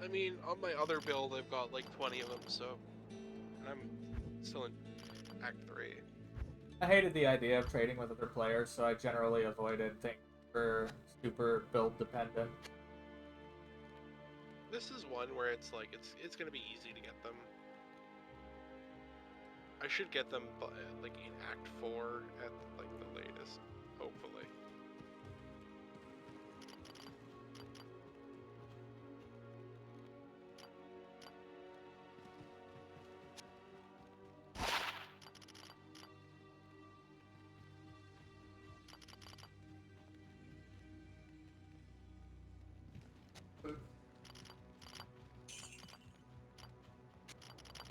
I mean, on my other build, I've got like 20 of them, so and I'm still in Act 3. I hated the idea of trading with other players, so I generally avoided things that were super build dependent. This is one where it's like it's gonna be easy to get them. I should get them like in Act 4 at like the latest, hopefully.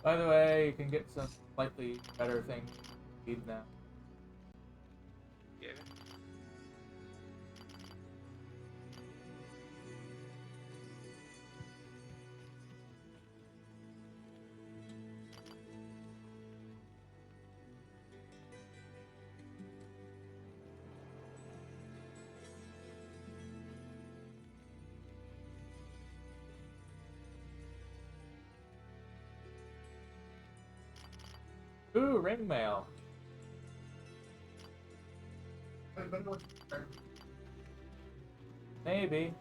By the way, you can get some slightly better things you need now. Yeah. Ooh, ring mail. Maybe.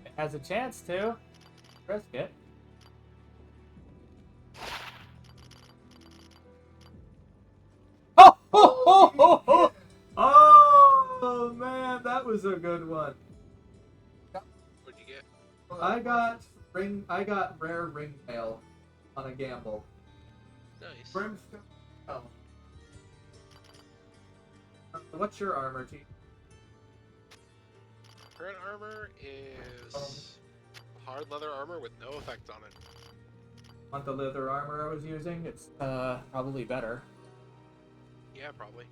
It has a chance to. Risk it. Oh, ho, ho, ho, ho. Oh man, that was a good one. What'd you get? I got rare ring mail on a gamble. Nice. Brimstone. Oh. What's your armor, T? Current armor is hard leather armor with no effect on it. Want the leather armor I was using? It's probably better. Yeah, probably.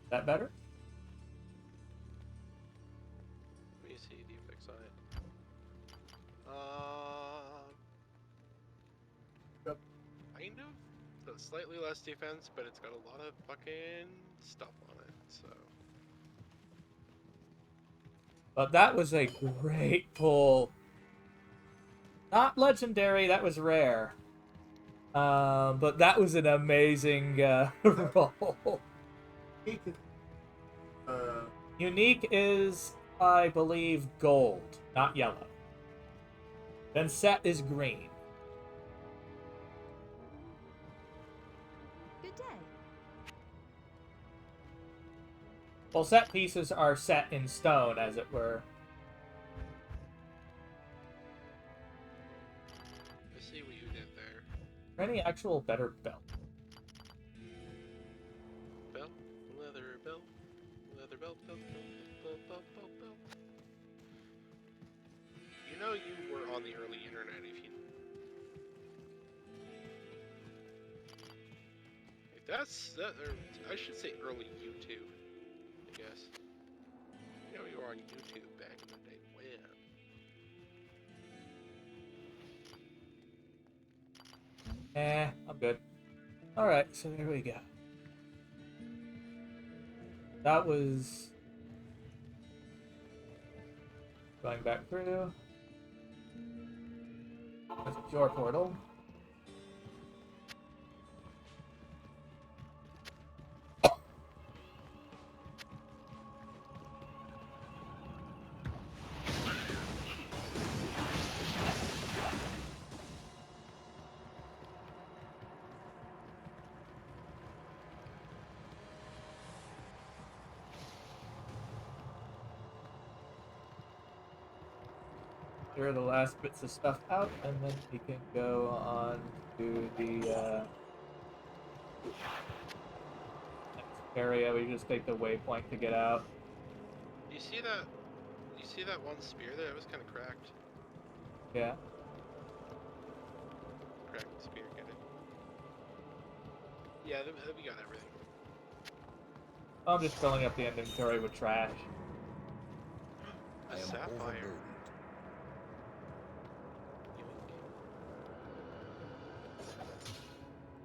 That better? Let me see the effects on it. Kind of. So it's slightly less defense, but it's got a lot of fucking stuff on it, so. But that was a great pull. Not legendary, that was rare. But that was an amazing roll. Unique is, I believe, gold, not yellow. Then set is green. Good day. Well, set pieces are set in stone, as it were. Let's see what you did there. Is there any actual better belt? Belt? Leather belt? Leather belt, belt, belt, belt, belt, belt. You know you were on the early internet if you... If that's... That, or I should say early YouTube, I guess. You know you were on YouTube back in the day. When? I'm good. Alright, so there we go. That was... Going back through. That's your portal. Clear the last bits of stuff out, and then we can go on to the next area. We just take the waypoint to get out. You see that? You see that one spear there? It was kind of cracked. Yeah. Cracked spear, get it? Yeah, we got everything. I'm just filling up the inventory with trash. I am Sapphire. overburdened.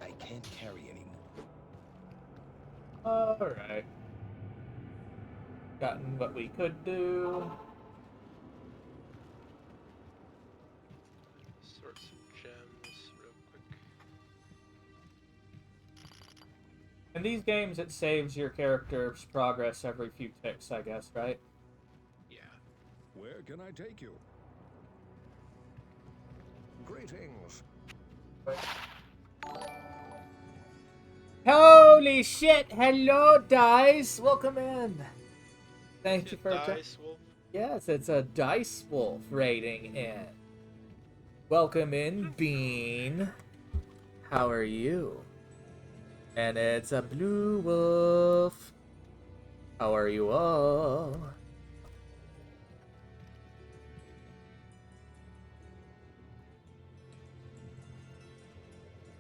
I can't carry anymore. Alright. Gotten what we could do. Sort some gems real quick. In these games, it saves your character's progress every few ticks, I guess, right? Yeah. Where can I take you? Greetings. Holy shit! Hello, Dice! Welcome in! Thank you for... Dice Wolf. Yes, it's a Dice Wolf rating in. Welcome in, Bean. How are you? And it's a Blue Wolf. How are you all?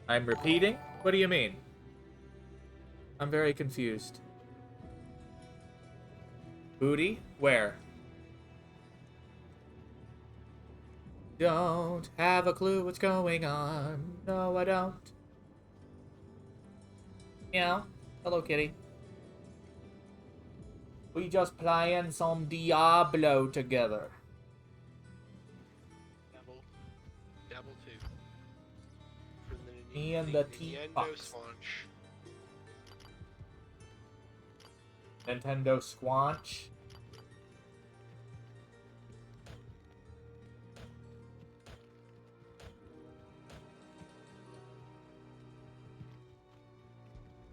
I'm repeating? What do you mean? I'm very confused. Booty? Where? Don't have a clue what's going on. No, I don't. Meow. Hello, kitty. We just playing some Diablo together. Diablo 2. For Me and the Nintendo Teafoxer. launch. Nintendo Squanch.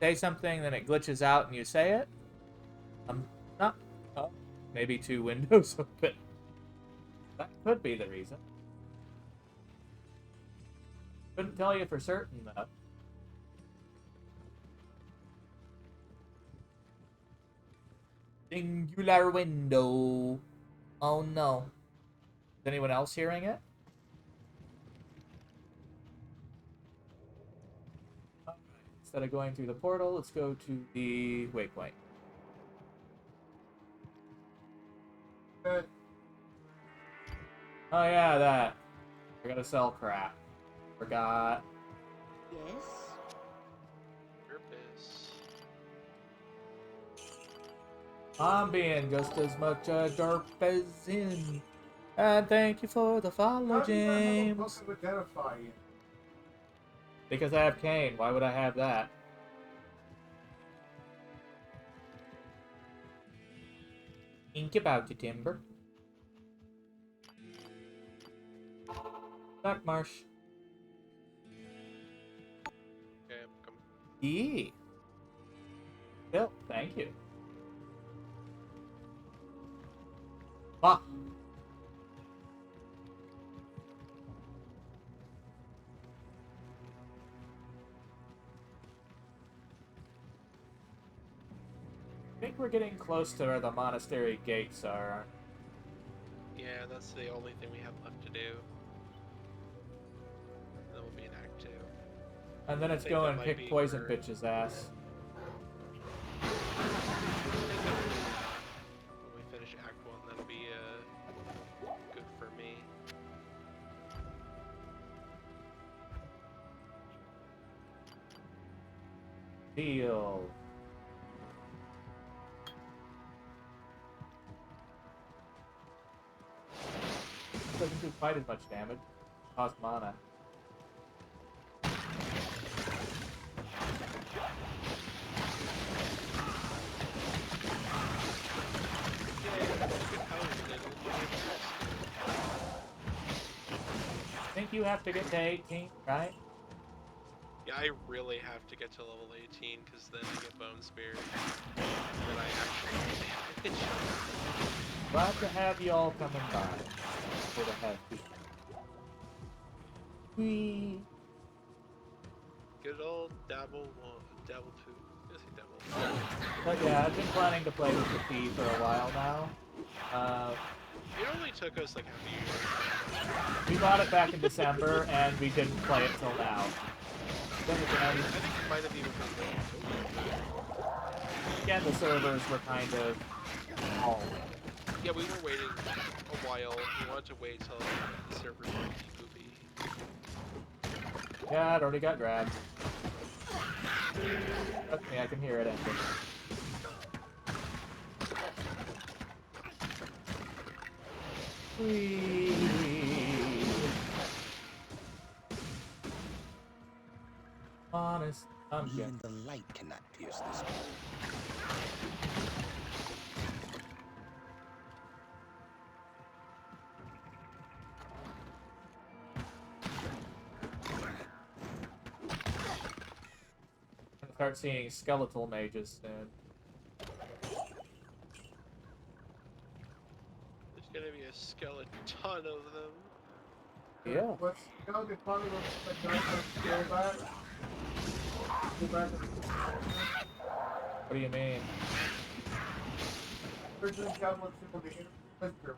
Say something, then it glitches out and you say it. Not. Oh, maybe two windows open. That could be the reason. Couldn't tell you for certain, though. Singular window. Oh no. Is anyone else hearing it? Alright. Instead of going through the portal, let's go to the waypoint. Oh yeah, that. I gotta sell crap. Forgot. Yes? Purpose. I'm being just as much a derp as in. And thank you for the follow, James. Identify you. Because I have Kane. Why would I have that? Think about it, Timber. Back marsh. Okay, I'm coming. Yee. Bill, thank you. Ah. I think we're getting close to where the monastery gates are. Yeah, that's the only thing we have left to do. Then we'll be in Act 2. And then I it's think go that and might kick be Poison where- Bitch's ass. When we finish Act 1, that'll be good for me. Deal. Doesn't do quite as much damage. Cost mana. I think you have to get to 18, right? Yeah, I really have to get to level 18 because then I get Bone Spear. And then I actually get damage. Glad to have you all coming by. For the heavy. Whee! Good old Dabble 1, Dabble 2. I say Dabble 2. But yeah, I've been planning to play with the P for a while now. It only took us like half a year. We bought it back in December, and we didn't play it till now. Then again, I think it might have even been Again, the servers were kind of all. Yeah, we were waiting a while. We wanted to wait till the servers were goofy. Yeah, it already got grabbed. Trust me, I can hear it ending. Whee! Honest, Even the light cannot pierce this wall. Start seeing skeletal mages soon. There's gonna be a skeleton of them. Yeah. What's the funny the guy go back? Go back and What do you mean? originally Diablo II on the Inquisitor.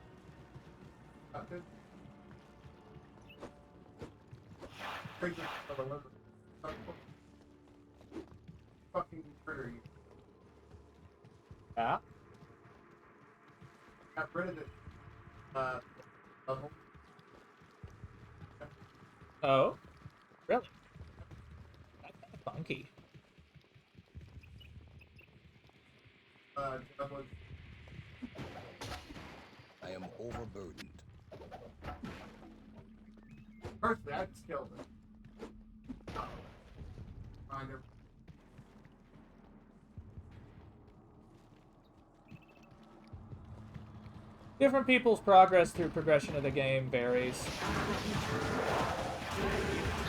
Fucking murder you. Yeah? Got rid of it. Level. Oh? Really? That's kind of funky. Diablo. I am overburdened. Personally, I'd kill them. Kind of. Different people's progress through progression of the game varies. They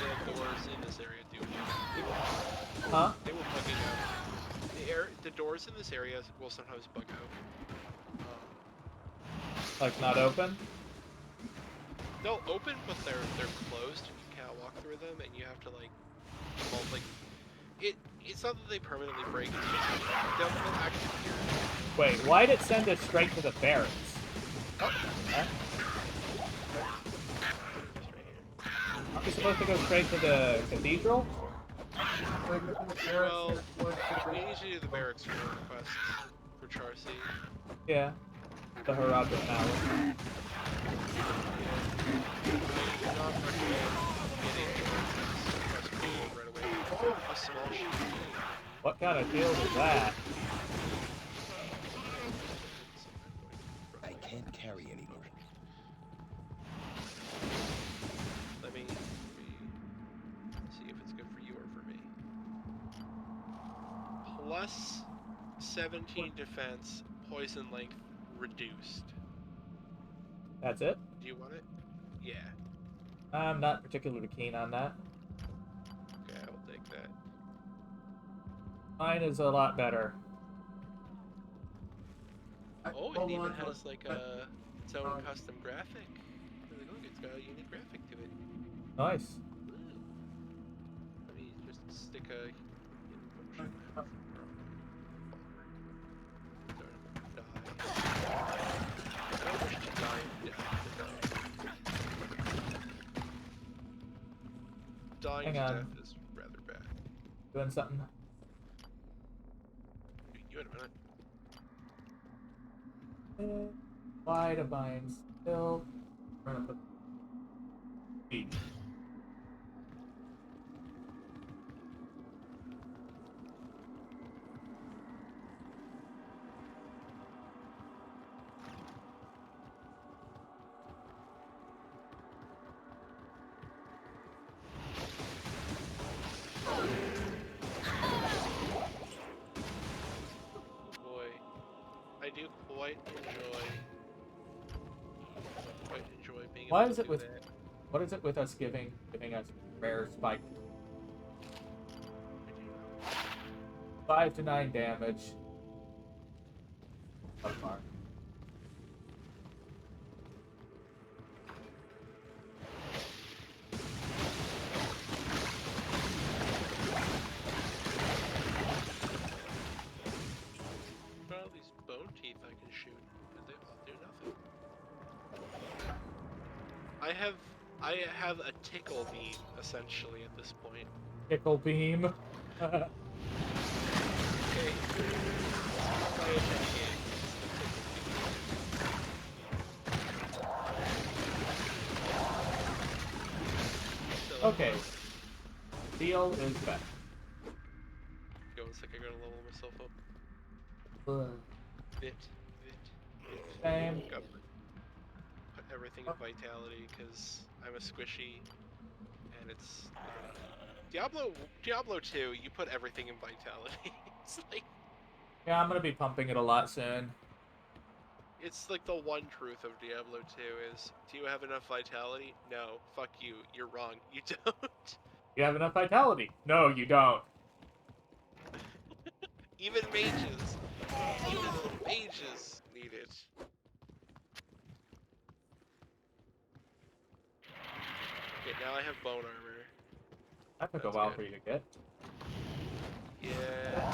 have doors in this area too. Huh? They were bugging out. The doors in this area will sometimes bug out. Like not open? They'll open, but they're closed, and you can't walk through them, and you have to it's not that they permanently break. It's just they'll activate. Wait, why'd it send us straight to the barracks? Huh? Aren't we supposed to go straight to the cathedral? Well, we need to do the barracks for a request for Charcy. Yeah. The Harada Palace. What kind of field is that? I can't carry anymore. Let me see if it's good for you or for me. Plus 17 defense, poison length reduced. That's it? Do you want it? Yeah. I'm not particularly keen on that. Okay, I will take that. Mine is a lot better. Oh, it even has like its own custom graphic. Like, look, it's got a unique graphic to it. Nice. Let me just stick a. Dying Hang to on. death is rather bad. Doing something. You in a minute. Why to bind still? We're gonna put feet. Boy, I do quite enjoy being Why able is to it do with that. what is it with us giving us rare spike? 5 to 9 damage. So far. Well, these bone teeth I can shoot, but they will do nothing. I have a tickle beam essentially at this point. Pickle beam. Yeah, okay. Play a shitty game. So, Okay. Steel is back. Go 1 second, I gotta level myself up. Bit. Same. Go. Put everything in vitality because I'm a squishy, and it's Diablo 2. You put everything in vitality. It's like Yeah, I'm gonna be pumping it a lot soon. it's like the one truth of Diablo 2 is: do you have enough vitality? No. Fuck you. You're wrong. You don't. You have enough vitality? No, you don't. Even mages need it. Okay, now I have bone armor. That took a That's while good. for you to get. Yeah.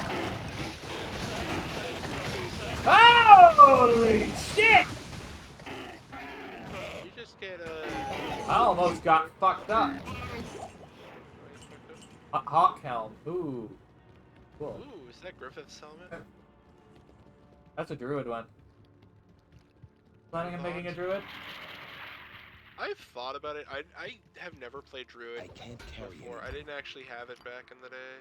Holy shit! You just get I almost got fucked up. A hawk helm. Ooh. Cool. Ooh, is that Griffith's helmet? That's a druid one. Planning on making a Thoughts? druid? I've thought about it. I have never played Druid I can't carry before. I didn't actually have it back in the day.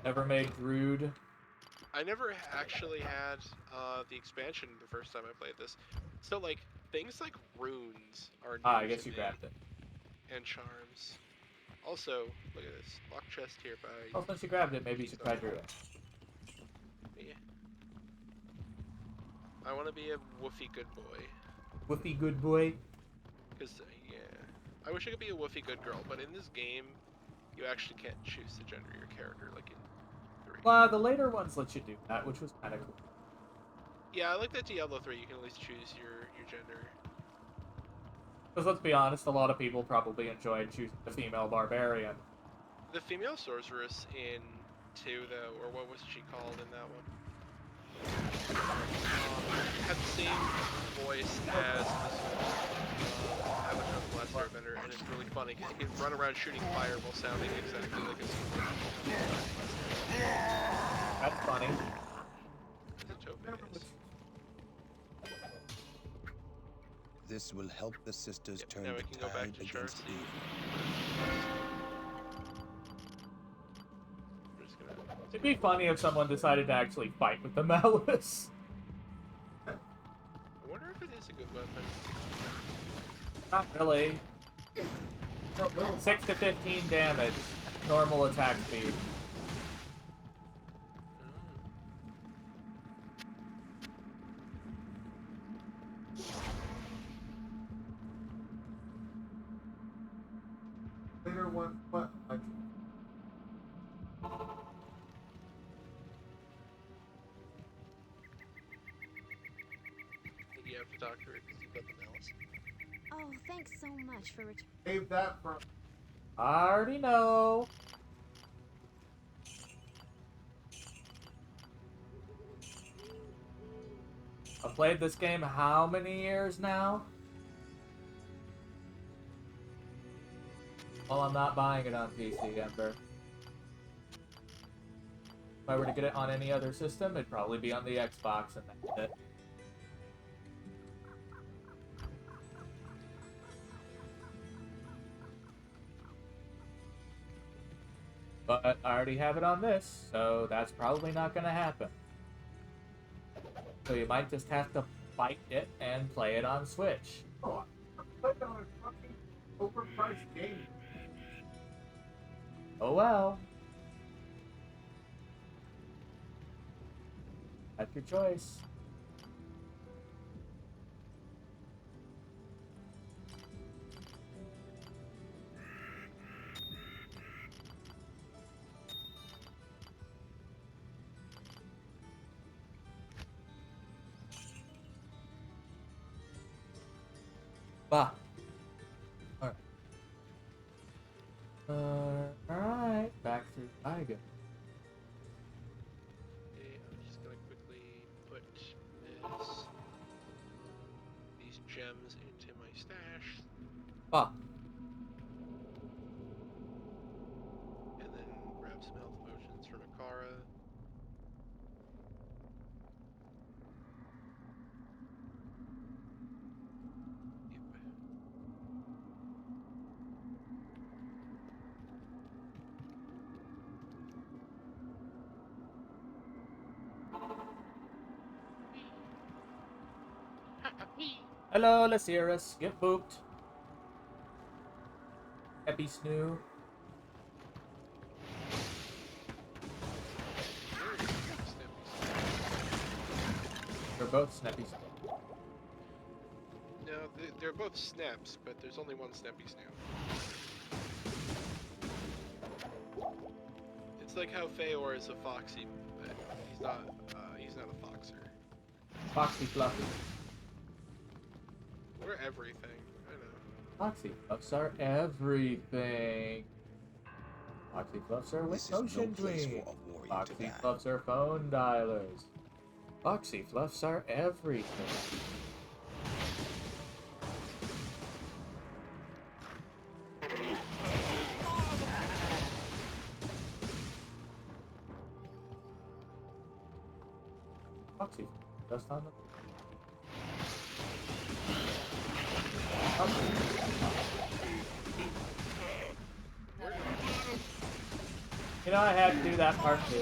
Never made druid. I never actually had the expansion the first time I played this. So like things like runes are new I guess to you me, grabbed it. and charms. Also, look at this lock chest here by. Well, since you grabbed it, maybe you should try druid. Yeah. I want to be a woofy good boy. Woofy good boy. Cause yeah, I wish I could be a woofy good girl, but in this game, you actually can't choose to gender your character like in 3. Well, the later ones let you do that, which was kind of cool. Yeah, I like that Diablo 3. You can at least choose your gender. Because let's be honest, a lot of people probably enjoyed choosing the female barbarian. The female sorceress in 2, though, or what was she called in that one? Had the same voice as the Avatar the Last Airbender, and it's really funny because you can run around shooting fire while sounding exactly like a super. That's funny. It's a topaz. This will help the sisters Yep, turn now we the can go back tide to against Charcy. evil. I'm just gonna. It'd be funny if someone decided to actually fight with the Malice. I wonder if it is a good weapon. Not really. 6 to 15 damage. Normal attack speed. Later one, what? You have to talk to her because you've got the malice. Oh, thanks so much for returning. Save that for. I already know. I've played this game how many years now? Well, I'm not buying it on PC, Ember. If I were to get it on any other system, it'd probably be on the Xbox, and that's it. But I already have it on this, so that's probably not going to happen. So you might just have to fight it and play it on Switch. Oh, I played on a fucking overpriced game. Oh well. That's your choice. Bah. Alright. Alright. Back through Tiger. Okay, I'm just gonna quickly put these gems into my stash, Bah. and then grab some health potions from Akara. Hello, Lasiris. Get booped. Happy Snoo. They're both Snappy Snoo. No, they're both snaps, but there's only one snappy snoo. It's like how Feor is a foxy, but he's not a foxer. Foxy Fluffy. We're everything. I know. Foxy Fluffs are everything. Foxy Fluffs are This with is no motion place dream. for a warrior to Foxy die. Fluffs are phone dialers. Foxy Fluffs are everything. Foxy just on the You know, I had to do that part too.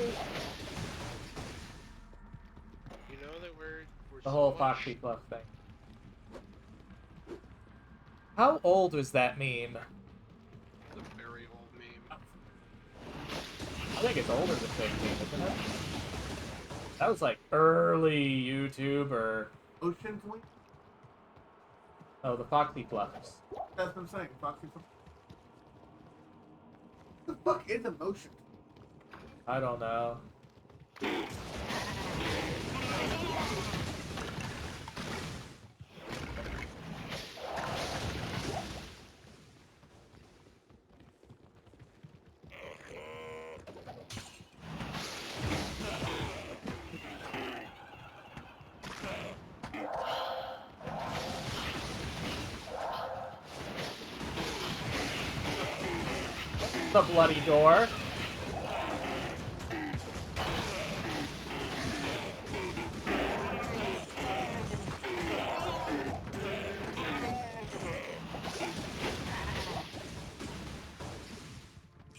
You know that we're The so whole much- Foxy Fluff thing. How old was that meme? It's a very old meme. I think it's older than 15, isn't it? That was like early YouTube or... Ocean's Wing? Oh, the Foxy Fluffs. That's what I'm saying. Foxy Fluff. The fuck is emotion? I don't know. The bloody door.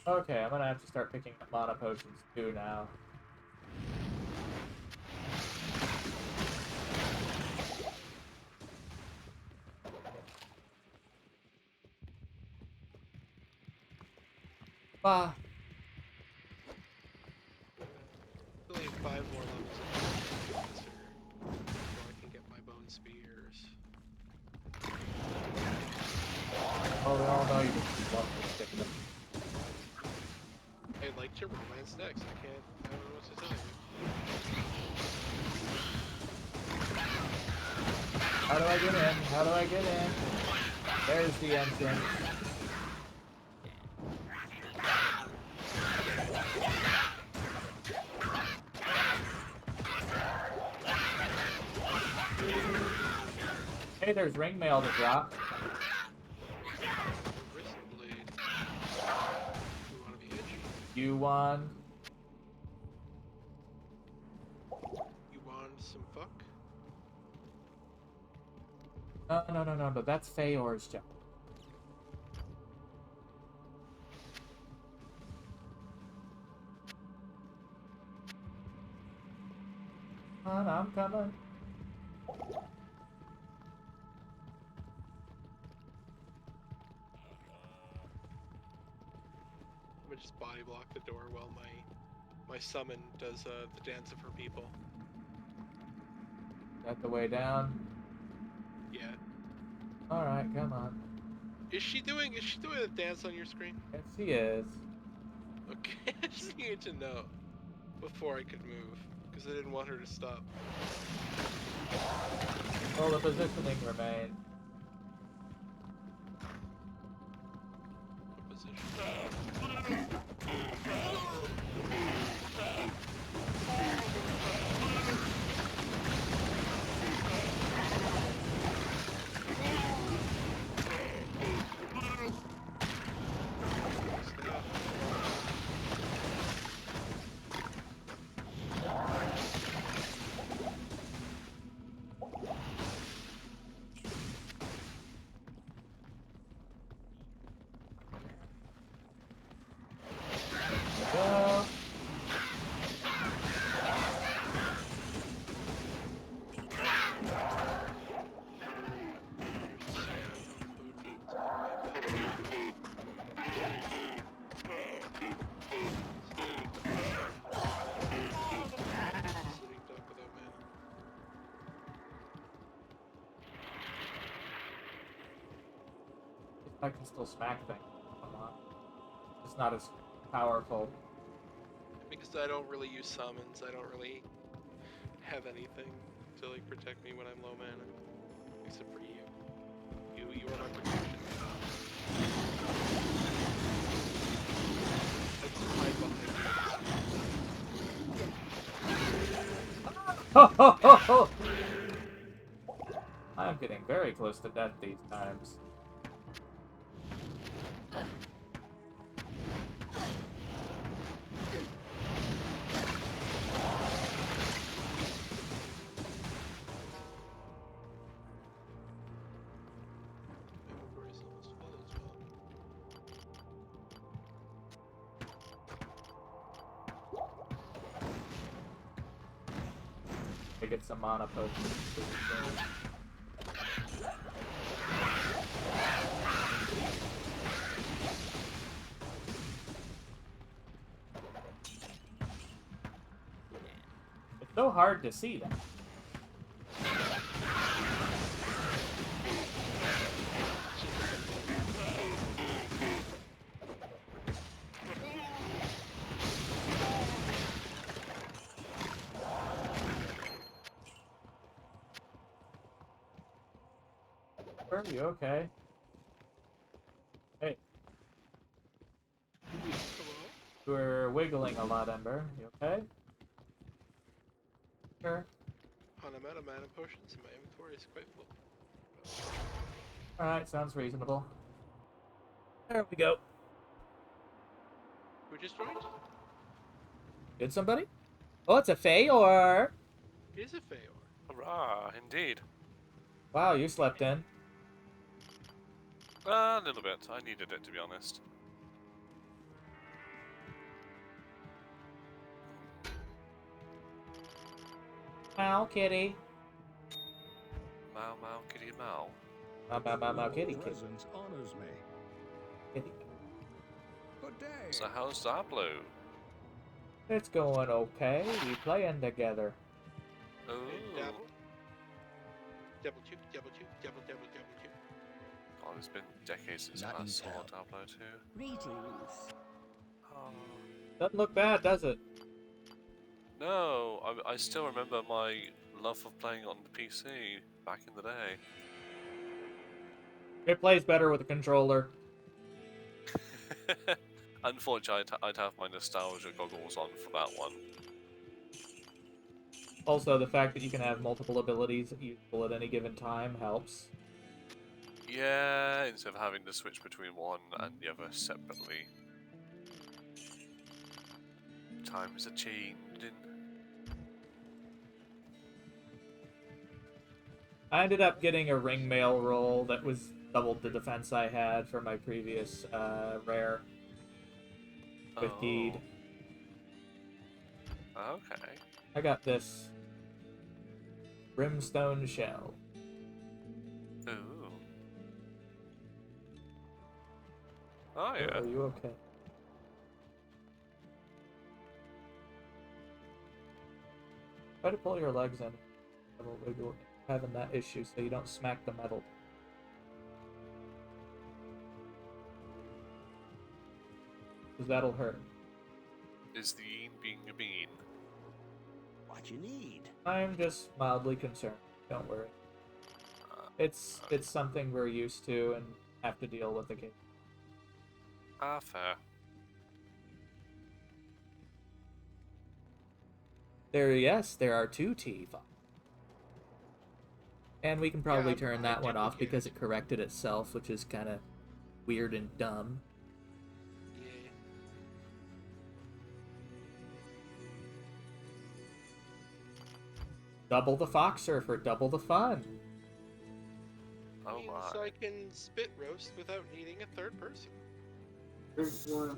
Okay, I'm gonna have to start picking up mana potions too now. Bah. Only 5 more levels of Cancer before I can get my bone spears. Oh, we all know you just love to stick them. I'd like to romance next. I don't know what to tell you. How do I get in? How do I get in? There's the entrance. Hey, there's ring mail to drop. Wrist blade. You wanna be itchy? You won. You want some fuck? No, that's Feor's job. Come on, I'm coming. I'm gonna just body block the door while my summon does the dance of her people. Got the way down. Yeah. Alright, come on. Is she doing a dance on your screen? Yes, he is. Okay, I just needed to know before I could move, because I didn't want her to stop. Well, the positioning remained. What position? I can still smack things. Come on. It's not as powerful. Because I don't really use summons, I don't really have anything to like protect me when I'm low mana. Except for you. You are my protection. That's my behind. Ho ho ho ho! I'm getting very close to death these times. Inventory's almost full as well. I get some mana potions. It's so hard to see that. Are you okay? Hey. You were wiggling a lot, Ember. You okay? Sure. I'm out of mana potions and my inventory is quite full. Alright, sounds reasonable. There we go. Who just joined? Did somebody? Oh, it's a Feyor! It is a Feyor. Hurrah, indeed. Wow, you slept in. A little bit. I needed it, to be honest. Meow, kitty. Mau mau kitty mau. Meow, kitty, Your kitty, presence honors me. kitty. Good day. So how's Diablo? It's going okay. We playing together. Oh. Dabble. Double two, double two, double double double two. Oh, it's been decades since Not I in saw town. Diablo 2. Greetings. Oh. Doesn't look bad, does it? No, I still remember my love of playing on the PC back in the day. It plays better with a controller. Unfortunately, I'd have my nostalgia goggles on for that one. Also, the fact that you can have multiple abilities useful at any given time helps. Yeah, instead of having to switch between one and the other separately. Times are changing. I ended up getting a ring mail roll that was doubled the defense I had for my previous rare with Geed. Okay. I got this brimstone shell. Ooh. Oh yeah. Are you okay? Try to pull your legs in. It'll wiggle, having that issue so you don't smack the metal. Because that'll hurt. Is the yin being a bean? What you need? I'm just mildly concerned. Don't worry. It's something we're used to and have to deal with again. Ah, fair. There are two Teafoxers. And we can probably turn that one off because it corrected itself, which is kind of weird and dumb. Yeah. Double the Foxer for double the fun. Oh Means my. I can spit roast without needing a third person. There's one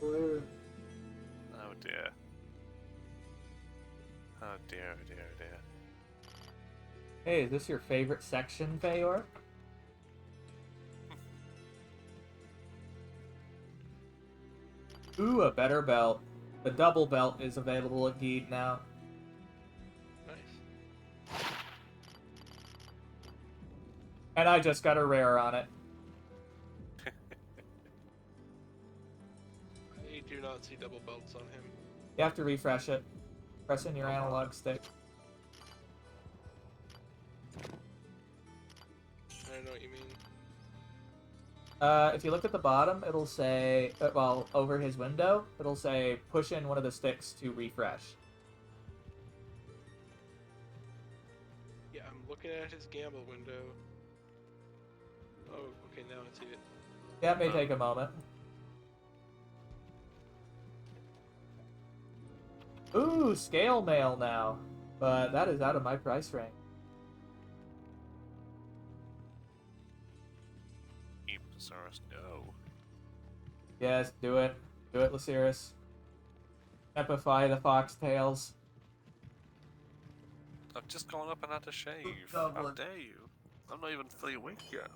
player. Oh dear. Oh dear, oh dear, oh dear. Hey, is this your favorite section, Feyor? Ooh, a better belt. The double belt is available at Geed now. Nice. And I just got a rare on it. not see double belts on him. You have to refresh it. Press in your analog stick. I don't know what you mean. If you look at the bottom, it'll say, well, over his window, it'll say push in one of the sticks to refresh. Yeah, I'm looking at his gamble window. Oh, okay, now I see it. Yeah, it may take a moment. Ooh, scale mail now. But that is out of my price range. Keep Saurus, no. Yes, do it. Do it, Lysiris. Amplify the foxtails. I've just gone up and had to shave. Goblin. How dare you? I'm not even fully awake yet.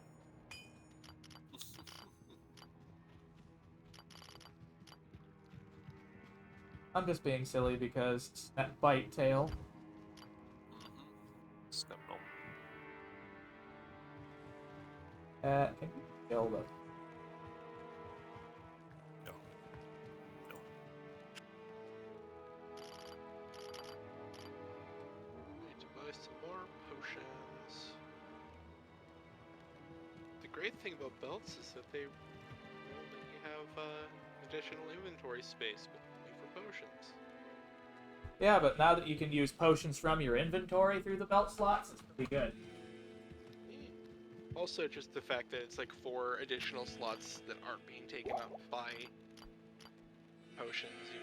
I'm just being silly because snap bite tail. Snap nom. Can you kill them? No. No. Need to buy some more potions. The great thing about belts is that they only have additional inventory space, but only for potions. Yeah, but now that you can use potions from your inventory through the belt slots, it's pretty good. Also, just the fact that it's like 4 additional slots that aren't being taken up by potions, you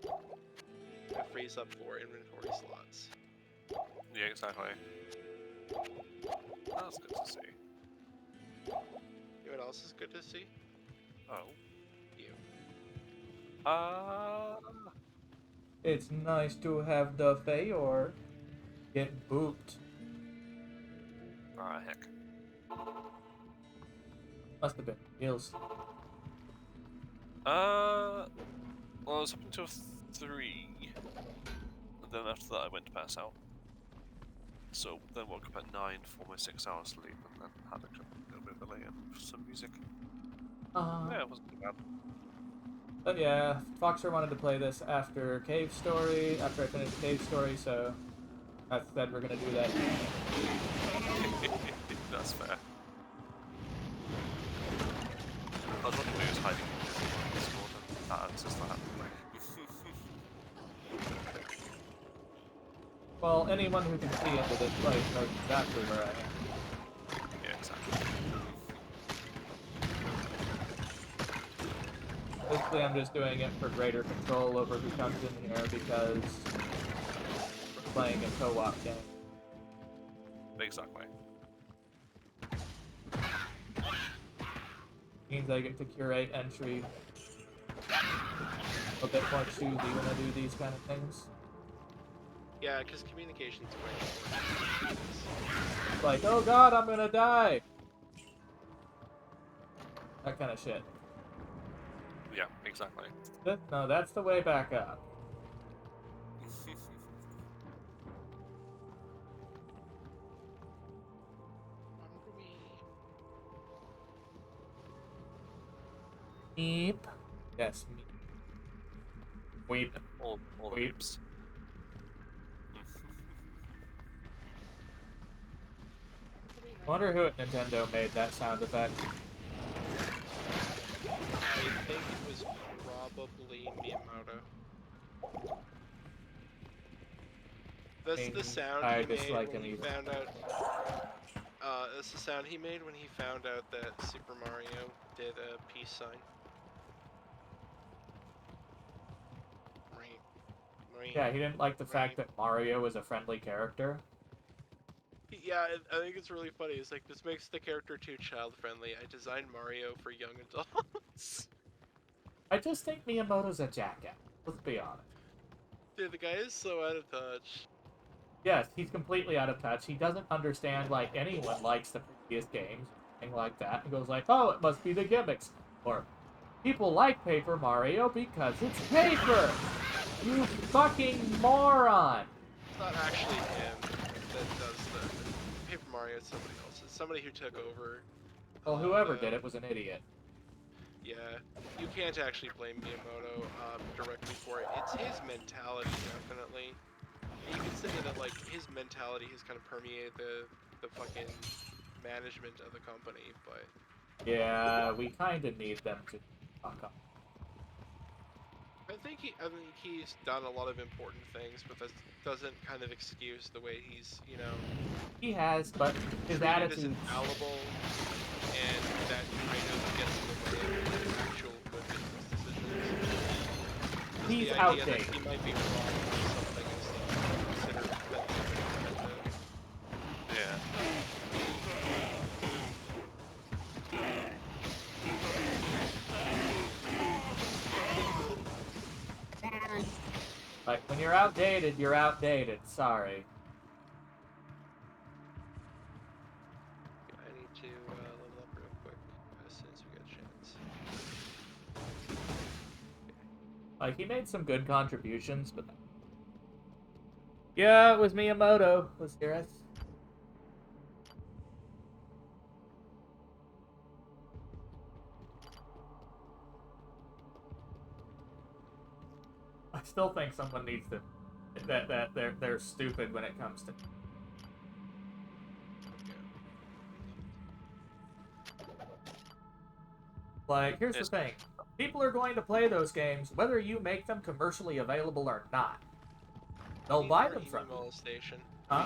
know? It frees up 4 inventory slots. Yeah, exactly. That's good to see. You know what else is good to see? Oh. You. It's nice to have the Feyor get booped. Ah, heck. Must have been heals. Well, I was up until 3. And then after that I went to pass out. So then woke up at 9 for my 6 hours sleep and then had a little bit of a lay-in for some music. Yeah, it wasn't too bad. But yeah, Foxer wanted to play this after Cave Story, after I finished Cave Story, so I said we're gonna do that. That's fair. I was wondering who was hiding in Discord and that answers that. Well, anyone who can see into this place knows exactly where I am. Yeah, exactly. Basically, I'm just doing it for greater control over who comes in here because we're playing a co-op game. Exactly. Means I get to curate entry a bit more choosy when I do these kind of things. Yeah, because communication's way important. It's like, oh god, I'm gonna die! That kind of shit. Yeah, exactly. No, that's the way back up. Meep. Yes, meep. Weep. All Weep. weeps. I wonder who at Nintendo made that sound effect. I think it was probably Miyamoto. That's the sound I he made dislike when him he even. found out. That's the sound he made when he found out that Super Mario did a peace sign. Yeah, he didn't like the fact that Mario was a friendly character. Yeah, I think it's really funny. It's like, this makes the character too child-friendly. I designed Mario for young adults. I just think Miyamoto's a jackass. Let's be honest. Dude, the guy is so out of touch. Yes, he's completely out of touch. He doesn't understand, like, anyone likes the previous games, anything like that. He goes like, oh, it must be the gimmicks. Or, people like Paper Mario because it's paper! You fucking moron! It's not actually him that does the Paper Mario, it's somebody else. It's somebody who took over. Well, whoever did it was an idiot. Yeah, you can't actually blame Miyamoto directly for it. It's his mentality, definitely. And you consider that, like, his mentality has kind of permeated the fucking management of the company, but... Yeah, we kind of need them to fuck up. I think he's done a lot of important things, but that doesn't kind of excuse the way he's, you know... He has, but his treated as attitude... infallible, and that kind of gets in the way of actual good business decisions. He's the idea outdated. that he might be wrong with something is considered that Yeah. Like, when you're outdated, you're outdated. Sorry. I need to level up real quick as soon as we get a chance. Like, he made some good contributions, but... Yeah, it was Miyamoto. Was here. I still think someone needs to... That they're stupid when it comes to... Like, here's the thing. People are going to play those games whether you make them commercially available or not. They'll buy them from you. Molestation. Huh?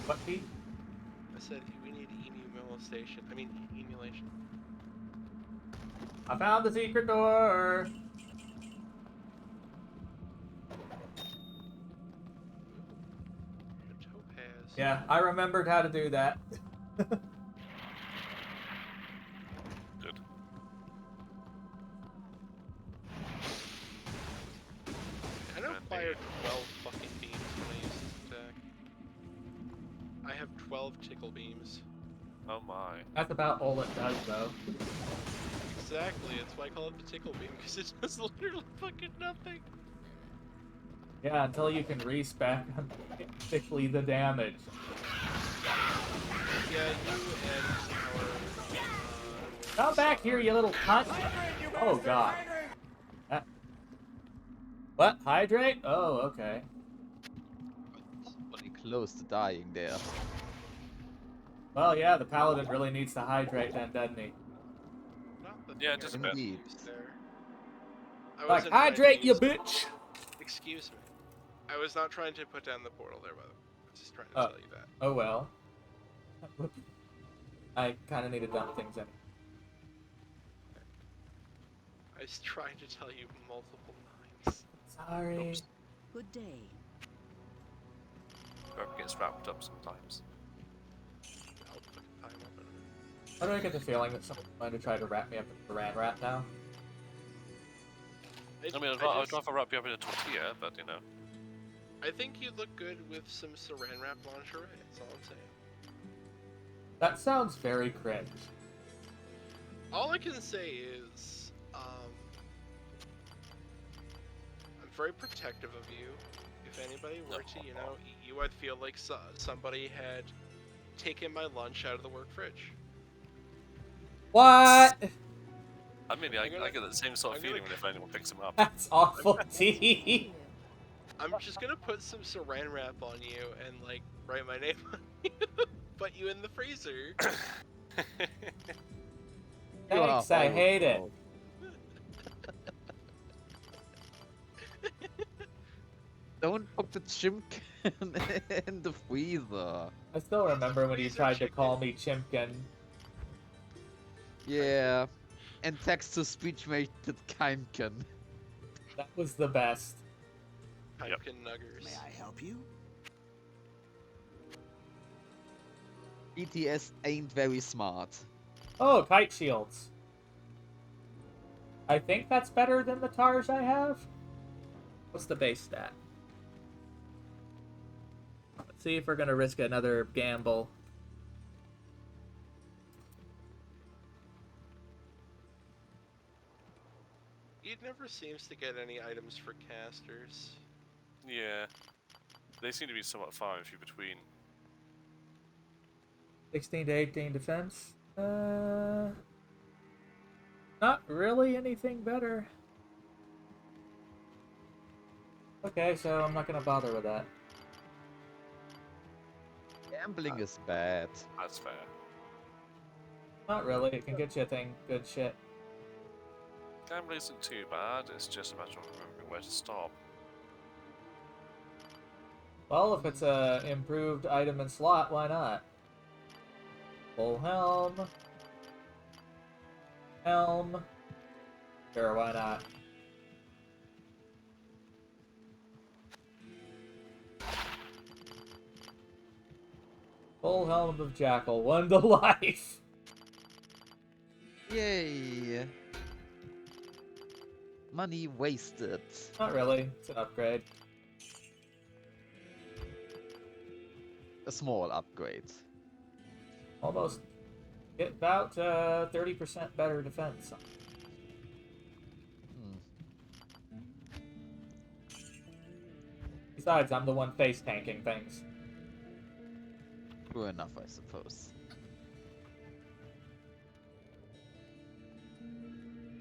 What, Pete? I said we need molestation. I mean emulation. I found the secret door! The topaz. Yeah, I remembered how to do that. Good. I don't fire 12 fucking beams when I use this attack. I have 12 tickle beams. Oh my. That's about all it does, though. Exactly, that's why I call it the tickle beam, because it does literally fucking nothing. Yeah, until you can respec basically the damage. Yeah, you and our... Come back here, you little cunt! Oh, God. What? Hydrate? Oh, okay. Pretty close to dying there. Well, yeah, the paladin really needs to hydrate then, doesn't he? Yeah, just a bit. Indeed. Like, hydrate, you bitch! Excuse me. I was not trying to put down the portal there, by the way. I was just trying to tell you that. Oh, well. I kind of need to dump things in. I was trying to tell you multiple times. Sorry. Oops. Good day. Work gets wrapped up sometimes. I'll put the time up in a minute. Why do I get the feeling that someone's going to try to wrap me up in a Saran wrap now? I mean, I'd rather wrap you up in a tortilla, but you know. I think you'd look good with some saran wrap lingerie, that's all I'm saying. That sounds very cringe. All I can say is, I'm very protective of you. If anybody were to, you know, eat you, I'd feel like somebody had taken my lunch out of the work fridge. What? I mean, I get that same sort of feeling if anyone picks them up. That's awful, T. I'm just gonna put some saran wrap on you and, like, write my name on you, put you in the freezer. Thanks, I hate it. Don't put the chimkin in the freezer. I still remember when you tried to call me Chimkin. Yeah. And text-to-speech made it Keimkin. That was the best. Pumpkin nuggers. May I help you? BTS ain't very smart. Oh, kite shields. I think that's better than the TARS I have. What's the base stat? Let's see if we're gonna risk another gamble. It never seems to get any items for casters. Yeah. They seem to be somewhat far and few between. 16 to 18 defense. Not really anything better. Okay, so I'm not gonna bother with that. Gambling is bad. That's fair. Not really. It can get you good shit. Gambling isn't too bad, it's just a matter of remembering where to stop. Well, if it's a improved item and slot, why not? Full helm. Helm. Sure, why not? Full helm of Jackal, 1 to life. Yay! Money wasted. Not really. It's an upgrade. A small upgrade. Almost. Get about 30% better defense. Besides, I'm the one face tanking things. True enough, I suppose.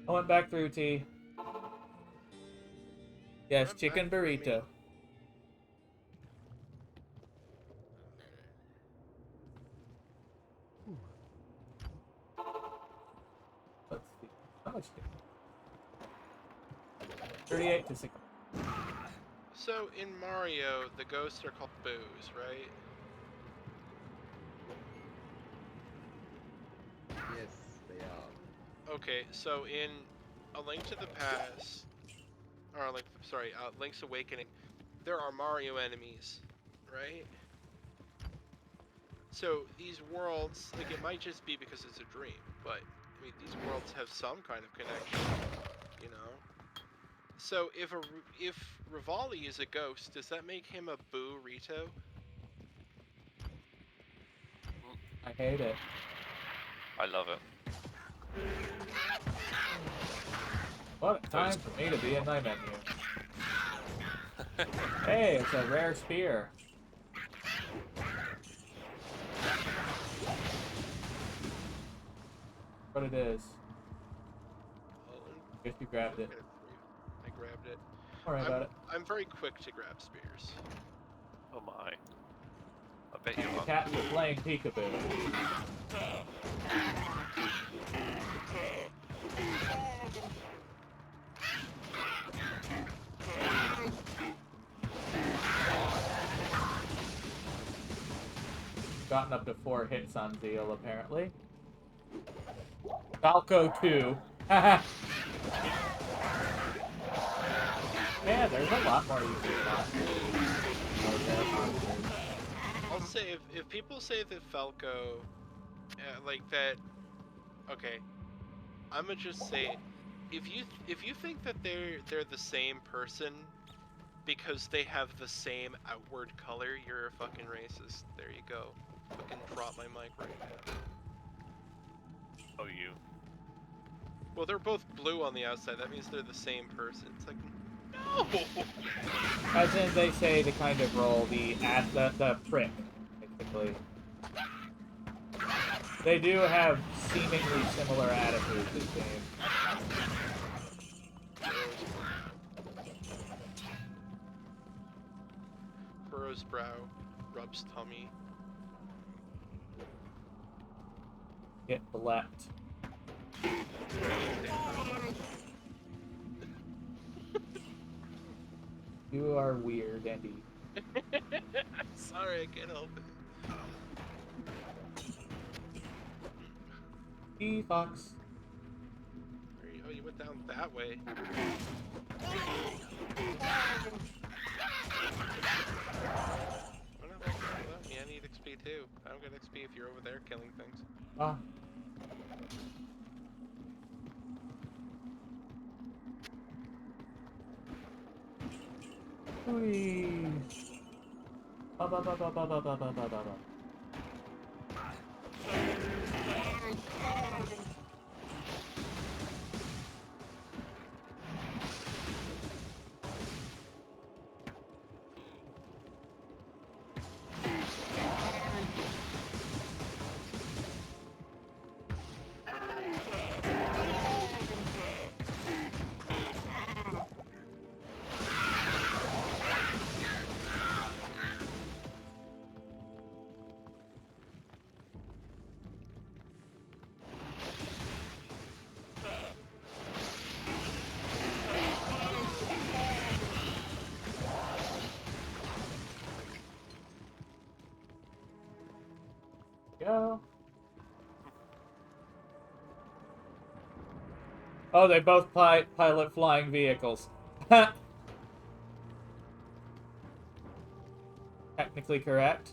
I went back through, T. Yes, Went chicken back through me. burrito. Let's see. How much did 38 to 6. So in Mario, the ghosts are called boos, right? Yes, they are. Okay, so in A Link to the Past, or like, sorry, Link's Awakening, there are Mario enemies, right? So these worlds, like, it might just be because it's a dream, but I mean, these worlds have some kind of connection, you know. So if Rivali is a ghost, does that make him a Boo Rito? I hate it. I love it. What a time for me to be in my menu. Hey, it's a rare spear. What it is. Guess you grabbed it. I grabbed it. Don't worry about it. I'm very quick to grab spears. Oh my. I bet you The are. cat was playing peekaboo. Gotten up to 4 hits on Zeal, apparently. Falco 2. Haha. Yeah, there's a lot more you can I'll say if people say that Falco, like that, okay, I'ma just say, if you think that they're the same person because they have the same outward color, you're a fucking racist. There you go. Fucking drop my mic right now. Oh, you. Well, they're both blue on the outside. That means they're the same person. It's like, no. As in, they say the kind of role, the prick, basically. They do have seemingly similar attitudes, it seems. Furrows brow, rubs tummy. Get blepped. You are weird, Andy. Sorry, I can't help it. Teafox. Oh, you went down that way. Why not without me? I need XP too. I don't get XP if you're over there killing things. Ah. Whee. Ba ba ba ba ba ba ba ba ba ba. go. Oh, they both pilot flying vehicles. Technically correct.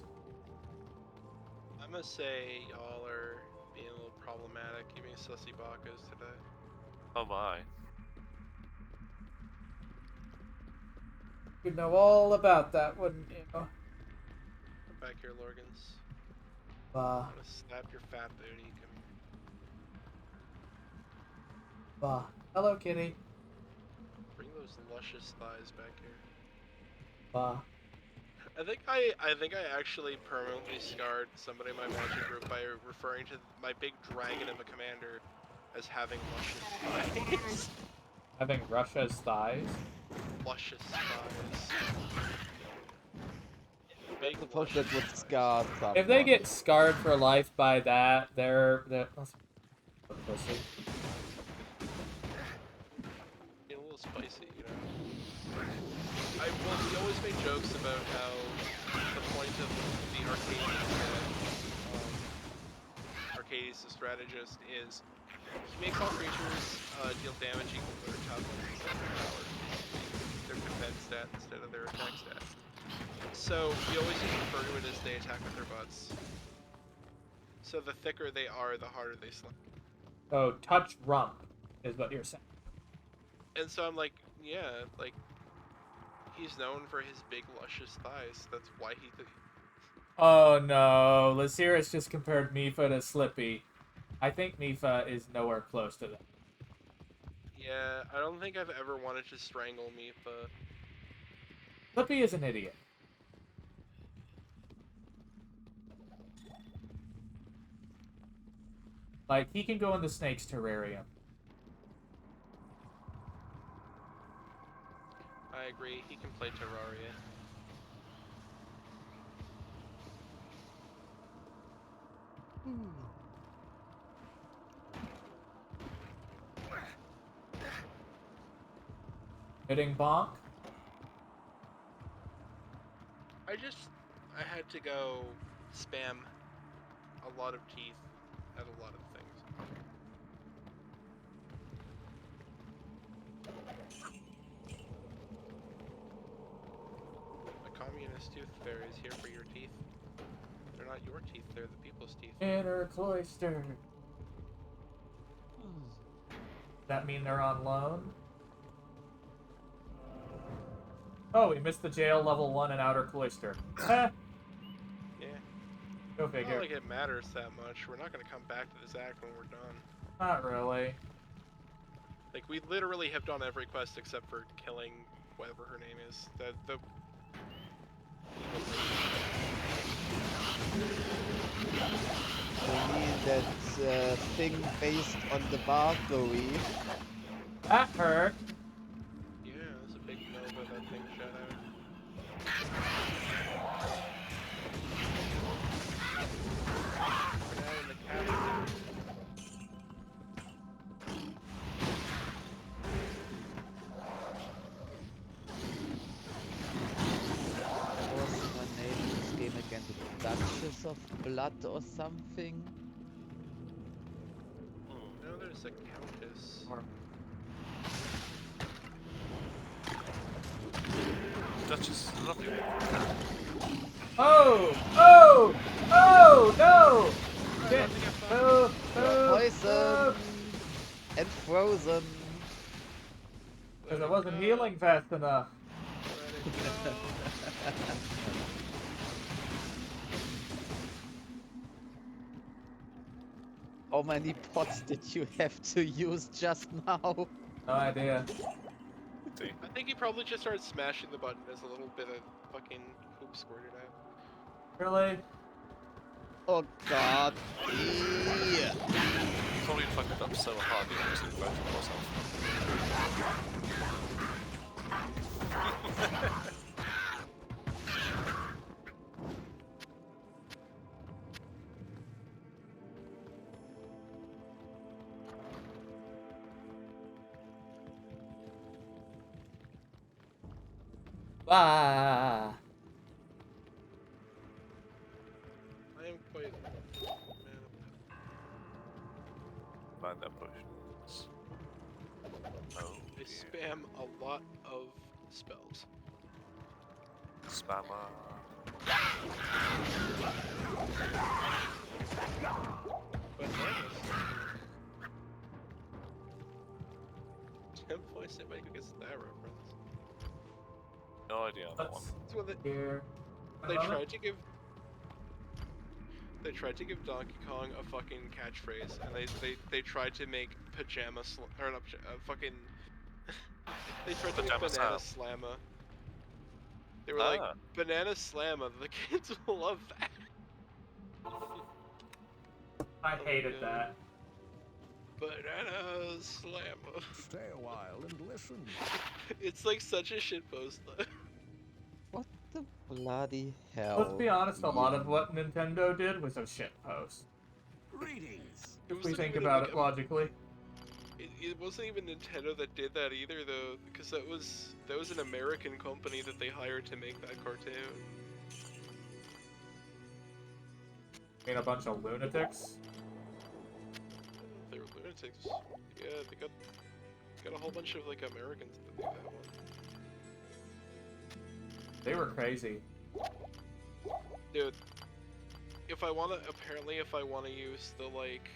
I'm gonna say y'all are being a little problematic, giving sussy bakas today. Oh my. You'd know all about that, wouldn't you? Come back here, Lorgans. Bah, I'm gonna slap your fat booty. Come here. bah. Hello, kitty. Bring those luscious thighs back here. Bah. I think I actually permanently scarred somebody in my magic group by referring to my big dragon of a commander as having luscious thighs. Having Russia's thighs? Luscious thighs. I Big suppose that luscious would thighs. scar someone. If they get scarred for life by that, they're that's a pussy. Get a little spicy, you know. Well, we always make jokes about how the point of the Arcades, the strategist, is he makes all creatures deal damage equal to their toughness instead of their power. Their defense stat instead of their attack stat. So we always just refer to it as they attack with their butts. So the thicker they are, the harder they slam. So touch rump is what you're saying. And so I'm like, yeah, like he's known for his big luscious thighs. That's why he. Oh no, Lasiris just compared Mifa to Slippy. I think Mifa is nowhere close to that. Yeah, I don't think I've ever wanted to strangle Mifa. Slippy is an idiot. Like, he can go in the snake's terrarium. I agree, he can play Terraria. Hitting bonk? I had to go spam a lot of teeth at a lot of things. A communist tooth fairy is here for your teeth. They're not your teeth, they're the people's teeth. Inner cloister. Does that mean they're on loan? Oh, we missed the jail level 1 in Outer Cloister. Yeah. Go It's figure. not like it matters that much. We're not going to come back to this act when we're done. Not really. Like, we literally have done every quest except for killing whatever her name is. The I mean that thing based on the Valkyrie. That hurt. Yeah, that's a big Nova that thing shot out. We're now in the cabin. What was my name in this game again? The Duchess of Blood or something? No, there's a countess. Duchess is lovely. Oh! Oh! Oh! No! Shit! Oh! Oh! Poison and frozen. Because I wasn't healing fast enough. Let it go. How many pots did you have to use just now? No idea. I think he probably just started smashing the button as a little bit of fucking poop squirted out. Really? Oh god. Yeah. Probably fucked it up so hard you actually voted yourself. Ah! I am quite Find their potions. Oh, They dear. spam a lot of spells. Spammer. Bananas. 10 points to make against that reference. No idea on that one. Let's It's when hear. they tried to give. They tried to give Donkey Kong a fucking catchphrase, and they tried to make pajama or not fucking. They tried to make Pajama banana Sam. slammer. They were like Ah. banana slammer. The kids will love that. I Oh, hated God. that. Banana slammer. Stay a while and listen. It's like such a shitpost though. What the bloody hell? Let's be honest, a lot of what Nintendo did was a shit post. Greetings. It If we wasn't think even about like it logically. It wasn't even Nintendo that did that either though, because that was an American company that they hired to make that cartoon. I mean, a bunch of lunatics. They were lunatics. Yeah, they got a whole bunch of like Americans that make that one. They were crazy. Dude, if I wanna use the like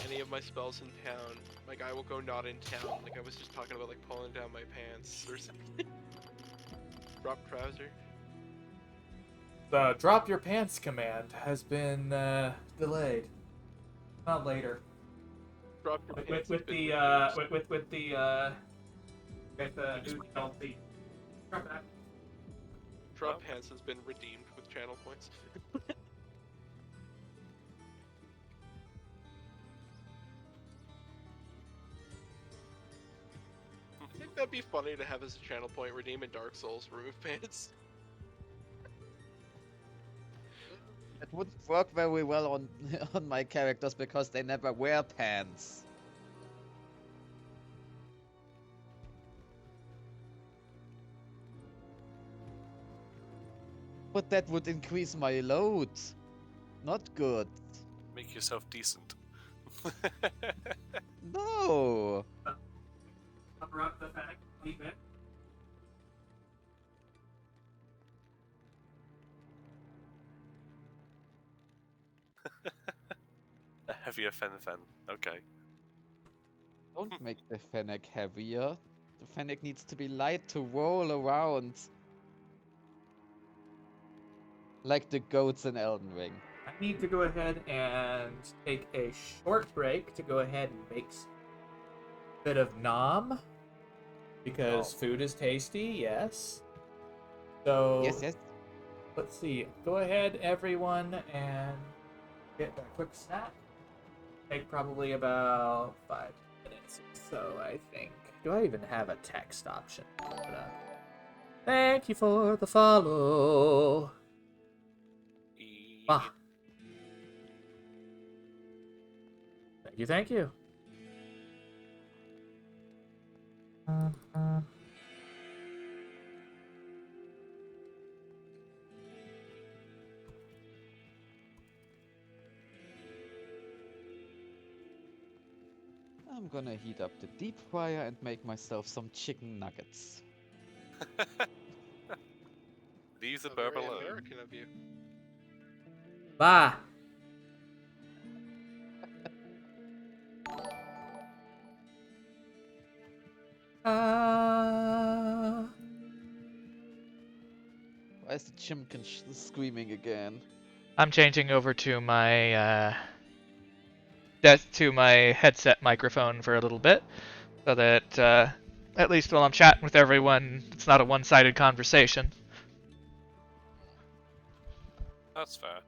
any of my spells in town, like I will go not in town. Like I was just talking about like pulling down my pants or something. Drop trouser. The drop your pants command has been delayed. Not later. Drop your pants. With the new DLC. Drop that. Drop pants has been redeemed with channel points. I think that'd be funny to have as a channel point redeem in Dark Souls, remove pants. It wouldn't work very well on on my characters because they never wear pants. But that would increase my load. Not good. Make yourself decent. No. Cover up the fact, leave it. A heavier fen. Okay. Don't make the Fennec heavier. The Fennec needs to be light to roll around. Like the goats in Elden Ring. I need to go ahead and take a short break to go ahead and make a bit of nom. Because food is tasty, yes. So, Yes. let's see. Go ahead, everyone, and get a quick snack. Take probably about 5 minutes or so, I think. Do I even have a text option? Thank you for the follow. Ah. Thank you. I'm gonna heat up the deep fryer and make myself some chicken nuggets. Leave the How burb very alone. American of you. Bye. Why is the chimkin screaming again? I'm changing over to my headset microphone for a little bit, so that at least while I'm chatting with everyone, it's not a one-sided conversation. That's fair.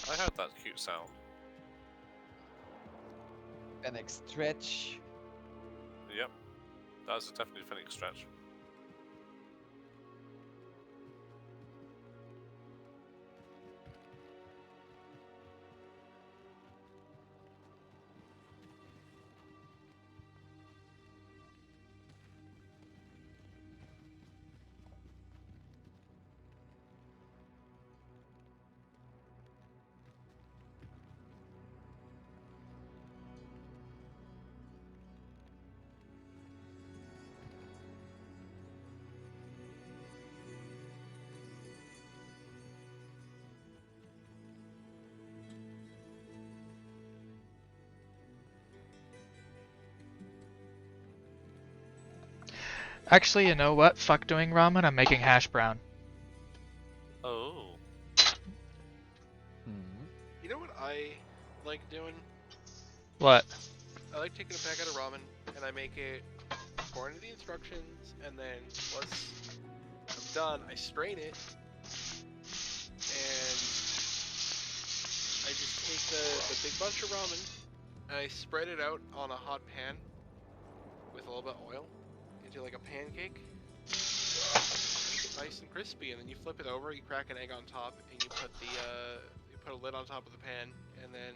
I heard that cute sound. Fennec stretch. Yep. That was definitely a Phoenix stretch. Actually, you know what? Fuck doing ramen. I'm making hash brown. Oh. You know what I like doing? What? I like taking a packet of ramen and I make it according to the instructions, and then once I'm done, I strain it, and I just take the big bunch of ramen and I spread it out on a hot pan with a little bit of oil into like a pancake. Make it nice and crispy, and then you flip it over, you crack an egg on top, and you put a lid on top of the pan, and then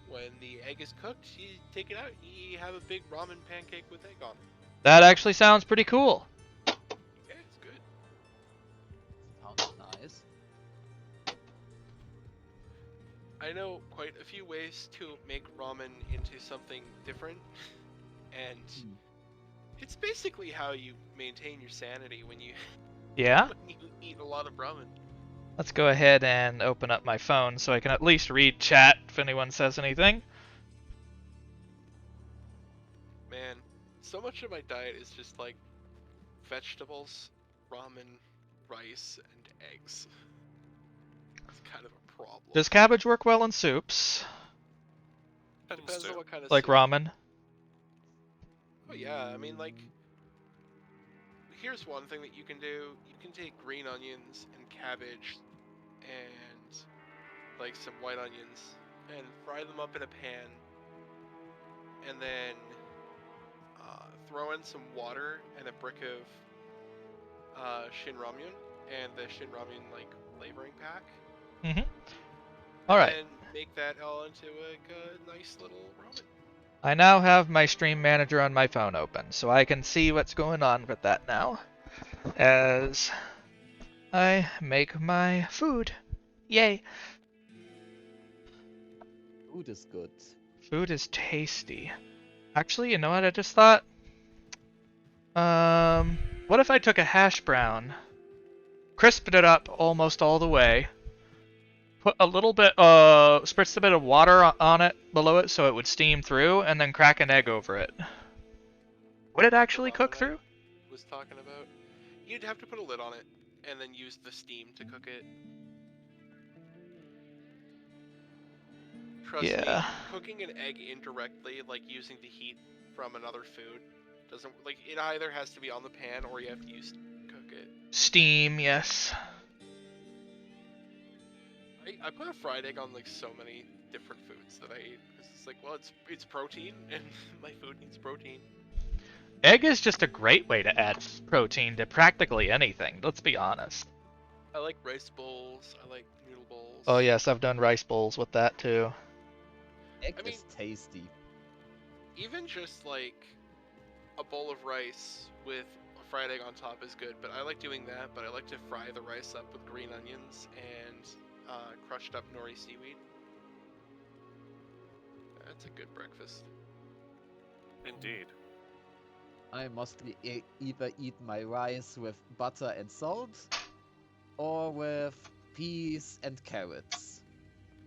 when the egg is cooked, you take it out, you have a big ramen pancake with egg on it. That actually sounds pretty cool. Yeah, it's good. Sounds nice. I know quite a few ways to make ramen into something different, and it's basically how you maintain your sanity when you Yeah? when you eat a lot of ramen. Let's go ahead and open up my phone so I can at least read chat if anyone says anything. Man, so much of my diet is just like vegetables, ramen, rice, and eggs. It's kind of a problem. Does cabbage work well in soups? Depends on what kind of Like soup. ramen? Oh yeah, I mean, like, here's one thing that you can do. You can take green onions and cabbage and like some white onions and fry them up in a pan, and then throw in some water and a brick of shin ramyun and the shin ramyun like flavoring pack. Mm-hmm. Alright. And make that all into like a nice little ramen. I now have my stream manager on my phone open, so I can see what's going on with that now. As I make my food. Yay. Food is good. Food is tasty. Actually, you know what I just thought? What if I took a hash brown, crisped it up almost all the way, put a little bit, spritzed a bit of water on it below it so it would steam through, and then crack an egg over it. Would it actually cook through? Was talking about. You'd have to put a lid on it and then use the steam to cook it. Trust me, cooking an egg indirectly, like using the heat from another food, doesn't like it either has to be on the pan or you have to use cook it. Steam, yes. I put a fried egg on like so many different foods that I eat. It's like, well, it's protein, and my food needs protein. Egg is just a great way to add protein to practically anything, let's be honest. I like rice bowls, I like noodle bowls. Oh yes, I've done rice bowls with that too. Egg is tasty. Even just like a bowl of rice with a fried egg on top is good, but I like doing that, but I like to fry the rice up with green onions and crushed up nori seaweed. That's a good breakfast. Indeed. I mostly either eat my rice with butter and salt, or with peas and carrots.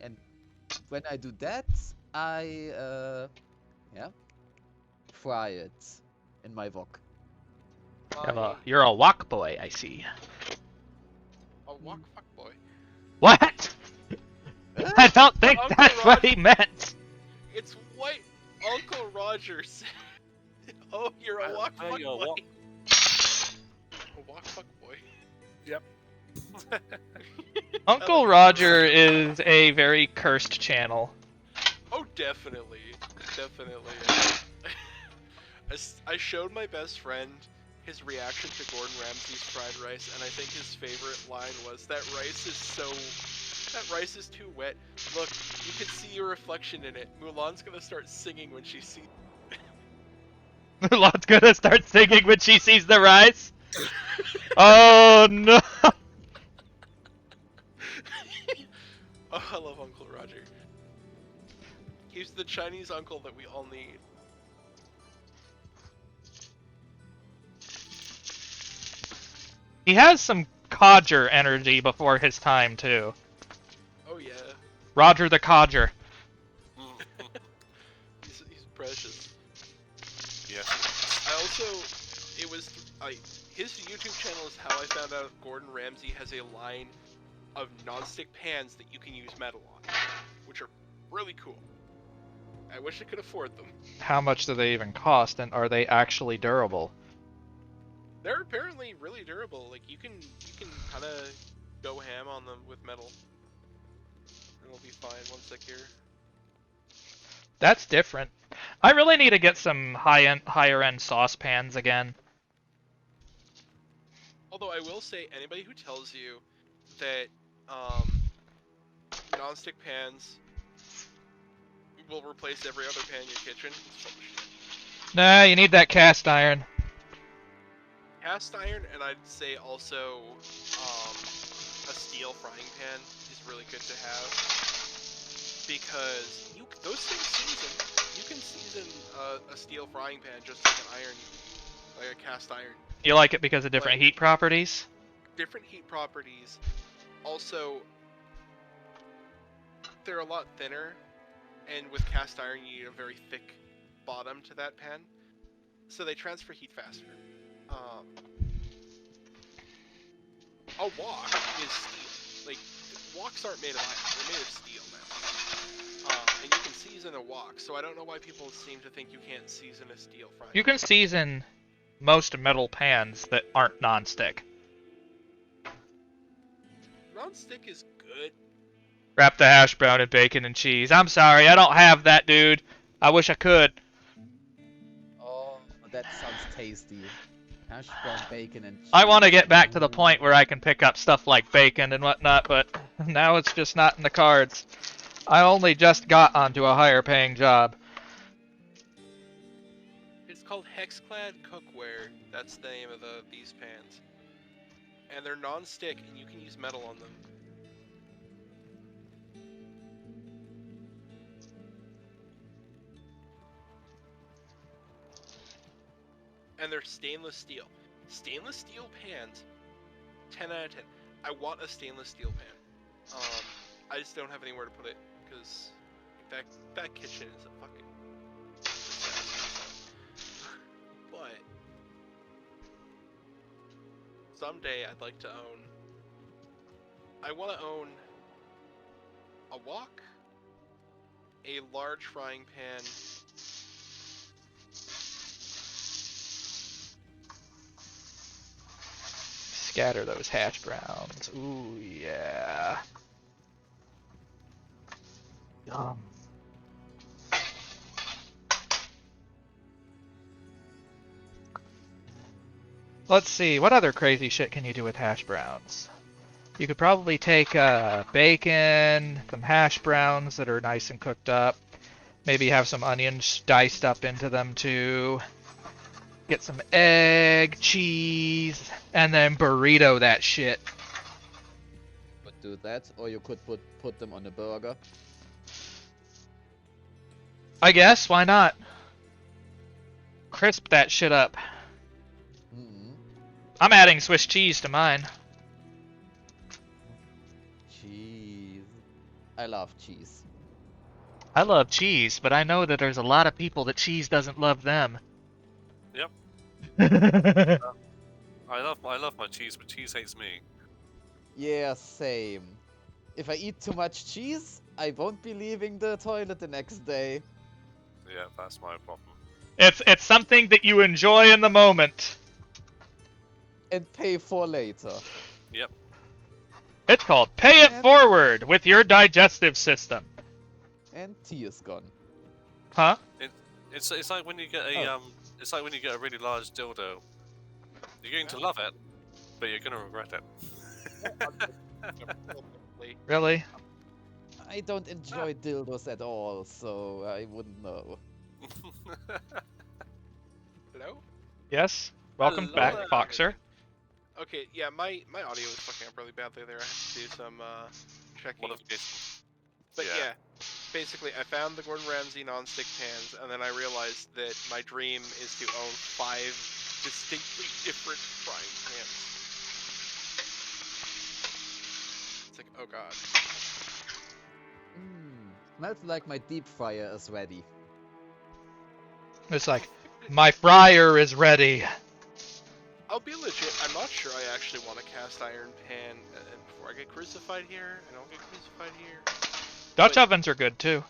And when I do that, I fry it in my wok. You're a wok boy, I see. A wok fuck boy. What? I don't think Uncle that's what he Roger- meant. It's what Uncle Roger said. Oh, you're a wok fuck you're a boy. wok. A wok fuck boy. Yep. Uncle Roger is a very cursed channel. Oh, definitely. Definitely. I showed my best friend his reaction to Gordon Ramsay's fried rice, and I think his favorite line was, that rice is too wet. Look, you can see your reflection in it. Mulan's gonna start singing when she sees... Mulan's gonna start singing when she sees the rice? Oh no! Oh, I love Uncle Roger. He's the Chinese uncle that we all need. He has some codger energy before his time, too. Oh yeah. Roger the Codger. He's precious. Yes. I also it was his YouTube channel is how I found out Gordon Ramsay has a line of non-stick pans that you can use metal on, which are really cool. I wish I could afford them. How much do they even cost, and are they actually durable? They're apparently really durable. Like you can kind of go ham on them with metal. It'll be fine. One sec here. That's different. I really need to get some higher end saucepans again. Although I will say, anybody who tells you that non-stick pans will replace every other pan in your kitchen, it's full of shit. Nah, you need that cast iron. Cast iron, and I'd say also a steel frying pan is really good to have, because those things season. You can season a steel frying pan just like an iron, like a cast iron. You like it because of different heat properties? Different heat properties. Also, they're a lot thinner, and with cast iron you need a very thick bottom to that pan, so they transfer heat faster. A wok is steel. Like, woks aren't made of iron, they're made of steel now. And you can season a wok, so I don't know why people seem to think you can't season a steel frying pan. You can season most metal pans that aren't non-stick. Non-stick is good. Wrap the hash brown in bacon and cheese. I'm sorry, I don't have that, dude. I wish I could. Oh, that sounds tasty. Hash brown, bacon, and cheese. I want to get back to the point where I can pick up stuff like bacon and whatnot, but now it's just not in the cards. I only just got onto a higher paying job. It's called Hexclad Cookware. That's the name of these pans. And they're non-stick, and you can use metal on them. And they're stainless steel. Stainless steel pans, 10 out of 10. I want a stainless steel pan. I just don't have anywhere to put it, because that kitchen is a fucking disaster. But someday I'd like to own. I want to own a wok, a large frying pan, Scatter those hash browns. Ooh, yeah. Yum. Let's see, what other crazy shit can you do with hash browns? You could probably take bacon, some hash browns that are nice and cooked up. Maybe have some onions diced up into them too. Get some egg, cheese, and then burrito that shit. Could do that, or you could put them on a burger. I guess, why not? Crisp that shit up. I'm adding Swiss cheese to mine. Cheese. I love cheese. I love cheese, but I know that there's a lot of people that cheese doesn't love them. Yep. I love my cheese, but cheese hates me. Yeah, same. If I eat too much cheese, I won't be leaving the toilet the next day. Yeah, that's my problem. It's something that you enjoy in the moment. And pay for later. Yep. It's called Pay It Forward with your digestive system. And tea is gone. Huh? It's like when you get a it's like when you get a really large dildo. You're going to love it, but you're going to regret it. Really? I don't enjoy dildos at all, so I wouldn't know. Hello? Yes? Welcome back, Foxer. Okay, yeah, my audio is fucking up really badly there. I have to do some checking. But yeah, basically I found the Gordon Ramsay non-stick pans, and then I realized that my dream is to own 5 distinctly different frying pans. It's like, oh god. Smells like my deep fryer is ready. It's like, my fryer is ready. I'll be legit. I'm not sure I actually want a cast iron pan before I get crucified here. I don't get crucified here. Dutch But ovens are good too.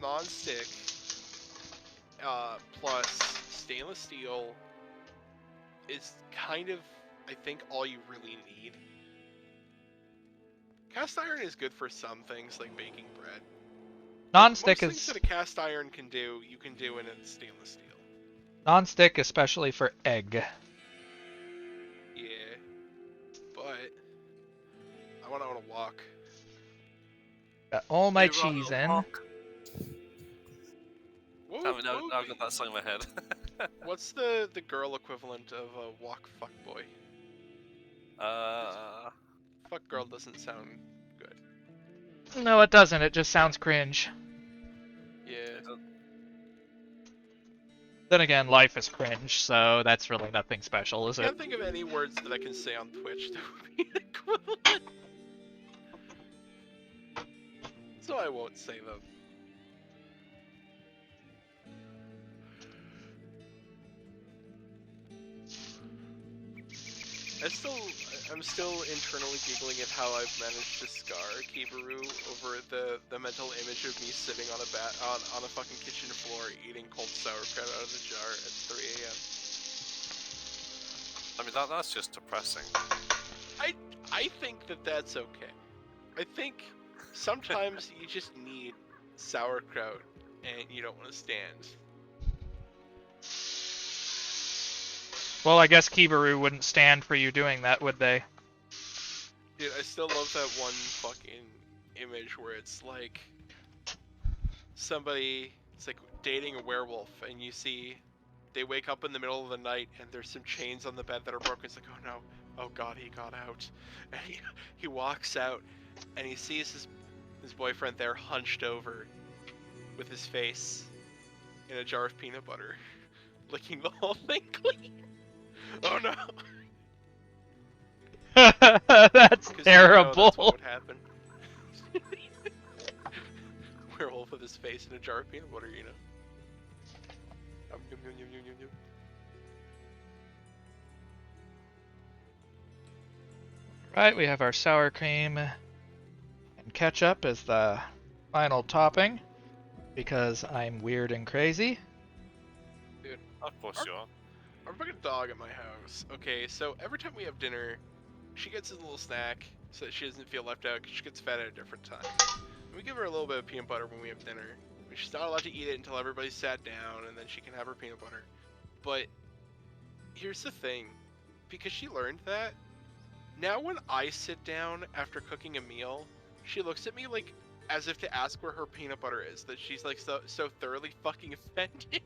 non-stick plus stainless steel is kind of, I think, all you really need. Cast iron is good for some things, like baking bread. Non-stick Most things is that a cast iron can do, you can do in a stainless steel. non-stick, especially for egg. Yeah, but I want to walk. Got all my Hey, Rob, cheese in. Rock. What Now, would- now, what would now I've be- got that song in my head. What's the girl equivalent of a walk fuckboy? Fuck girl doesn't sound good. No, it doesn't. It just sounds cringe. Yeah. Then again, life is cringe, so that's really nothing special, is I it? can't think of any words that I can say on Twitch that would be equivalent. So I won't say them. I'm still internally giggling at how I've managed to scar Kibaru over the mental image of me sitting on a fucking kitchen floor eating cold sauerkraut out of the jar at 3 a.m. I mean, that's just depressing. I think that that's okay. I think sometimes you just need sauerkraut and you don't want to stand. Well, I guess Kibaru wouldn't stand for you doing that, would they? Dude, I still love that one fucking image where it's like somebody, it's like dating a werewolf, and you see they wake up in the middle of the night and there's some chains on the bed that are broken. It's like, oh no, oh god, he got out. And he walks out and he sees his boyfriend there hunched over with his face in a jar of peanut butter, licking the whole thing clean. Oh no! That's 'Cause terrible. that's what would happen. Werewolf with his face in a jar of peanut butter, you know. Yum, yum, yum, yum, yum, yum. Right, we have our sour cream and ketchup as the final topping, because I'm weird and crazy. Dude, Of course you are. our fucking dog at my house. Okay, so every time we have dinner, she gets a little snack so that she doesn't feel left out because she gets fed at a different time. And we give her a little bit of peanut butter when we have dinner. She's not allowed to eat it until everybody's sat down, and then she can have her peanut butter. But here's the thing, because she learned that, now when I sit down after cooking a meal, she looks at me like as if to ask where her peanut butter is, that she's like so thoroughly fucking offended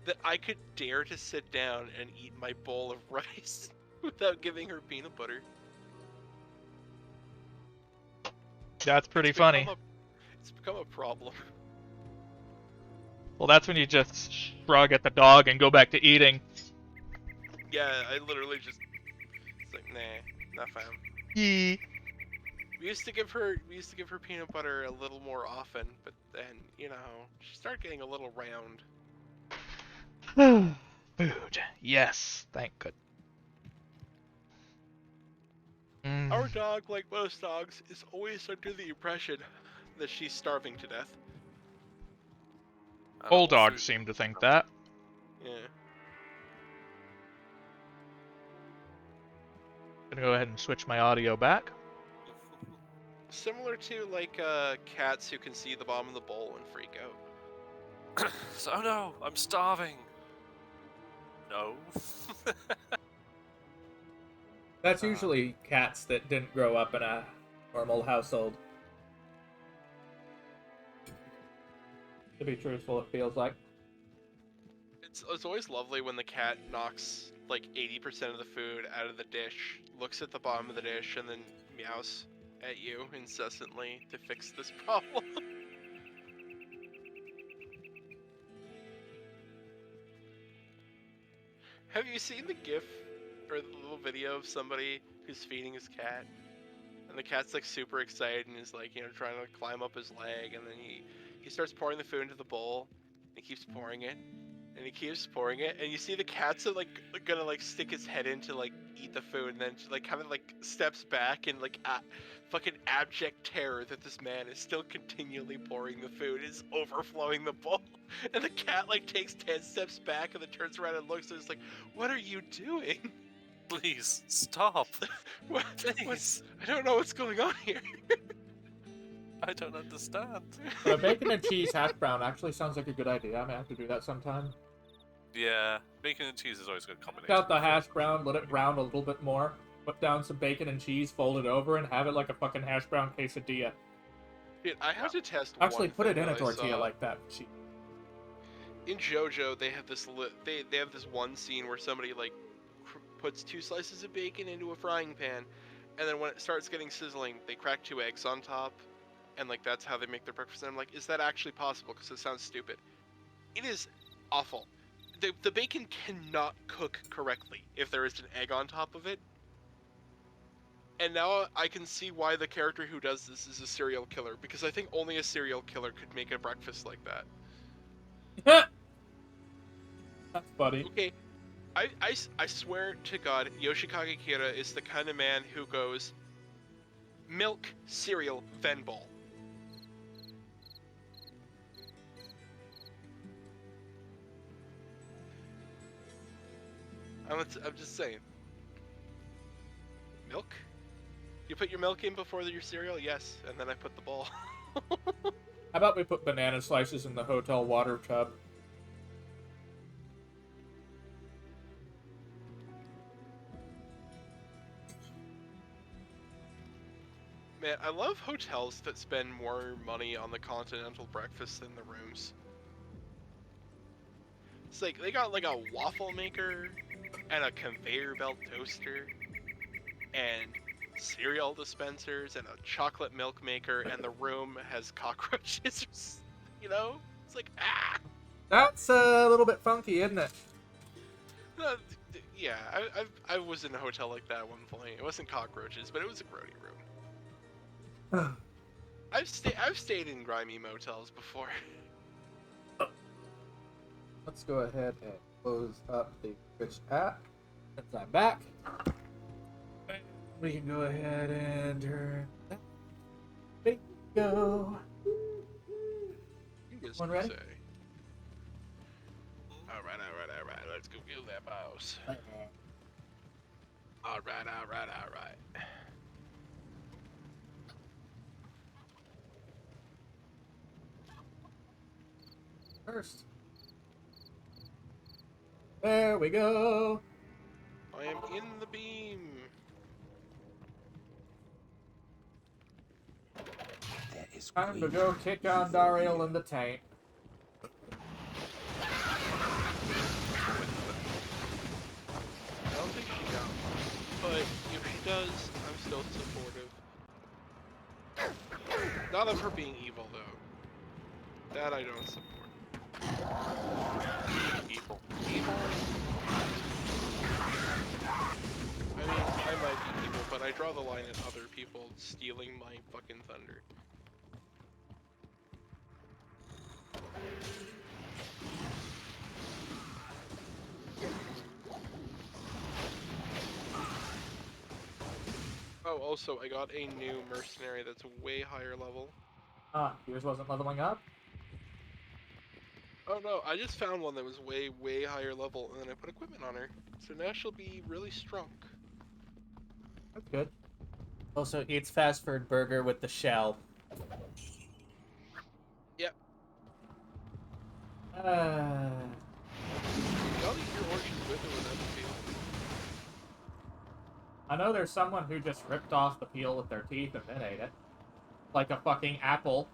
that I could dare to sit down and eat my bowl of rice without giving her peanut butter. That's pretty It's funny. It's become a problem. Well, that's when you just shrug at the dog and go back to eating. Yeah, I literally just, it's like, nah, not fam. Yee. We used to give her peanut butter a little more often, but then, you know, she started getting a little round. Food. Yes, thank good. Our dog, like most dogs, is always under the impression that she's starving to death. All dogs seem to think that. Yeah. Gonna go ahead and switch my audio back. Similar to, like, cats who can see the bottom of the bowl and freak out. So, oh no, I'm starving. No. That's usually cats that didn't grow up in a normal household. To be truthful, it feels like. It's always lovely when the cat knocks, like, 80% of the food out of the dish, looks at the bottom of the dish, and then meows at you incessantly to fix this problem. Have you seen the GIF or the little video of somebody who's feeding his cat? And the cat's like super excited and is like, you know, trying to climb up his leg, and then he starts pouring the food into the bowl, and he keeps pouring it, and he keeps pouring it, and you see the cat's like gonna like stick his head in to like eat the food, and then like kind of like steps back in like fucking abject terror that this man is still continually pouring the food, is overflowing the bowl, and the cat like takes 10 steps back and then turns around and looks and is like, "What are you doing? Please stop. What? Please. I don't know what's going on here." I don't understand. But a bacon and cheese hash brown actually sounds like a good idea. I may have to do that sometime. Yeah, bacon and cheese is always a good combination. Take out the hash brown, let it brown a little bit more, put down some bacon and cheese, fold it over, and have it like a fucking hash brown quesadilla. Dude, I have to test. Actually, one put it thing in a that I tortilla saw. like that. In JoJo, they have this they have this one scene where somebody like puts 2 slices of bacon into a frying pan, and then when it starts getting sizzling, they crack 2 eggs on top, and like that's how they make their breakfast. And I'm like, is that actually possible? Because it sounds stupid. It is awful. The bacon cannot cook correctly if there is an egg on top of it. And now I can see why the character who does this is a serial killer, because I think only a serial killer could make a breakfast like that. That's funny. Okay, I swear to God, Yoshikage Kira is the kind of man who goes, milk, cereal, then bowl. I'm just saying. Milk? You put your milk in before your cereal? Yes, and then I put the bowl. How about we put banana slices in the hotel water tub? Man, I love hotels that spend more money on the continental breakfast than the rooms. It's like, they got like a waffle maker, and a conveyor belt toaster, and cereal dispensers, and a chocolate milk maker, and the room has cockroaches, you know? It's like, ah! That's a little bit funky, isn't it? Yeah, I was in a hotel like that at one point. It wasn't cockroaches, but it was a grody room. I've stayed in grimy motels before. Let's go ahead and close up the Twitch app. Since I'm back, we can go ahead and turn that bingo. One ready? Alright, let's go kill that boss. Alright. First. There we go. I am in the beam. There is Time to great go kick on Dariel in the tank. I don't think she got one, but if she does, I'm still supportive. Not of her being evil, though. That I don't support. Evil. Evil? I mean, I might be evil, but I draw the line at other people stealing my fucking thunder. Oh, also, I got a new mercenary that's way higher level. Ah, yours wasn't leveling up? Oh no, I just found one that was way, way higher level, and then I put equipment on her. So now she'll be really strong. That's good. Also eats fast food burger with the shell. Yep. Uh, Y'all eat your oranges with or without the peel? I know there's someone who just ripped off the peel with their teeth and then ate it. Like a fucking apple.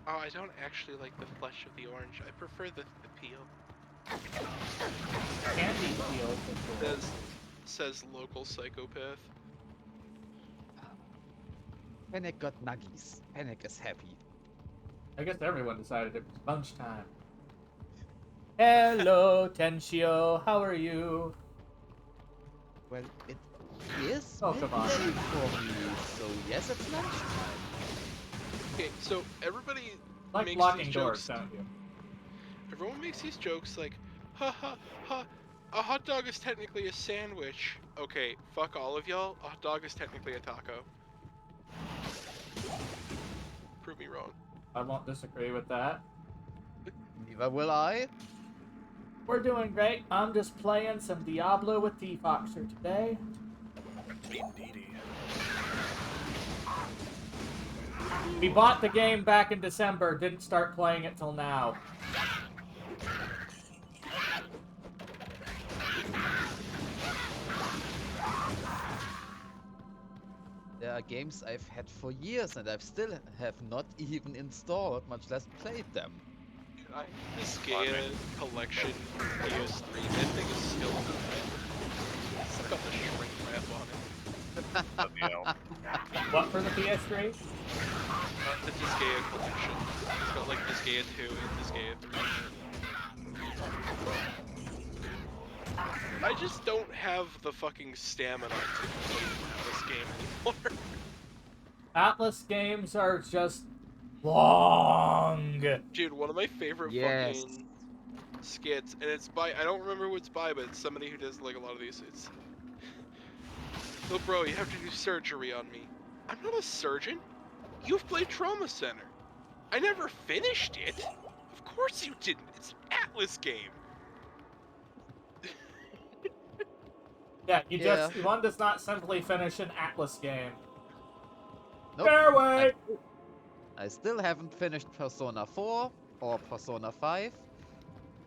Oh, I don't actually like the flesh of the orange. I prefer the peel. Candy peel. Says local psychopath. Panic got nuggies. Panic is happy. I guess everyone decided it was lunchtime. Hello, Tenshio. How are you? Well, it is Oh, come on. midday for me, so yes, it's lunchtime. Okay, so everybody Like makes blocking these doors, jokes. don't you? Everyone makes these jokes like, ha ha ha. A hot dog is technically a sandwich. Okay, fuck all of y'all. A hot dog is technically a taco. Prove me wrong. I won't disagree with that. Neither will I. We're doing great. I'm just playing some Diablo with Teafoxer today. Indeedy. We bought the game back in December, didn't start playing it till now. There are games I've had for years and I've still have not even installed, much less played them. This Gaia collection PS3, that thing is still good. It's got the shrink wrap on it. Bloody hell. What for the PS3? The Disgaea collection. It's got like Disgaea 2 and Disgaea 3. I just don't have the fucking stamina to play this game anymore. Atlas games are just long. Dude, one of my favorite fucking skits, and it's by, I don't remember who it's by, but it's somebody who does like a lot of these. It's, "Oh bro, you have to do surgery on me." I'm not a surgeon. You've played Trauma Center. I never finished it. Of course you didn't. It's an Atlas game. Yeah, one does not simply finish an Atlas game. Nope. Fairway! I still haven't finished Persona 4 or Persona 5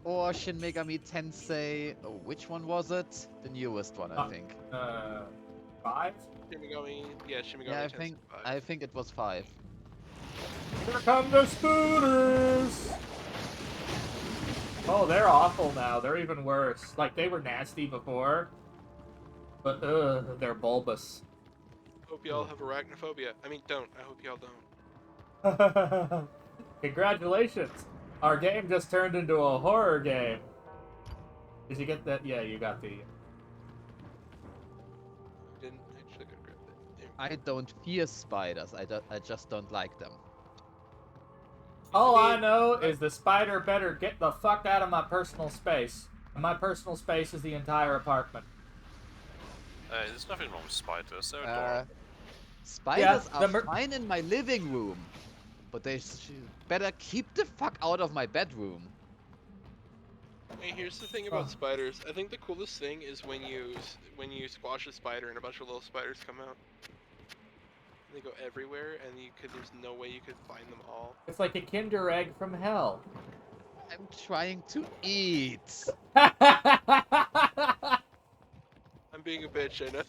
or Shin Megami Tensei. Oh, which one was it? The newest one, I think. 5? Shin Megami Yeah, Tensei 5. I think it was 5. Here come the scooters! Oh, they're awful now. They're even worse. Like, they were nasty before. But, they're bulbous. Hope y'all have arachnophobia. I mean, don't. I hope y'all don't. Congratulations! Our game just turned into a horror game. Did you get that? Yeah, you got the... Didn't actually go grab that. I don't fear spiders. I just don't like them. All I know is the spider better get the fuck out of my personal space. And my personal space is the entire apartment. There's nothing wrong with spiders. They're adorable. Spiders are fine in my living room, but they better keep the fuck out of my bedroom. Hey, here's the thing about spiders. I think the coolest thing is when you squash a spider and a bunch of little spiders come out. They go everywhere, and there's no way you could find them all. It's like a Kinder Egg from hell. I'm trying to eat. I'm being a bitch, I know.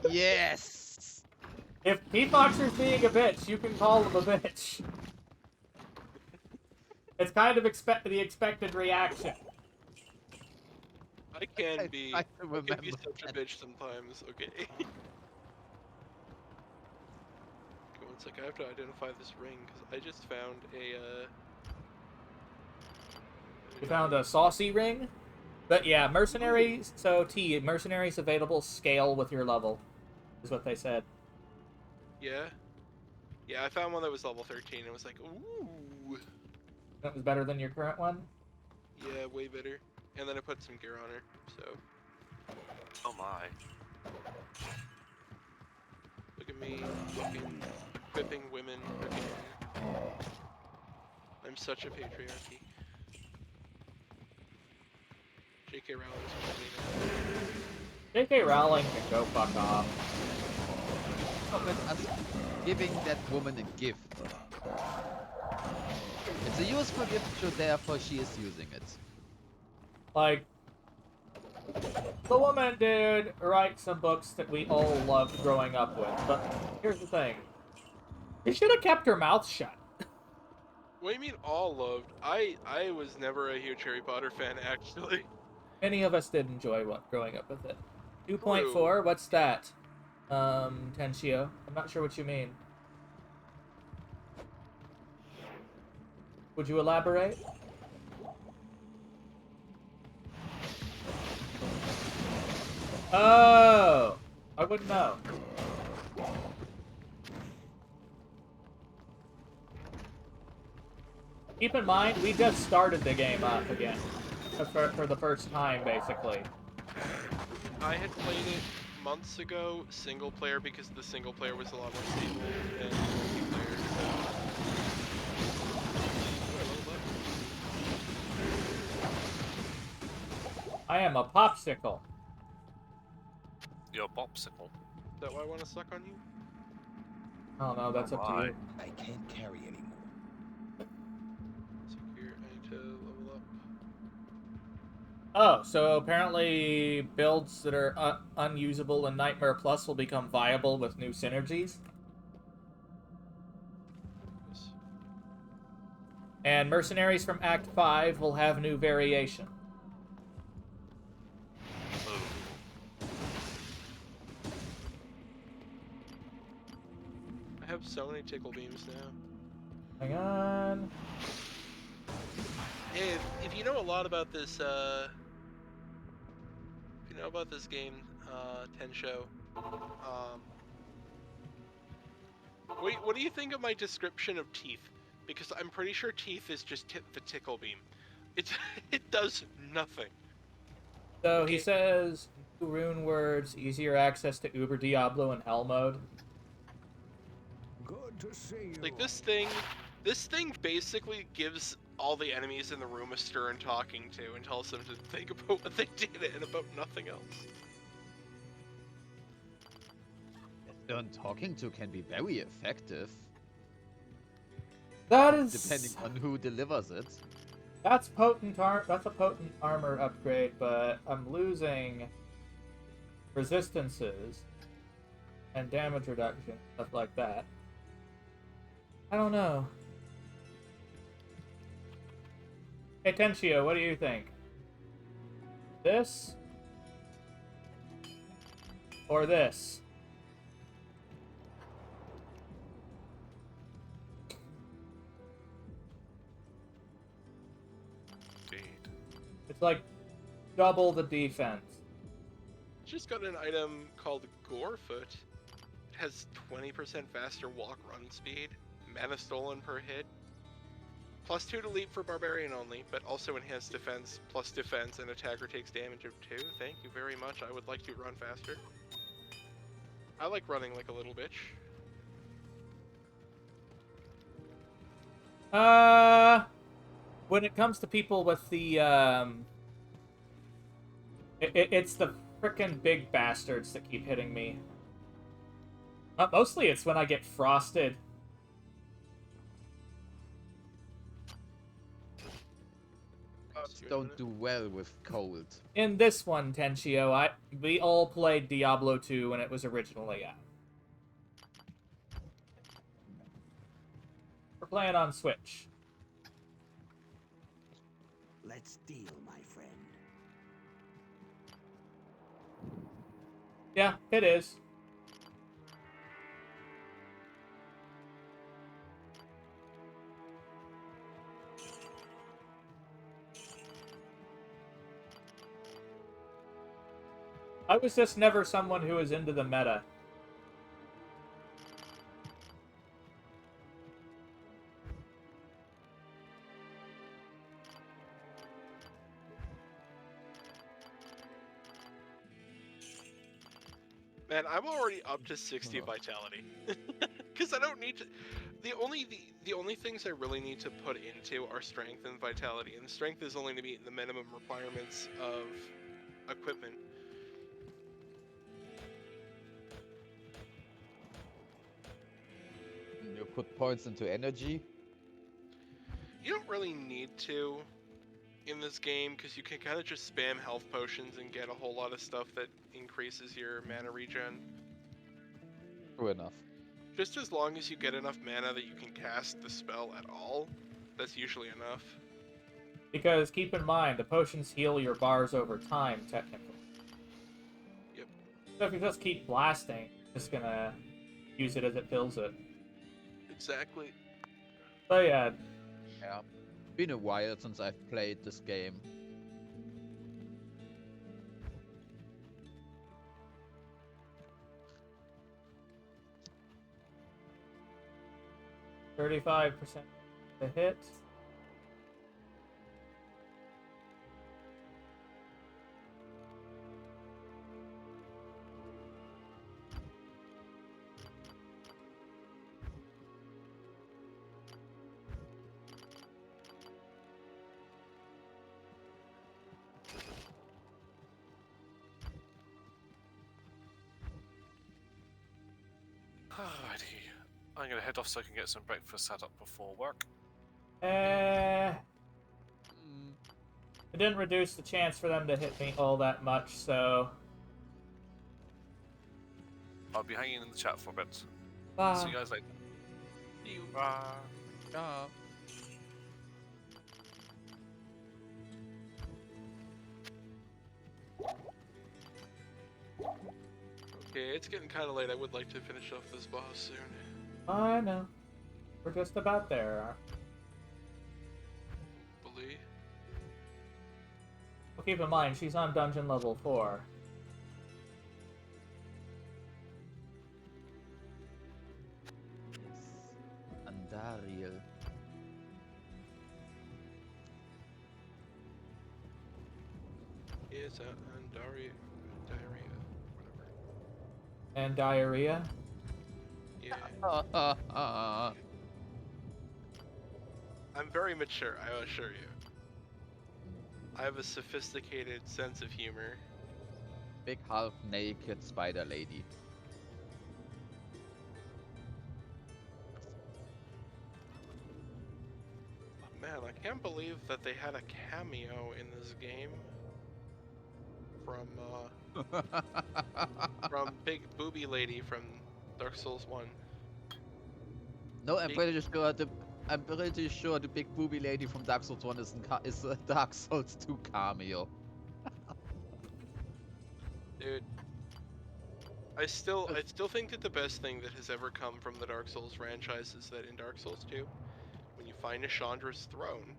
Yes. If Teafoxer's being a bitch, you can call him a bitch. It's kind of the expected reaction. I can be such a bitch sometimes, okay? Okay, one sec, I have to identify this ring, because I just found a, You found a saucy ring? But yeah, mercenaries, mercenaries available scale with your level, is what they said. Yeah? Yeah, I found one that was level 13, and was like, ooh! That was better than your current one? Yeah, way better. And then I put some gear on her, so... Oh my. Look at me, fucking equipping women again. I'm such a patriarchy. J.K. Rowling's J.K. Rowling can go fuck off. Us giving that woman a gift. It's a useful gift, so therefore she is using it. Like, the woman did write some books that we all loved growing up with, but here's the thing. You should have kept her mouth shut. What do you mean all loved? I was never a huge Harry Potter fan, actually. Many of us did enjoy growing up with it. 2.4, what's that? Tenshio. I'm not sure what you mean. Would you elaborate? Oh! I wouldn't know. Keep in mind, we just started the game up again. For the first time, basically. I had played it months ago, single player, because the single player was a lot more stable than multiplayer, so... I am a popsicle. Your popsicle. Is that why I want to suck on you? Oh no, that's up to you. I can't carry anymore. Secure, I need to level up. Oh, so apparently builds that are unusable in Nightmare Plus will become viable with new synergies. Yes. And Mercenaries from Act 5 will have new variation. I have so many tickle beams now. Hang on. Hey, if you know a lot about this, if you know about this game, Tensho, what do you think of my description of teeth? Because I'm pretty sure teeth is just the tickle beam. It does nothing. So he says, new rune words, easier access to Uber Diablo and Hell mode. Good to see you. Like this thing basically gives all the enemies in the room a stern talking to and tells them to think about what they did and about nothing else. Stern talking to can be very effective. That is... Depending on who delivers it. That's a potent armor upgrade, but I'm losing resistances and damage reduction, stuff like that. I don't know. Hey Tenchio, what do you think? This? Or this? It's like double the defense. Just got an item called Gorefoot. It has 20% faster walk-run speed, mana stolen per hit, +2 to leap for Barbarian only, but also enhanced defense, plus defense, and attacker takes damage of 2. Thank you very much, I would like to run faster. I like running like a little bitch. When it comes to people with the, it's the frickin' big bastards that keep hitting me. Mostly it's when I get frosted. Don't do well with cold. In this one, Tenchio, we all played Diablo 2 when it was originally out. We're playing on Switch. Let's deal, my friend. Yeah, it is. I was just never someone who was into the meta. Man, I'm already up to 60 vitality. Because I don't need to... The only things I really need to put into are strength and vitality, and strength is only to meet the minimum requirements of equipment. You put points into energy? You don't really need to in this game, because you can kind of just spam health potions and get a whole lot of stuff that increases your mana regen. True enough. Just as long as you get enough mana that you can cast the spell at all, that's usually enough. Because keep in mind, the potions heal your bars over time, technically. Yep. So if you just keep blasting, it's gonna use it as it fills it. Exactly. So yeah. Yeah. Been a while since I've played this game. $35% to hit. Alrighty. I'm gonna head off so I can get some breakfast set up before work. It didn't reduce the chance for them to hit me all that much, so... I'll be hanging in the chat for a bit. Bye. See you guys later. See you. Bye. Yeah. Okay, it's getting kind of late. I would like to finish off this boss soon. I know. We're just about there. Believe. Well, keep in mind, she's on dungeon level 4. Andariel. It's diarrhea, whatever. And diarrhea? Yeah. I'm very mature, I assure you. I have a sophisticated sense of humor. Big half-naked spider lady. Man, I can't believe that they had a cameo in this game from Big Booby Lady from Dark Souls 1. No, I'm pretty sure the big booby lady from Dark Souls 1 is a Dark Souls 2 cameo. Dude, I still think that the best thing that has ever come from the Dark Souls franchise is that in Dark Souls 2, when you find Chandra's throne,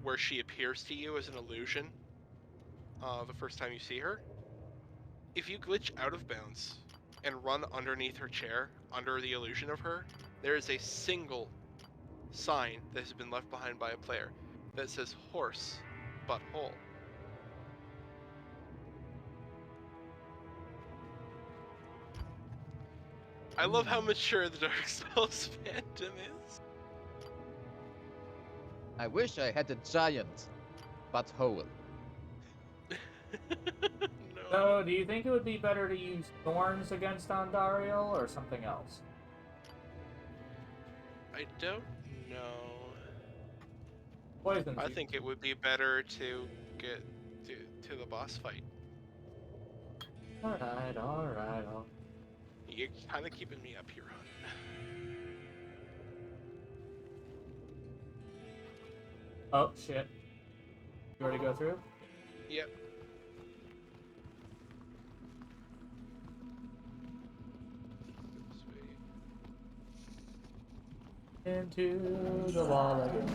where she appears to you as an illusion, the first time you see her, if you glitch out of bounds and run underneath her chair, under the illusion of her, there is a single sign that has been left behind by a player that says horse, but whole. I love how mature the Dark Souls fandom is. I wish I had a giant butthole. No. So, do you think it would be better to use thorns against Andariel or something else? I don't know. Poisons. I think it would be better to get to the boss fight. Alright. You're kind of keeping me up here, hon. Oh, shit. You already go through? Yep. Into the wall again.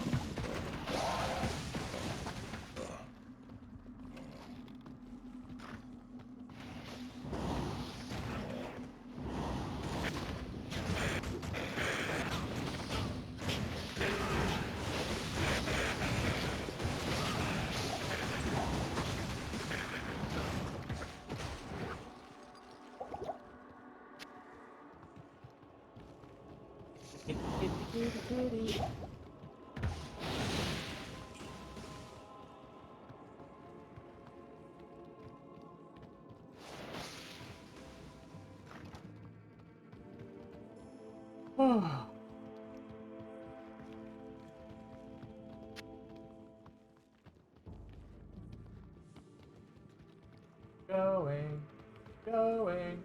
Going.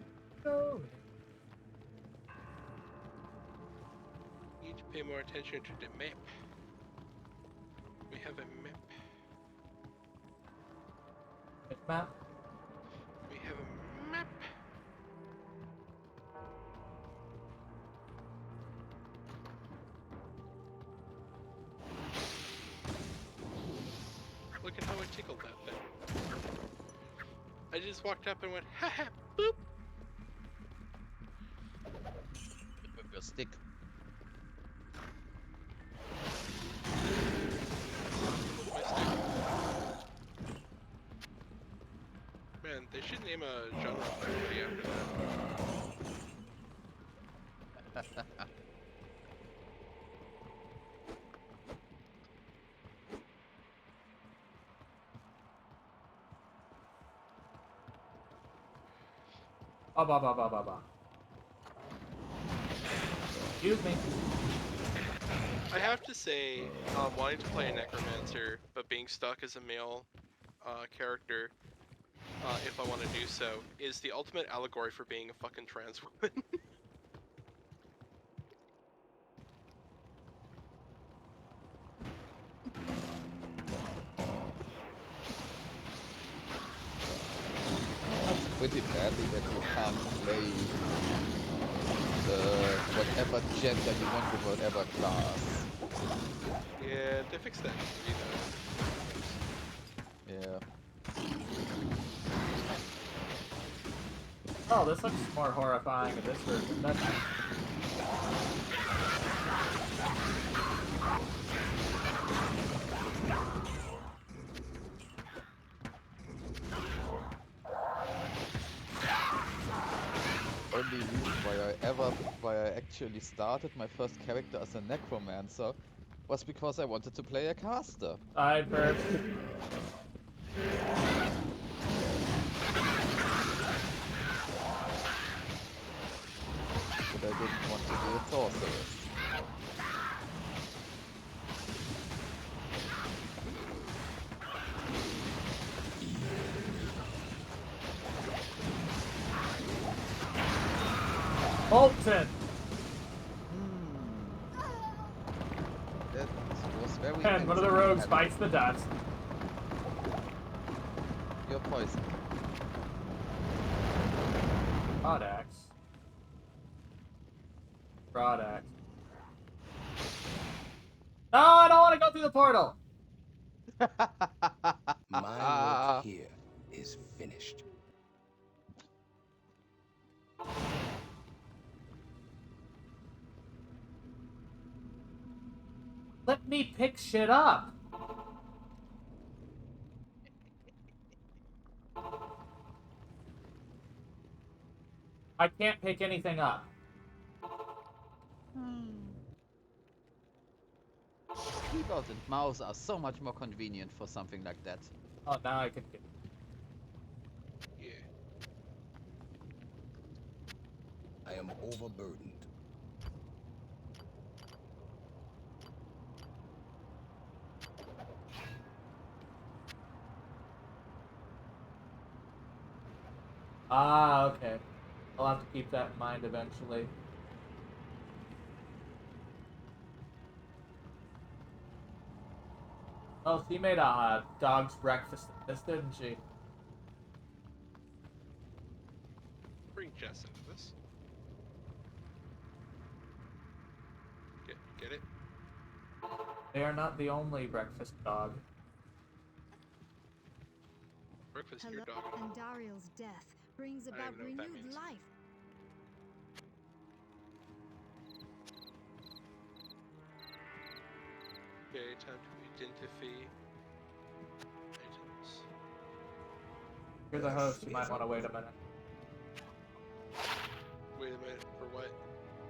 Need to pay more attention to the map. We have a map. Map. We have a map. Look at how I tickled that thing. I just walked up and went, ha ha, boop. With your stick. My stick. Man, they should name a genre parody after that. Ba. Excuse me. I have to say, wanting to play a necromancer, but being stuck as a male character, if I want to do so, is the ultimate allegory for being a fucking trans woman. That's pretty badly that you can't play the whatever gender you want with whatever class. Yeah, they fixed that in 3 though. Yeah. Oh, this looks more horrifying in this version, doesn't it? Only reason why I actually started my first character as a necromancer was because I wanted to play a caster. Side burp. But I didn't want to be a sorceress. Bolton! That was very And one of the rogues bites the dust. You're poisoned. Rod axe. Rod axe. No, I don't want to go through the portal! My work here is finished. Let me pick shit up! I can't pick anything up. Keyboard and mouse are so much more convenient for something like that. Oh, now I can get... Yeah. I am overburdened. Ah, okay. I'll have to keep that in mind eventually. Oh, she made a dog's breakfast of this, didn't she? Bring Jess into this. Get it? They are not the only breakfast dog. Breakfast, Hello, your dog. and Dariel's death brings I don't about even know what that renewed means. life. Okay, time to identify items. If you're the host, you might want to wait a minute. Wait a minute, for what?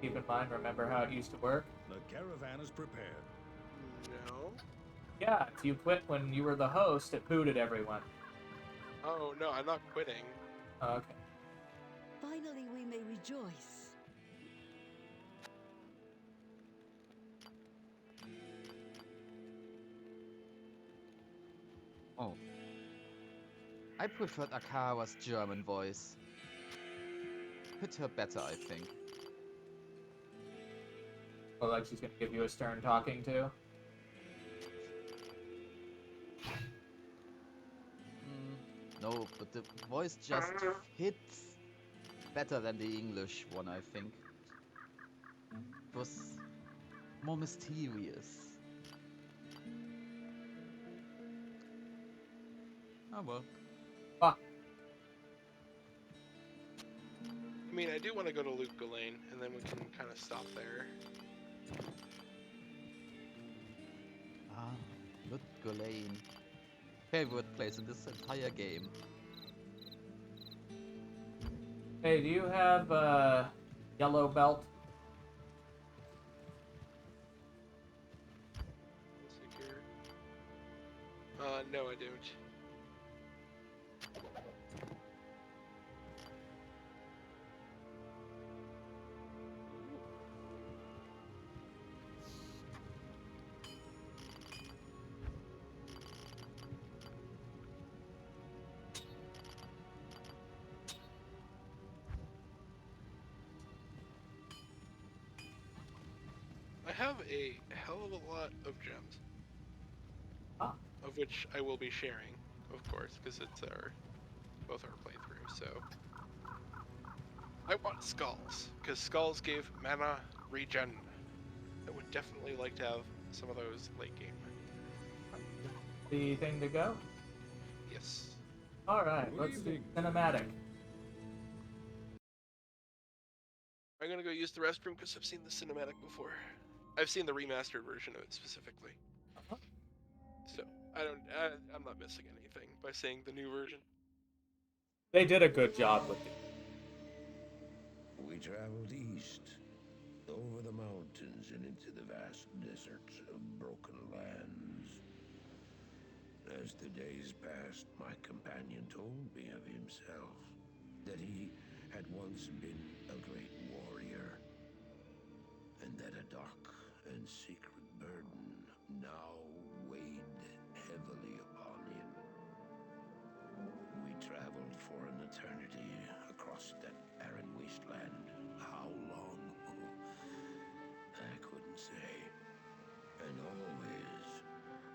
Keep in mind, remember how it used to work? The caravan is prepared. No. Yeah, if you quit when you were the host, it booted everyone. Oh, no, I'm not quitting. Okay. Finally, we may rejoice. Oh. I preferred Akara's German voice. Fit her better, I think. Well, like she's gonna give you a stern talking to. No, but the voice just hits better than the English one, I think. It was more mysterious. Oh well. Fuck. I mean, I do want to go to Luke Ghislaine, and then we can kind of stop there. Ah, Ludger Lane. Favorite place in this entire game. Hey, do you have yellow belt? Let's see here. No, I don't. have a hell of a lot of gems. Ah. Of which I will be sharing, of course, because it's both our playthrough, so... I want skulls, because skulls give mana regen. I would definitely like to have some of those late game. The thing to go? Yes. Alright, let's do cinematic. I'm gonna go use the restroom because I've seen the cinematic before. I've seen the remastered version of it specifically. Uh-huh. So, I'm not missing anything by seeing the new version. They did a good job with it. We traveled east, over the mountains and into the vast deserts of broken lands. As the days passed, my companion told me of himself, that he had once been a great warrior, and that a dark and secret burden now weighed heavily upon him. We traveled for an eternity across that barren wasteland. How long? I couldn't say. And always,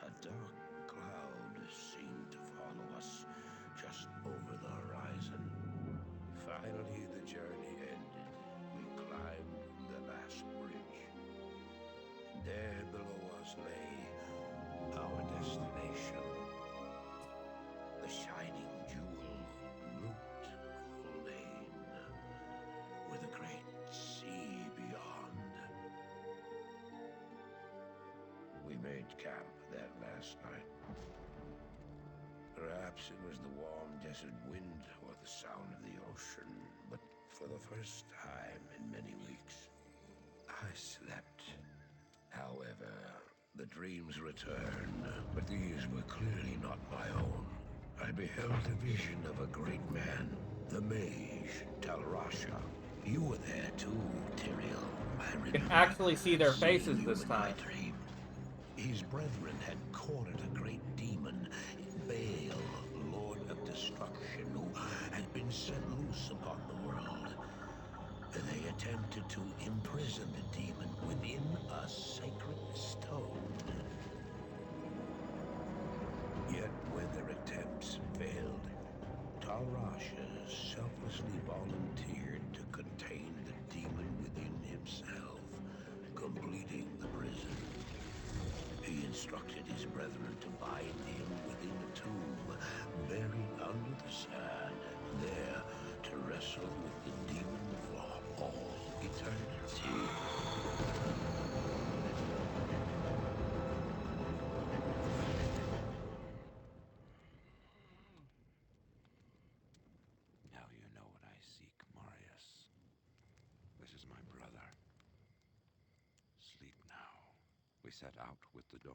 a dark cloud seemed to follow us just over the horizon. Finally, the journey ended. We climbed the last bridge. There below us lay our destination. The shining jewel, Loot Lane, with a great sea beyond. We made camp that last night. Perhaps it was the warm desert wind or the sound of the ocean, but for the first time in many weeks, I slept. However, the dreams returned, but these were clearly not my own. I beheld a vision of a great man, the mage, Talrasha. You were there too, Tyrael. I You remember can actually see their seeing faces you this in my time. dream. His brethren had cornered a great demon, Baal, Lord of Destruction, who had been set loose upon the world. They attempted to imprison the demon within a sacred stone. Yet when their attempts failed, Talrasha selflessly volunteered to contain the demon within himself, completing the prison. He instructed his brethren to bind him within a tomb, buried under the sand, there to wrestle with the demon for all eternity. Now you know what I seek, Marius. This is my brother. Sleep now. We set out with the dawn.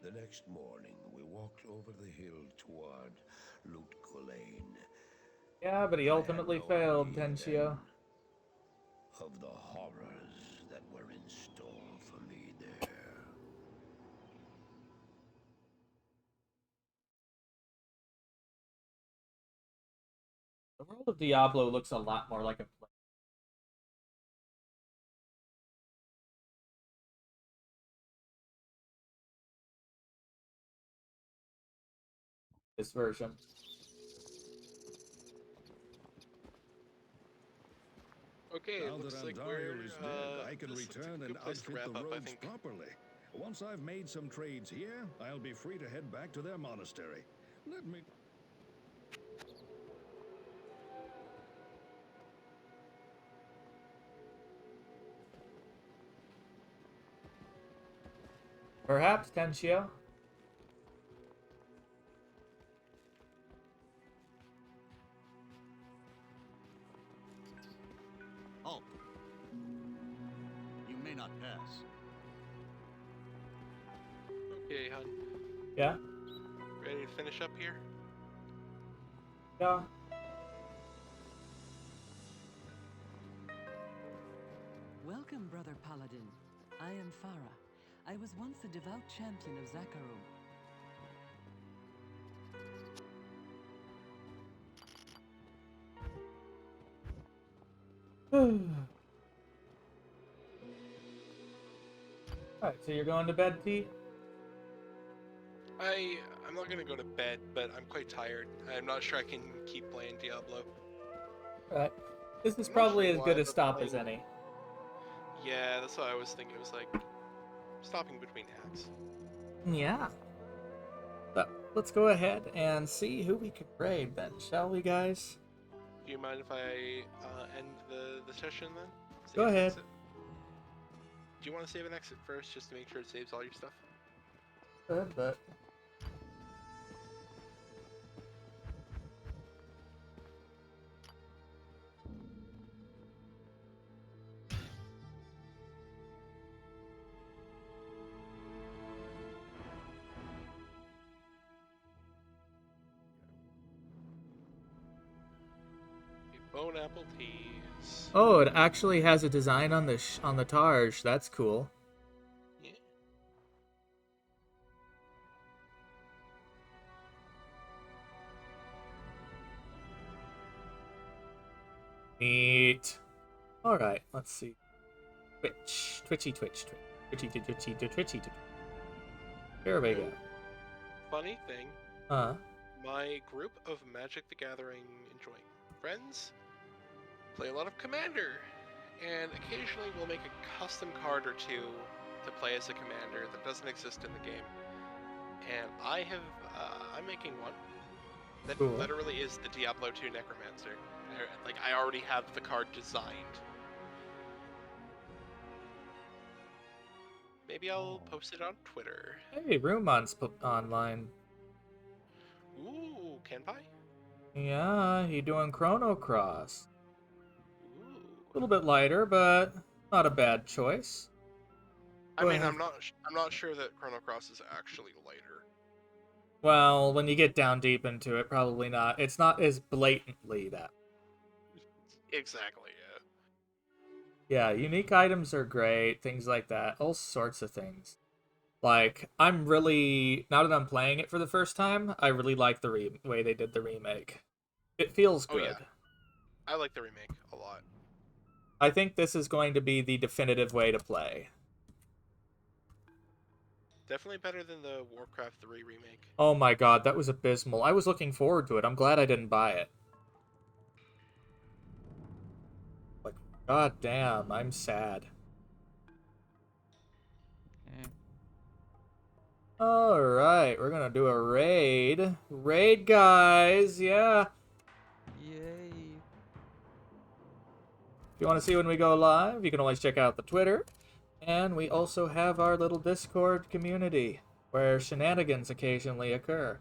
The next morning, we walked over the hill toward Loot Lane. Yeah, but he ultimately failed, Tenchio. Of the horrors that were in store for me there. The world of Diablo looks a lot more like a play. This version. Okay, it Now looks that like Andariel is dead, I can this looks like return a and good place to outfit wrap the up, I rogues think. properly. Once I've made some trades here, I'll be free to head back to their monastery. Let me... Perhaps, Tenchio. Halt. You may not pass. Okay, hun. Yeah? Ready to finish up here? Yeah. Welcome, Brother Paladin. I am Farah. I was once a devout champion of Zakharum. Alright, so you're going to bed, T? I'm not gonna go to bed, but I'm quite tired. I'm not sure I can keep playing Diablo. Alright. This is I'm not probably sure as why, good a but stop as any. Yeah, that's what I was thinking. It was like stopping between acts. Yeah. But let's go ahead and see who we can raid then, shall we, guys? Do you mind if I end the session then? Go Save and ahead. exit? Do you want to save and exit first, just to make sure it saves all your stuff? Good, but... Bone apple teas. Oh, it actually has a design on the Tarj. That's cool. Yeah. Neat. Alright, let's see. Twitchy. Here we go. Funny thing, my group of Magic the Gathering enjoying friends play a lot of Commander, and occasionally we'll make a custom card or two to play as a commander that doesn't exist in the game. And I'm making one that Cool. literally is the Diablo II Necromancer. I already have the card designed. Maybe I'll post it on Twitter. Hey, Rumon's online. Ooh, Kanpai? Yeah, he doing Chrono Cross. Ooh. A little bit lighter, but not a bad choice. I Go mean, ahead. I'm not sure that Chrono Cross is actually lighter. Well, when you get down deep into it, probably not. It's not as blatantly that. Exactly, Yeah, unique items are great, things like that, all sorts of things. Like, I'm really, now that I'm playing it for the first time, I really like the way they did the remake. It feels good. Oh, yeah. I like the remake a lot. I think this is going to be the definitive way to play. Definitely better than the Warcraft 3 remake. Oh my god, that was abysmal. I was looking forward to it. I'm glad I didn't buy it. Like, god damn, I'm sad. Alright, we're gonna do a raid. Raid, guys, yeah. Yay. If you want to see when we go live, you can always check out the Twitter. And we also have our little Discord community, where shenanigans occasionally occur.